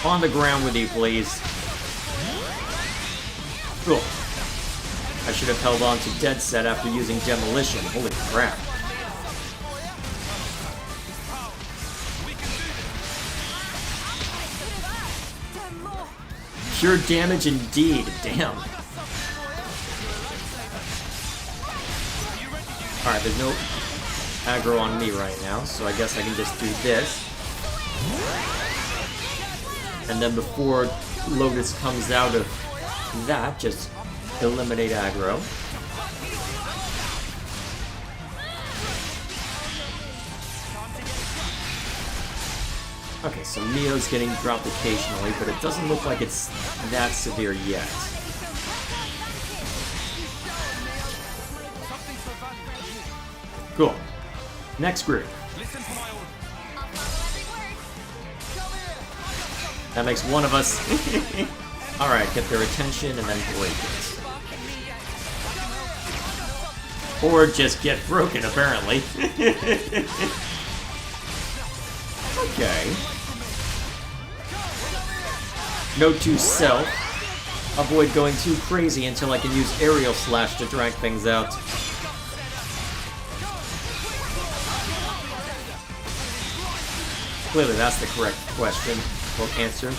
On the ground with you, please. Cool. I should have held on to Dead Set after using Demolition. Holy crap. Pure damage indeed. Damn. Alright, there's no aggro on me right now, so I guess I can just do this. And then before Lotus comes out of that, just eliminate aggro. Okay, so Mio's getting dropped occasionally, but it doesn't look like it's that severe yet. Cool. Next group. That makes one of us. Alright, get their attention and then break it. Or just get broken, apparently. Okay. Note to self. Avoid going too crazy until I can use Aerial Slash to drag things out. Clearly that's the correct question. Or answer.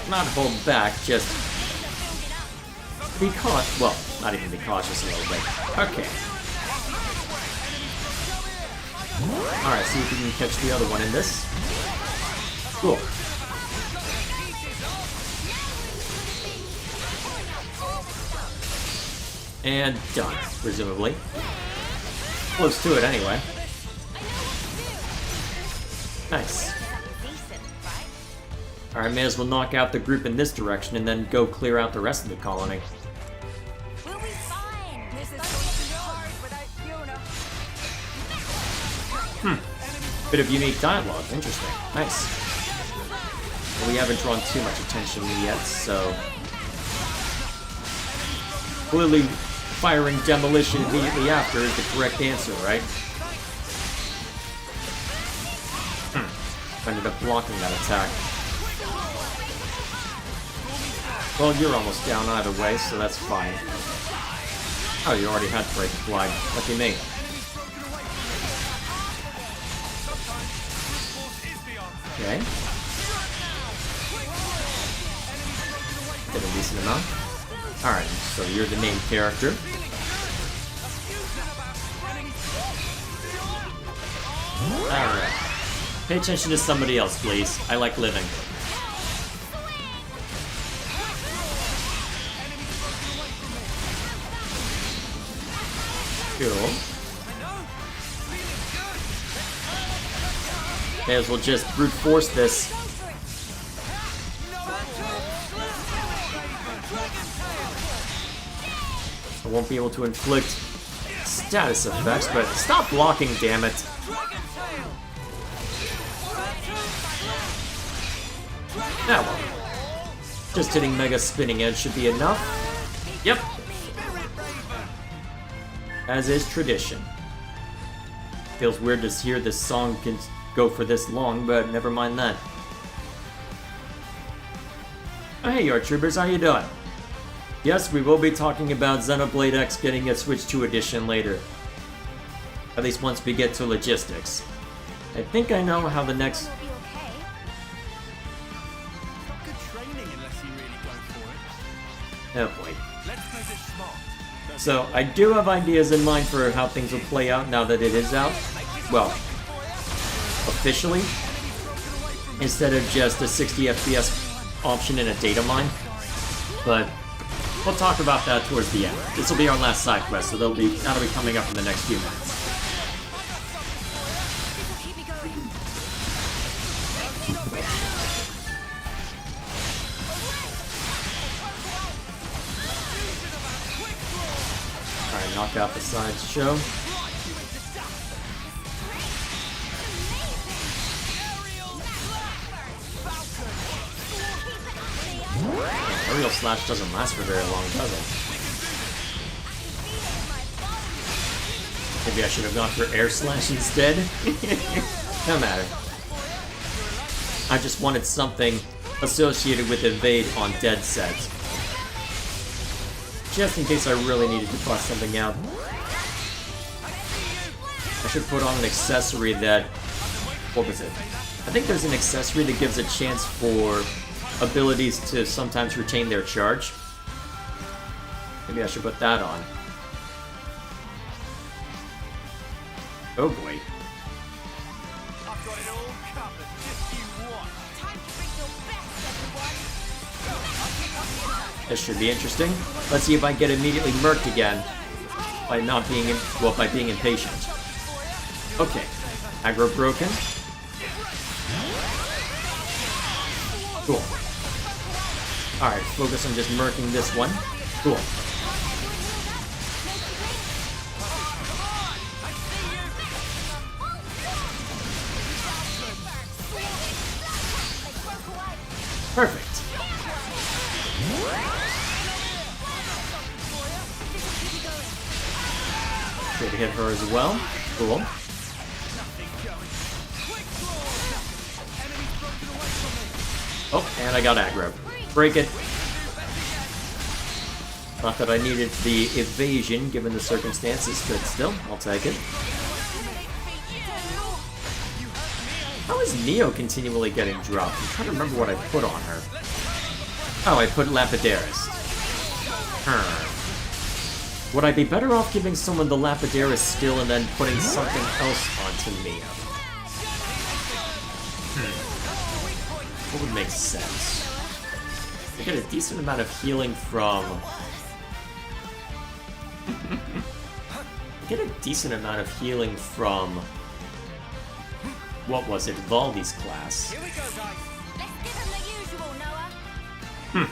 Not hold back, just be cautious. Well, not even be cautious a little bit. Okay. Alright, see if we can catch the other one in this. Cool. And done, presumably. Close to it anyway. Nice. Alright, may as well knock out the group in this direction and then go clear out the rest of the colony. We'll be fine. Bit of unique dialogue. Interesting. Nice. Well, we haven't drawn too much attention yet, so... Clearly, firing Demolition immediately after is the correct answer, right? Ended up blocking that attack. Well, you're almost down either way, so that's fine. Oh, you already had Break Flag. Lucky me. Okay. Did a decent amount. Alright, so you're the main character. Alright. Pay attention to somebody else, please. I like living. Cool. May as well just brute force this. I won't be able to inflict status effects, but stop blocking, damn it. That one. Just hitting Mega Spinning Edge should be enough. Yep. As is tradition. Feels weird to hear this song can go for this long, but never mind that. Oh, hey, Yard Troopers, how you doing? Yes, we will be talking about Xenoblade X getting a Switch 2 edition later. At least once we get to logistics. I think I know how the next... We'll be okay. Not good training unless you really go for it. Oh boy. Let's play this smart. So, I do have ideas in mind for how things will play out now that it is out. Well, officially. Instead of just a 60 FPS option in a data mine. But we'll talk about that towards the end. This will be our last side quest, so that'll be coming up in the next few minutes. Keep me going. Alright, knock out the sideshow. Aerial slash doesn't last for very long, does it? Maybe I should have gone for air slash instead? No matter. I just wanted something associated with evade on dead set. Just in case I really needed to bust something out. I should put on an accessory that... What was it? I think there's an accessory that gives a chance for abilities to sometimes retain their charge. Maybe I should put that on. Oh boy. I've got it all covered, just you watch. Time to bring your best, everyone. This should be interesting. Let's see if I get immediately murked again by not being by being impatient. Okay, aggro broken. Cool. All right, focus on just murking this one. Cool. Perfect. Good to hit her as well. Cool. Oh, and I got aggro. Break it. Not that I needed the evasion given the circumstances, but still, I'll take it. How is Neo continually getting dropped? I'm trying to remember what I put on her. Oh, I put Lapidaris. Would I be better off giving someone the Lapidaris skill and then putting something else onto Neo? What would make sense? I get a decent amount of healing from... What was it? Valdi's class. Here we go, guys. Let's give him the usual, Noah.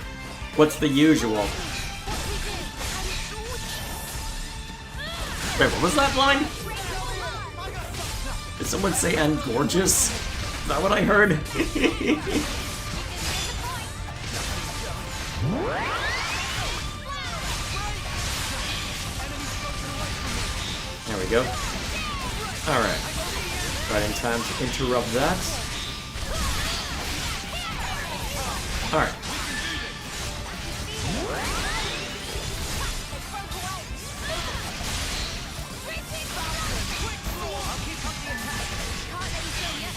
What's the usual? Wait, what was that line? Did someone say "and gorgeous"? Is that what I heard? There we go. Alright. Right in time to interrupt that. Alright.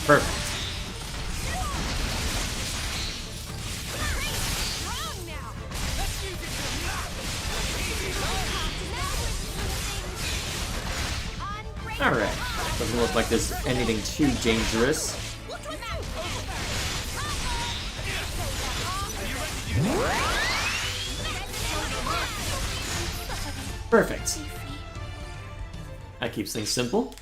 Perfect. Alright. Doesn't look like there's anything too dangerous. Perfect. That keeps things simple.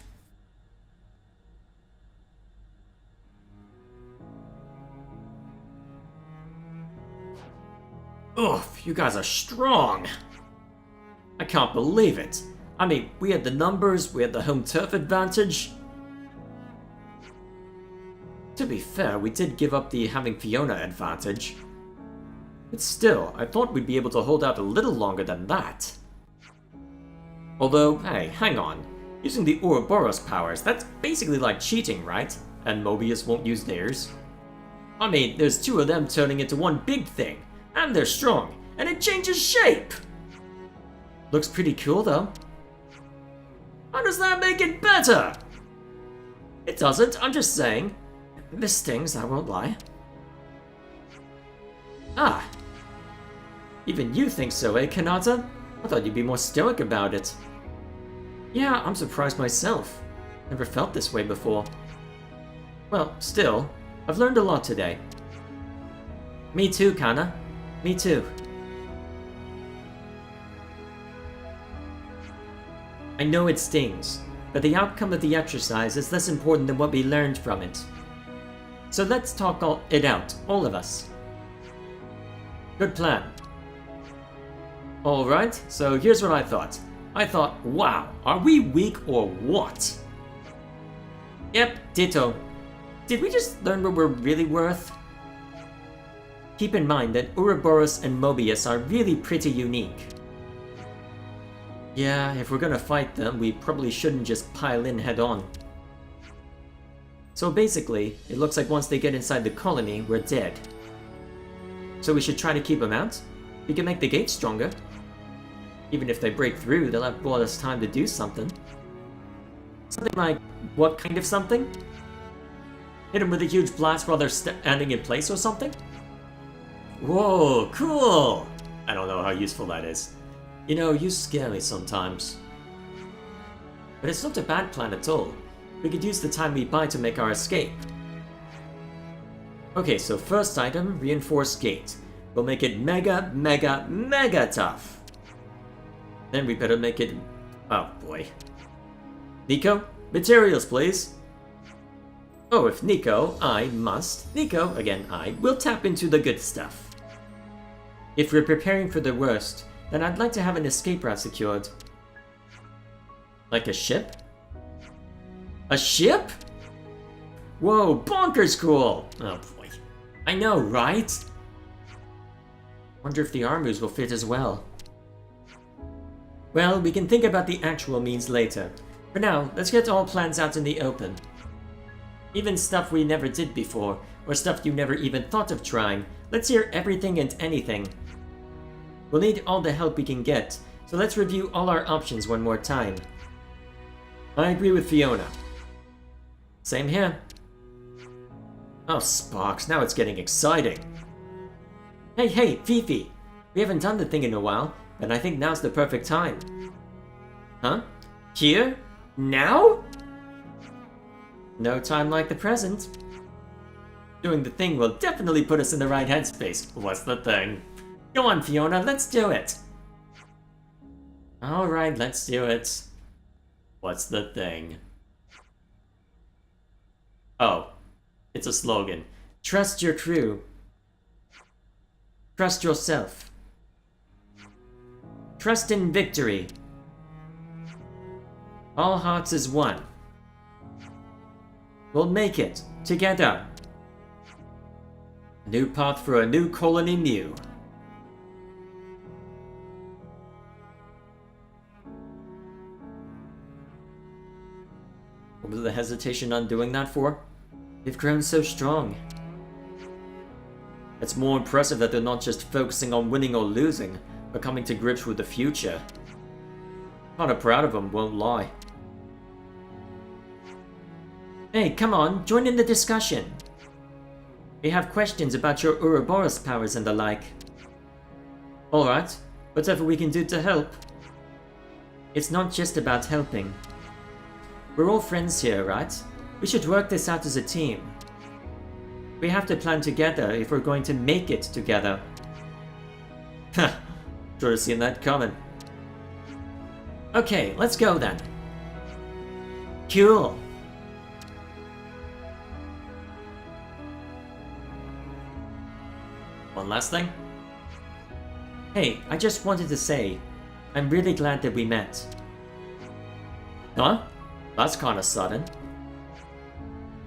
Oof, you guys are strong. I can't believe it. I mean, we had the numbers, we had the home turf advantage. To be fair, we did give up the having Fiona advantage. But still, I thought we'd be able to hold out a little longer than that. Although, hey, hang on. Using the Ouroboros powers, that's basically like cheating, right? And Mobius won't use theirs. I mean, there's two of them turning into one big thing. And they're strong, and it changes shape! Looks pretty cool, though. How does that make it better? It doesn't, I'm just saying. This stings, I won't lie. Ah. Even you think so, eh, Kanata? I thought you'd be more stoic about it. Yeah, I'm surprised myself. Never felt this way before. Well, still, I've learned a lot today. Me too, Kana. Me too. I know it stings, but the outcome of the exercise is less important than what we learned from it. So let's talk it out, all of us. Good plan. Alright, so here's what I thought. I thought, wow, are we weak or what? Yep, ditto. Did we just learn what we're really worth? Keep in mind that Ouroboros and Mobius are really pretty unique. Yeah, if we're gonna fight them, we probably shouldn't just pile in head on. So basically, it looks like once they get inside the colony, we're dead. So we should try to keep them out? We can make the gate stronger. Even if they break through, they'll have bought us time to do something. Something like, what kind of something? Hit them with a huge blast while they're standing in place or something? Whoa, cool! I don't know how useful that is. You know, you scare me sometimes. But it's not a bad plan at all. We could use the time we buy to make our escape. Okay, so first item, reinforced gate. We'll make it mega, mega, mega tough. Then we better make it... oh boy. Nico, materials please. Oh, if Nico, I must. Nico, again I, will tap into the good stuff. If we're preparing for the worst, then I'd like to have an escape route secured. Like a ship? A ship? Whoa, bonkers cool! Oh boy. I know, right? Wonder if the armors will fit as well. Well, we can think about the actual means later. For now, let's get all plans out in the open. Even stuff we never did before, or stuff you never even thought of trying. Let's hear everything and anything. We'll need all the help we can get, so let's review all our options one more time. I agree with Fiona. Same here. Oh, Sparks, now it's getting exciting. Hey, Fifi! We haven't done the thing in a while, and I think now's the perfect time. Huh? Here? Now? No time like the present. Doing the thing will definitely put us in the right headspace. What's the thing? Go on, Fiona, let's do it! Alright, let's do it. What's the thing? Oh, it's a slogan. Trust your crew. Trust yourself. Trust in victory. All hearts as one. We'll make it, together. A new path for a new colony Mu. What was the hesitation on doing that for? They've grown so strong. It's more impressive that they're not just focusing on winning or losing, but coming to grips with the future. Kinda proud of them, won't lie. Hey, come on, join in the discussion. We have questions about your Ouroboros powers and the like. Alright, whatever we can do to help. It's not just about helping. We're all friends here, right? We should work this out as a team. We have to plan together if we're going to make it together. Huh, sure have seen that coming. Okay, let's go then. Cool. One last thing. Hey, I just wanted to say, I'm really glad that we met. Huh? That's kinda sudden.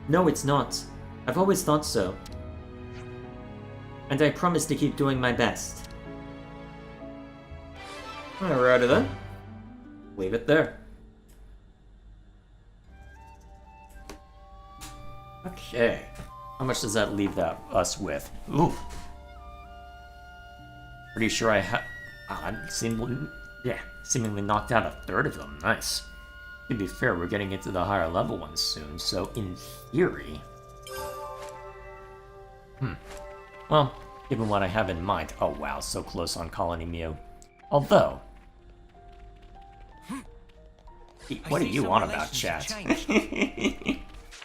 No, it's not. I've always thought so. And I promise to keep doing my best. Alrighty then. Leave it there. Okay. How much does that leave us with? Ooh. Pretty sure I seemingly knocked out a third of them. Nice. To be fair, we're getting into the higher level ones soon, so in theory... Well, given what I have in mind... Oh wow, so close on Colony Mu. Although... What do you want about, chat?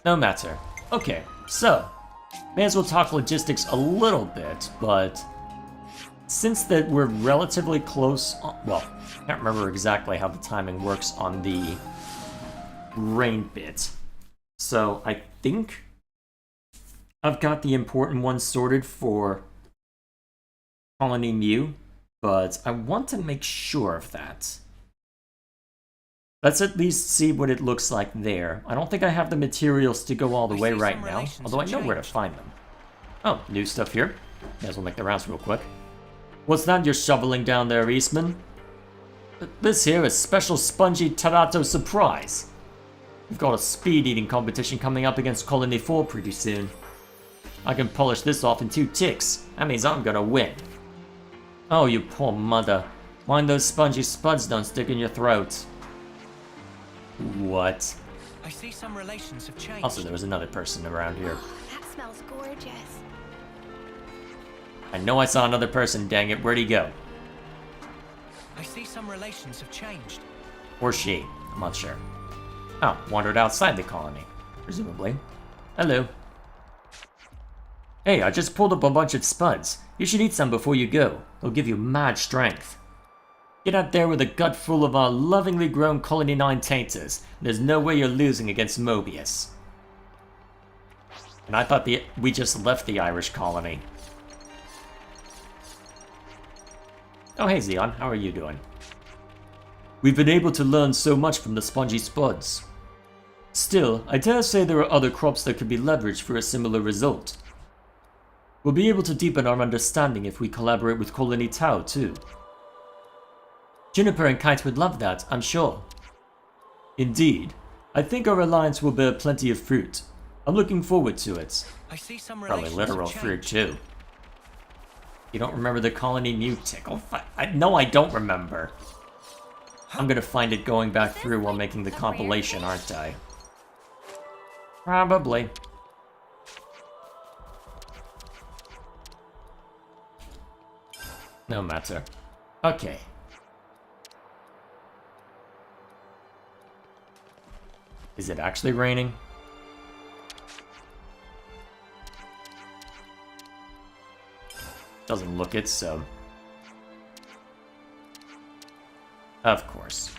No matter. Okay, so... May as well talk logistics a little bit, but... Since that we're relatively close... Well, I can't remember exactly how the timing works on the... rain bit. So I think I've got the important ones sorted for Colony Mu, but I want to make sure of that. Let's at least see what it looks like there. I don't think I have the materials to go all the way right now, although I know where to find them. Oh, new stuff here. May as well make the rounds real quick. What's that you're shoveling down there, Eastman? This here is Special Spongy Tarato Surprise. We've got a speed eating competition coming up against Colony 4 pretty soon. I can polish this off in 2 ticks. That means I'm gonna win. Oh, you poor mother. Mind those spongy spuds don't stick in your throat. What? I see some relations have changed. Also, there was another person around here. Oh, that smells gorgeous. I know I saw another person, dang it. Where'd he go? I see some relations have changed. Or she. I'm not sure. Oh, wandered outside the colony. Presumably. Hello. Hey, I just pulled up a bunch of spuds. You should eat some before you go. They'll give you mad strength. Get out there with a gut full of our lovingly grown Colony 9 taters. There's no way you're losing against Mobius. And I thought we just left the Irish colony. Oh hey Zeon, how are you doing? We've been able to learn so much from the spongy spuds. Still, I dare say there are other crops that could be leveraged for a similar result. We'll be able to deepen our understanding if we collaborate with Colony Tau too. Juniper and Kite would love that, I'm sure. Indeed. I think our alliance will bear plenty of fruit. I'm looking forward to it. I see some Probably relations literal have fruit changed. too. You don't remember the Colony Mew tickle? No, I don't remember. I'm gonna find it going back through while making the compilation, aren't I? Probably. No matter. Okay. Is it actually raining? Doesn't look it, so... Of course.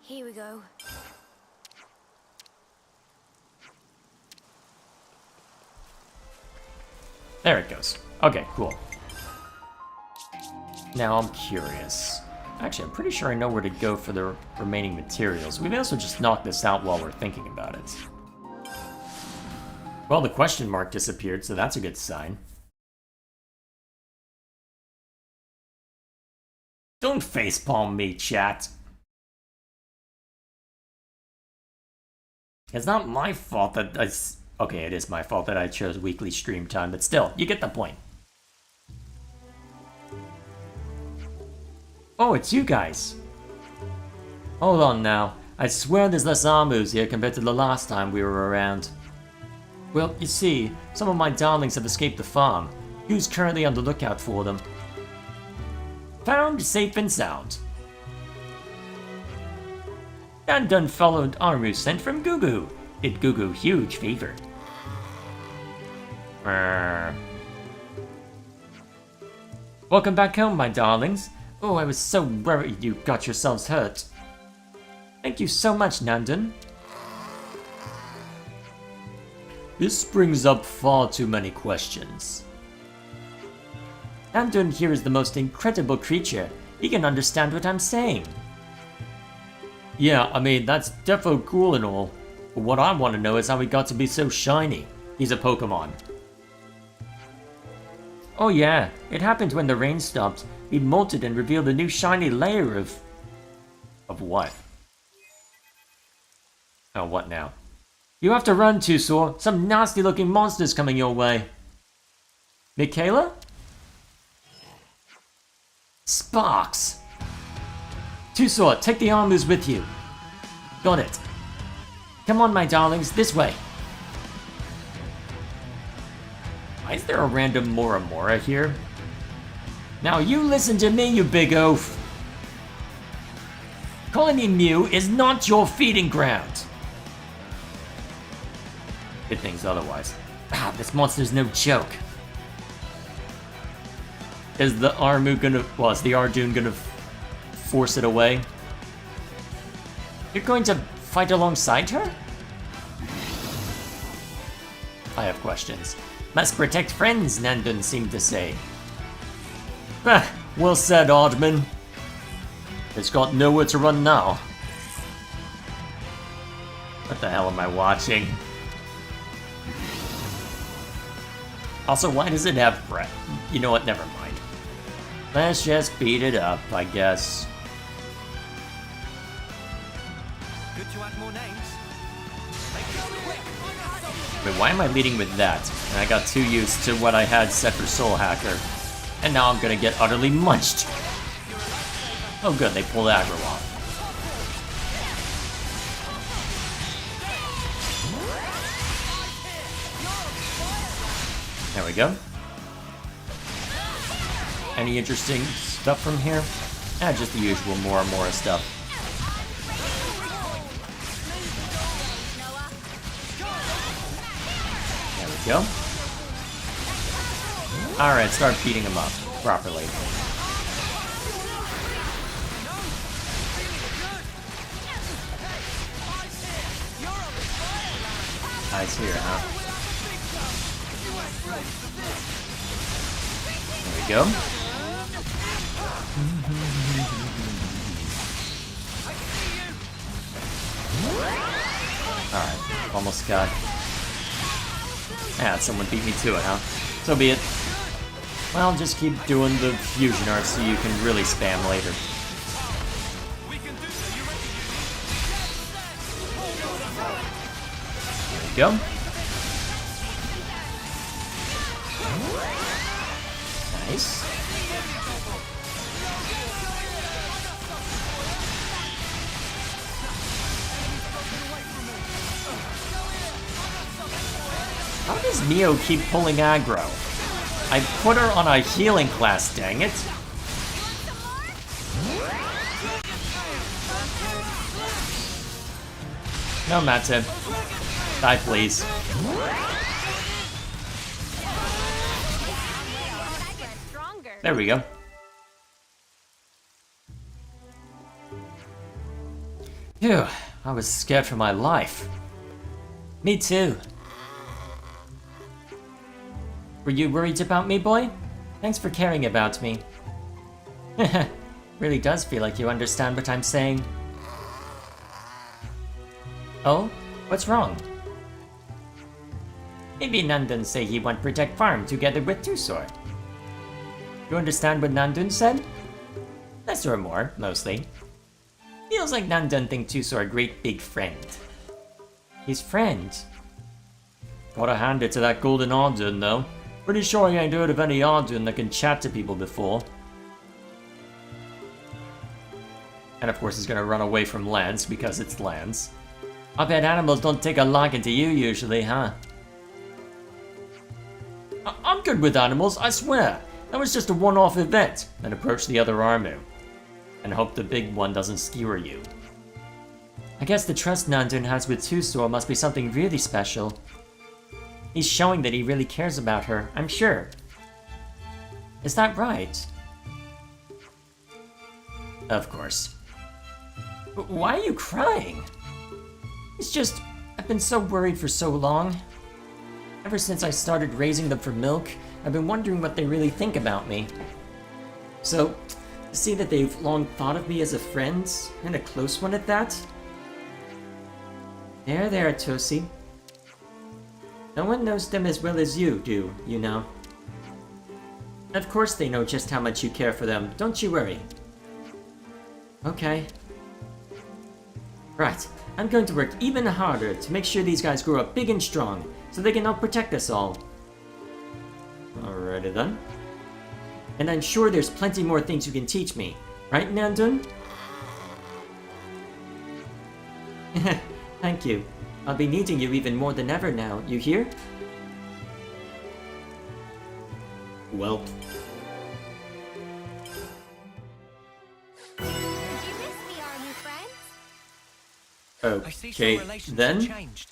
Here we go. There it goes. Okay, cool. Now I'm curious. Actually, I'm pretty sure I know where to go for the remaining materials. We may also just knock this out while we're thinking about it. Well, the question mark disappeared, so that's a good sign. Don't facepalm me, chat. It's not my fault that I... Okay, it is my fault that I chose weekly stream time, but still, you get the point. Oh, it's you guys. Hold on now. I swear there's less Amus here compared to the last time we were around. Well, you see, some of my darlings have escaped the farm. Who's currently on the lookout for them? Found safe and sound. And done followed Armu sent from Gugu. Did Gugu huge favor. Welcome back home, my darlings. Oh, I was so worried you got yourselves hurt. Thank you so much, Nandan. This brings up far too many questions. Nandan here is the most incredible creature. He can understand what I'm saying. Yeah, I mean, that's defo cool and all. But what I want to know is how he got to be so shiny. He's a Pokemon. Oh yeah, it happened when the rain stopped. He molted and revealed a new shiny layer of... Of what? Oh, what now? You have to run, Tusor. Some nasty looking monster's coming your way. Michaela? Sparks! Tusor, take the Armus with you. Got it. Come on, my darlings, this way. Why is there a random Moramora here? Now you listen to me, you big oaf. Colony Mew is not your feeding ground. Good things otherwise. Ah, this monster's no joke. Is the Armu gonna... Well, is the Arjun gonna force it away? You're going to fight alongside her? I have questions. Must protect friends, Nandan seemed to say. Well said, Oddman. It's got nowhere to run now. What the hell am I watching? Also, why does it have breath? You know what, never mind. Let's just beat it up, I guess. Good to add more names. Wait, why am I leading with that? And I got too used to what I had set for Soul Hacker. And now I'm gonna get utterly munched. Oh good, they pulled aggro off. There we go. Any interesting stuff from here? Just the usual more and more stuff. There we go. Alright, start beating him up properly. Nice here, huh? There we go. Alright, almost got... someone beat me to it, huh? So be it. Well, just keep doing the fusion art so you can really spam later. There we go. Nice. How does Mio keep pulling aggro? I put her on a healing class, dang it. No, Mate. Die, please. There we go. Phew, I was scared for my life. Me too. Were you worried about me, boy? Thanks for caring about me. Really does feel like you understand what I'm saying. Oh? What's wrong? Maybe Nandun say he want protect farm together with Tusor. You understand what Nandun said? Less or more, mostly. Feels like Nandun think Tusor a great big friend. His friend? Gotta hand it to that golden Ardun, though. Pretty sure I ain't heard of any Ardun that can chat to people before. And of course he's gonna run away from Lance because it's Lance. I bet animals don't take a liking to you usually, huh? I'm good with animals, I swear. That was just a one-off event. Then approach the other Armu. And hope the big one doesn't skewer you. I guess the trust Nandun has with Tusor must be something really special. He's showing that he really cares about her, I'm sure. Is that right? Of course. Why are you crying? It's just, I've been so worried for so long. Ever since I started raising them for milk, I've been wondering what they really think about me. So, to see that they've long thought of me as a friend, and a close one at that? There, Tosi. No one knows them as well as you do, you know. Of course they know just how much you care for them, don't you worry. Okay. Right, I'm going to work even harder to make sure these guys grow up big and strong, so they can help protect us all. Alrighty then. And I'm sure there's plenty more things you can teach me, right, Nandun? Thank you. I'll be needing you even more than ever now, you hear? Well. Did you miss me, are you friends? I see Okay, some relations then. have changed.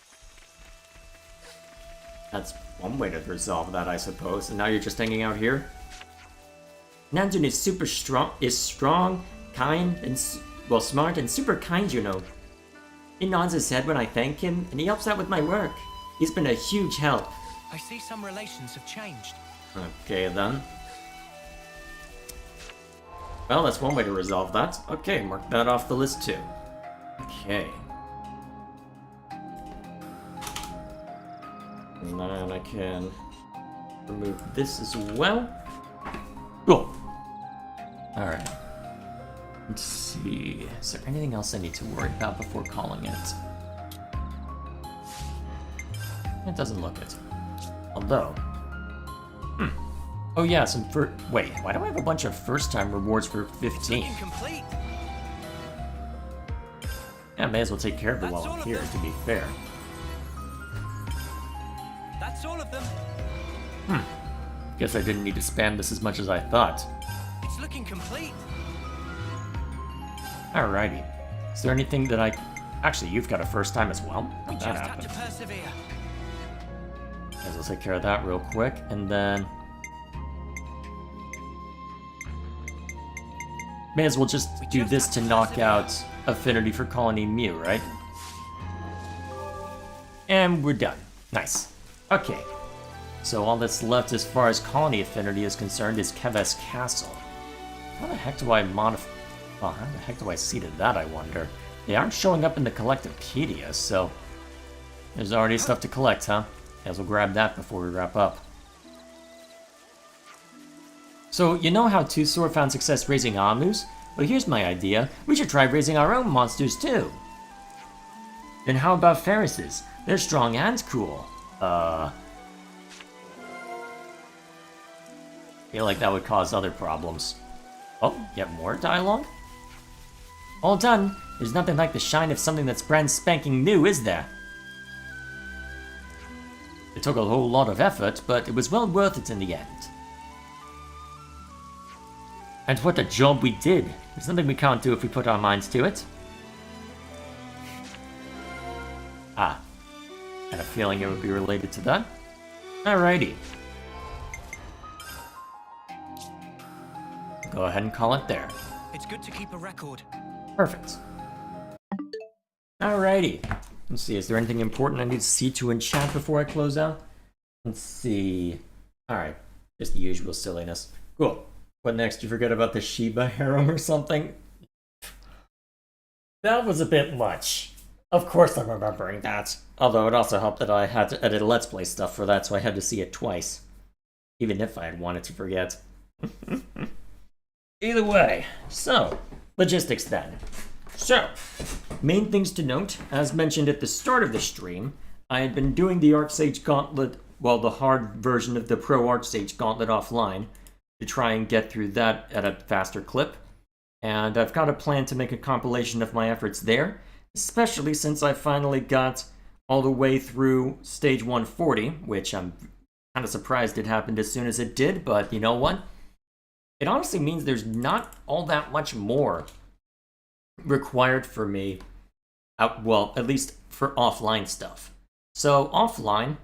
That's one way to resolve that, I suppose. And now you're just hanging out here? Nandun is strong, kind, and smart and super kind, you know. He nods his head when I thank him, and he helps out with my work. He's been a huge help. I see some relations have changed. Okay then. Well, that's one way to resolve that. Okay, mark that off the list too. Okay. And then I can remove this as well. Cool. Alright. Let's see. Is there anything else I need to worry about before calling it? It doesn't look it. Although... Oh yeah, some wait, why do I have a bunch of first-time rewards for 15? Incomplete. Yeah, I may as well take care of it while I'm here, to be fair. That's all of them. Guess I didn't need to spam this as much as I thought. It's looking complete. Alrighty. Is there anything that I... Actually, you've got a first time as well? We How'd just that have happen? to persevere. Guess I'll take care of that real quick, and then... May as well just do this to knock out Affinity for Colony Mew, right? And we're done. Nice. Okay. So all that's left as far as Colony Affinity is concerned is Keves Castle. How the heck do I modify... Well, how the heck do I see to that, I wonder? They aren't showing up in the Collectopedia, so... There's already stuff to collect, huh? May as well grab that before we wrap up. So, you know how Tusor found success raising Amus? Well, here's my idea. We should try raising our own monsters, too. Then how about Ferris's? They're strong and cool. Feel like that would cause other problems. Oh, yet more dialogue? All done. There's nothing like the shine of something that's brand spanking new, is there? It took a whole lot of effort, but it was well worth it in the end. And what a job we did. There's nothing we can't do if we put our minds to it. Ah. Had a feeling it would be related to that. Alrighty. Go ahead and call it there. It's good to keep a record. Perfect. Alrighty. Let's see, is there anything important I need to see to enchant before I close out? Let's see. Alright, just the usual silliness. Cool. What next? You forget about the Shiba harem or something? That was a bit much. Of course I'm remembering that. Although it also helped that I had to edit Let's Play stuff for that, so I had to see it twice. Even if I had wanted to forget. Either way, so, logistics then. So, main things to note, as mentioned at the start of the stream, I had been doing the Archsage Gauntlet, well, the hard version of the Pro Archsage Gauntlet offline, to try and get through that at a faster clip. And I've got a plan to make a compilation of my efforts there, especially since I finally got all the way through stage 140, which I'm kind of surprised it happened as soon as it did, but you know what? It honestly means there's not all that much more required for me, well, at least for offline stuff. So offline,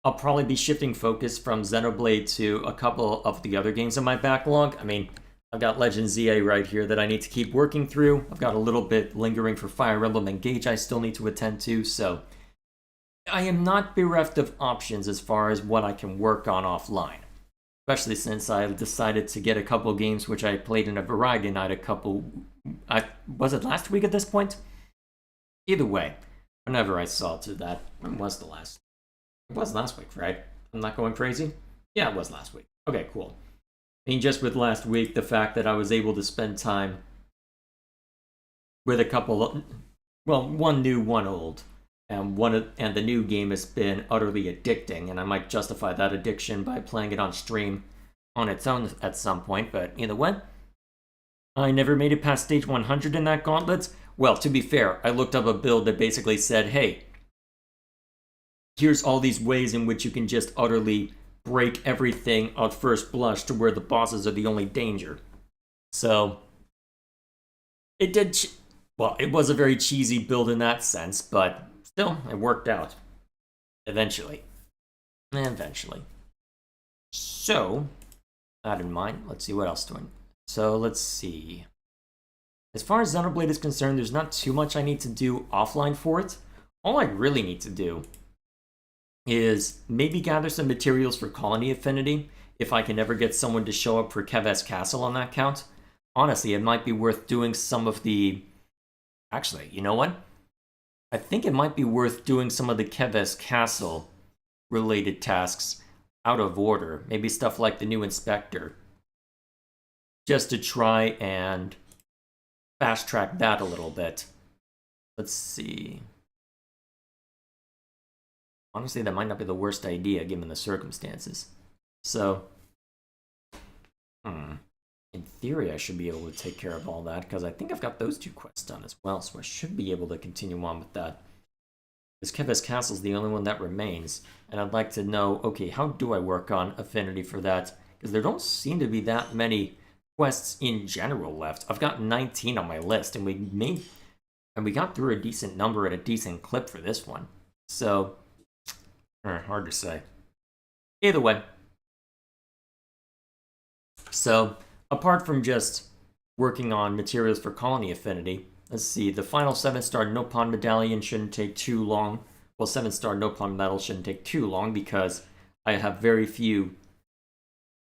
I'll probably be shifting focus from Xenoblade to a couple of the other games in my backlog. I mean, I've got Legend ZA right here that I need to keep working through. I've got a little bit lingering for Fire Emblem Engage I still need to attend to, so I am not bereft of options as far as what I can work on offline. Especially since I decided to get a couple games which I played in a variety night was it last week at this point? Either way, whenever I saw to that, when was the last? It was last week, right? I'm not going crazy? Yeah, it was last week. Okay, cool. I mean, just with last week, the fact that I was able to spend time with a couple of, well, one new, one old, and the new game has been utterly addicting, and I might justify that addiction by playing it on stream on its own at some point, but either way, I never made it past stage 100 in that gauntlet. Well, to be fair, I looked up a build that basically said, hey, here's all these ways in which you can just utterly break everything at first blush to where the bosses are the only danger. So, it did, well, it was a very cheesy build in that sense, but still, it worked out. Eventually. So, that in mind, let's see what else doing. So, let's see. As far as Xenoblade is concerned, there's not too much I need to do offline for it. All I really need to do is maybe gather some materials for Colony Affinity, if I can ever get someone to show up for Keves Castle on that count. honestly, it might be worth doing some of the... Actually, you know what? I think it might be worth doing some of the Keves Castle related tasks out of order. Maybe stuff like the new inspector. Just to try and fast track that a little bit. Let's see. Honestly, that might not be the worst idea given the circumstances. So, in theory, I should be able to take care of all that, because I think I've got those 2 quests done as well, so I should be able to continue on with that. Because Keves Castle's the only one that remains, and I'd like to know, okay, how do I work on affinity for that? Because there don't seem to be that many quests in general left. I've got 19 on my list, and we got through a decent number at a decent clip for this one. So, hard to say. Either way. So, apart from just working on materials for colony affinity, let's see, the final 7-star Nopon medallion shouldn't take too long. Well, 7-star Nopon medal shouldn't take too long because I have very few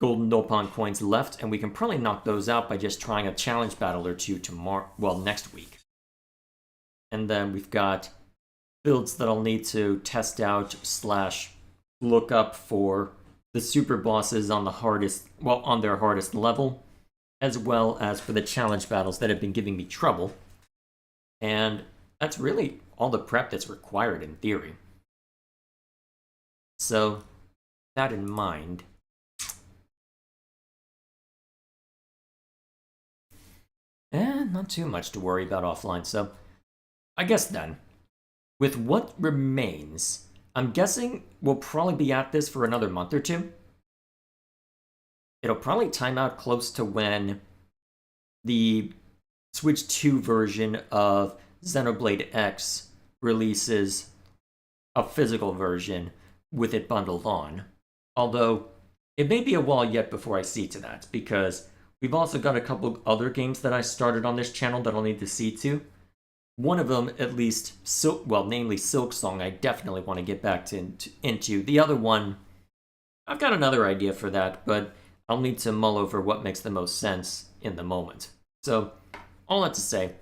golden Nopon coins left, and we can probably knock those out by just trying a challenge battle or 2 tomorrow, well, next week. And then we've got builds that I'll need to test out / look up for the super bosses on the hardest, well, on their hardest level, as well as for the challenge battles that have been giving me trouble. And that's really all the prep that's required in theory. So, that in mind, not too much to worry about offline. So, I guess then, with what remains, I'm guessing we'll probably be at this for another month or 2. It'll probably time out close to when the Switch 2 version of Xenoblade X releases a physical version with it bundled on. Although, it may be a while yet before I see to that, because we've also got a couple other games that I started on this channel that I'll need to see to. One of them, at least, namely Silksong, I definitely want to get back into. The other one, I've got another idea for that, but I'll need to mull over what makes the most sense in the moment. So, all that to say,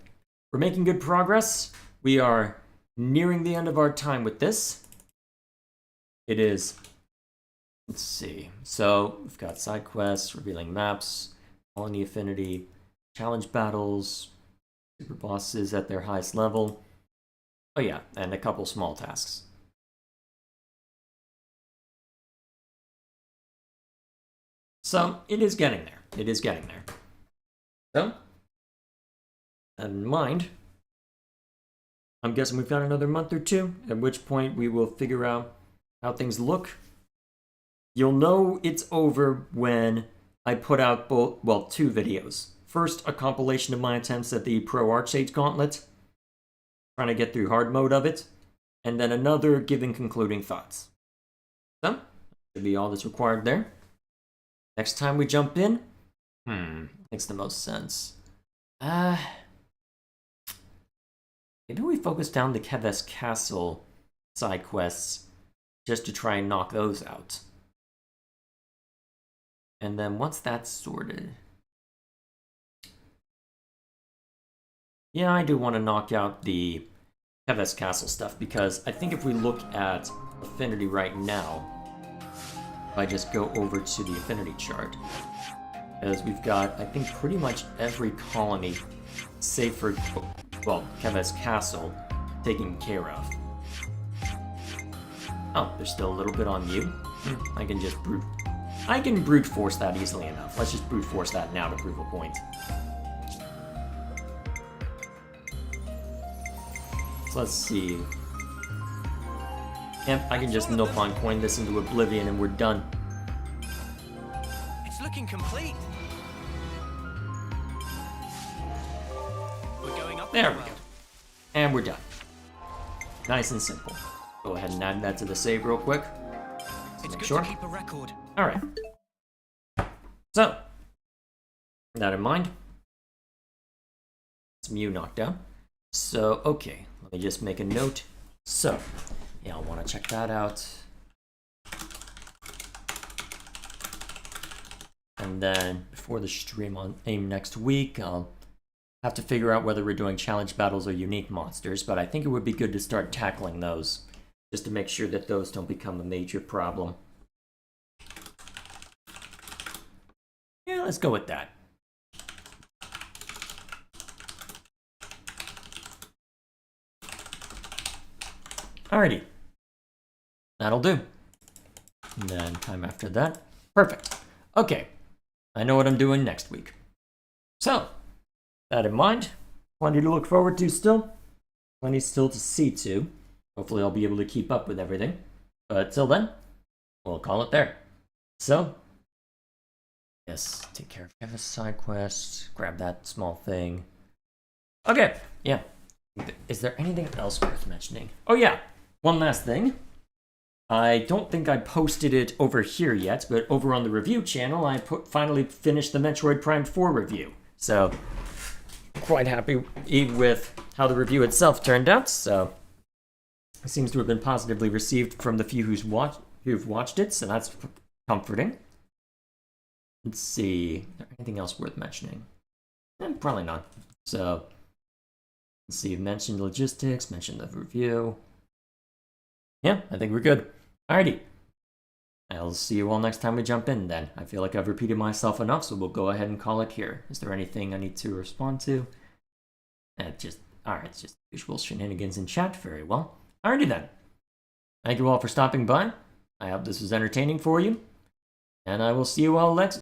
we're making good progress. We are nearing the end of our time with this. It is, let's see, so we've got side quests, revealing maps, colony affinity, challenge battles, super bosses at their highest level. Oh yeah, and a couple small tasks. So, it is getting there. It is getting there. So, that in mind, I'm guessing we've got another month or 2, at which point we will figure out how things look. You'll know it's over when I put out 2 videos. First, a compilation of my attempts at the Pro Archsage Gauntlet, trying to get through hard mode of it, and then another giving concluding thoughts. So, that should be all that's required there. Next time we jump in, makes the most sense. Maybe we focus down the Keves Castle side quests just to try and knock those out. And then once that's sorted... Yeah, I do want to knock out the Keves Castle stuff, because I think if we look at Affinity right now, if I just go over to the Affinity chart, as we've got, I think, pretty much every colony, save for, Keves Castle, taken care of. Oh, there's still a little bit on you. I can just brute force that easily enough. Let's just brute force that now to prove a point. So let's see. Yep, I can just Nopon coin this into oblivion and we're done. It's looking complete. We're going up. There we go. And we're done. Nice and simple. Go ahead and add that to the save real quick. It's good Sure. to keep a record. Alright. So, with that in mind, some U knocked down. So, okay, let me just make a note. So, yeah, I'll want to check that out. And then before the stream on AIM next week, I'll have to figure out whether we're doing challenge battles or unique monsters, but I think it would be good to start tackling those, just to make sure that those don't become a major problem. Yeah, let's go with that. Alrighty. That'll do. And then time after that. Perfect. Okay. I know what I'm doing next week. So, that in mind, plenty to look forward to still. Plenty still to see to. Hopefully I'll be able to keep up with everything. But till then, we'll call it there. So, yes, take care of a side quest, grab that small thing. Okay, yeah. Is there anything else worth mentioning? Oh yeah, one last thing. I don't think I posted it over here yet, but over on the review channel, I finally finished the Metroid Prime 4 review. So, quite happy with how the review itself turned out, so it seems to have been positively received from the few who've watched it, so that's comforting. Let's see, is there anything else worth mentioning? Probably not. So, let's see, mentioned logistics, mentioned the review. Yeah, I think we're good. Alrighty. I'll see you all next time we jump in then. I feel like I've repeated myself enough, so we'll go ahead and call it here. Is there anything I need to respond to? Alright, it's just usual shenanigans in chat. Very well. Alrighty then. Thank you all for stopping by. I hope this was entertaining for you. And I will see you all next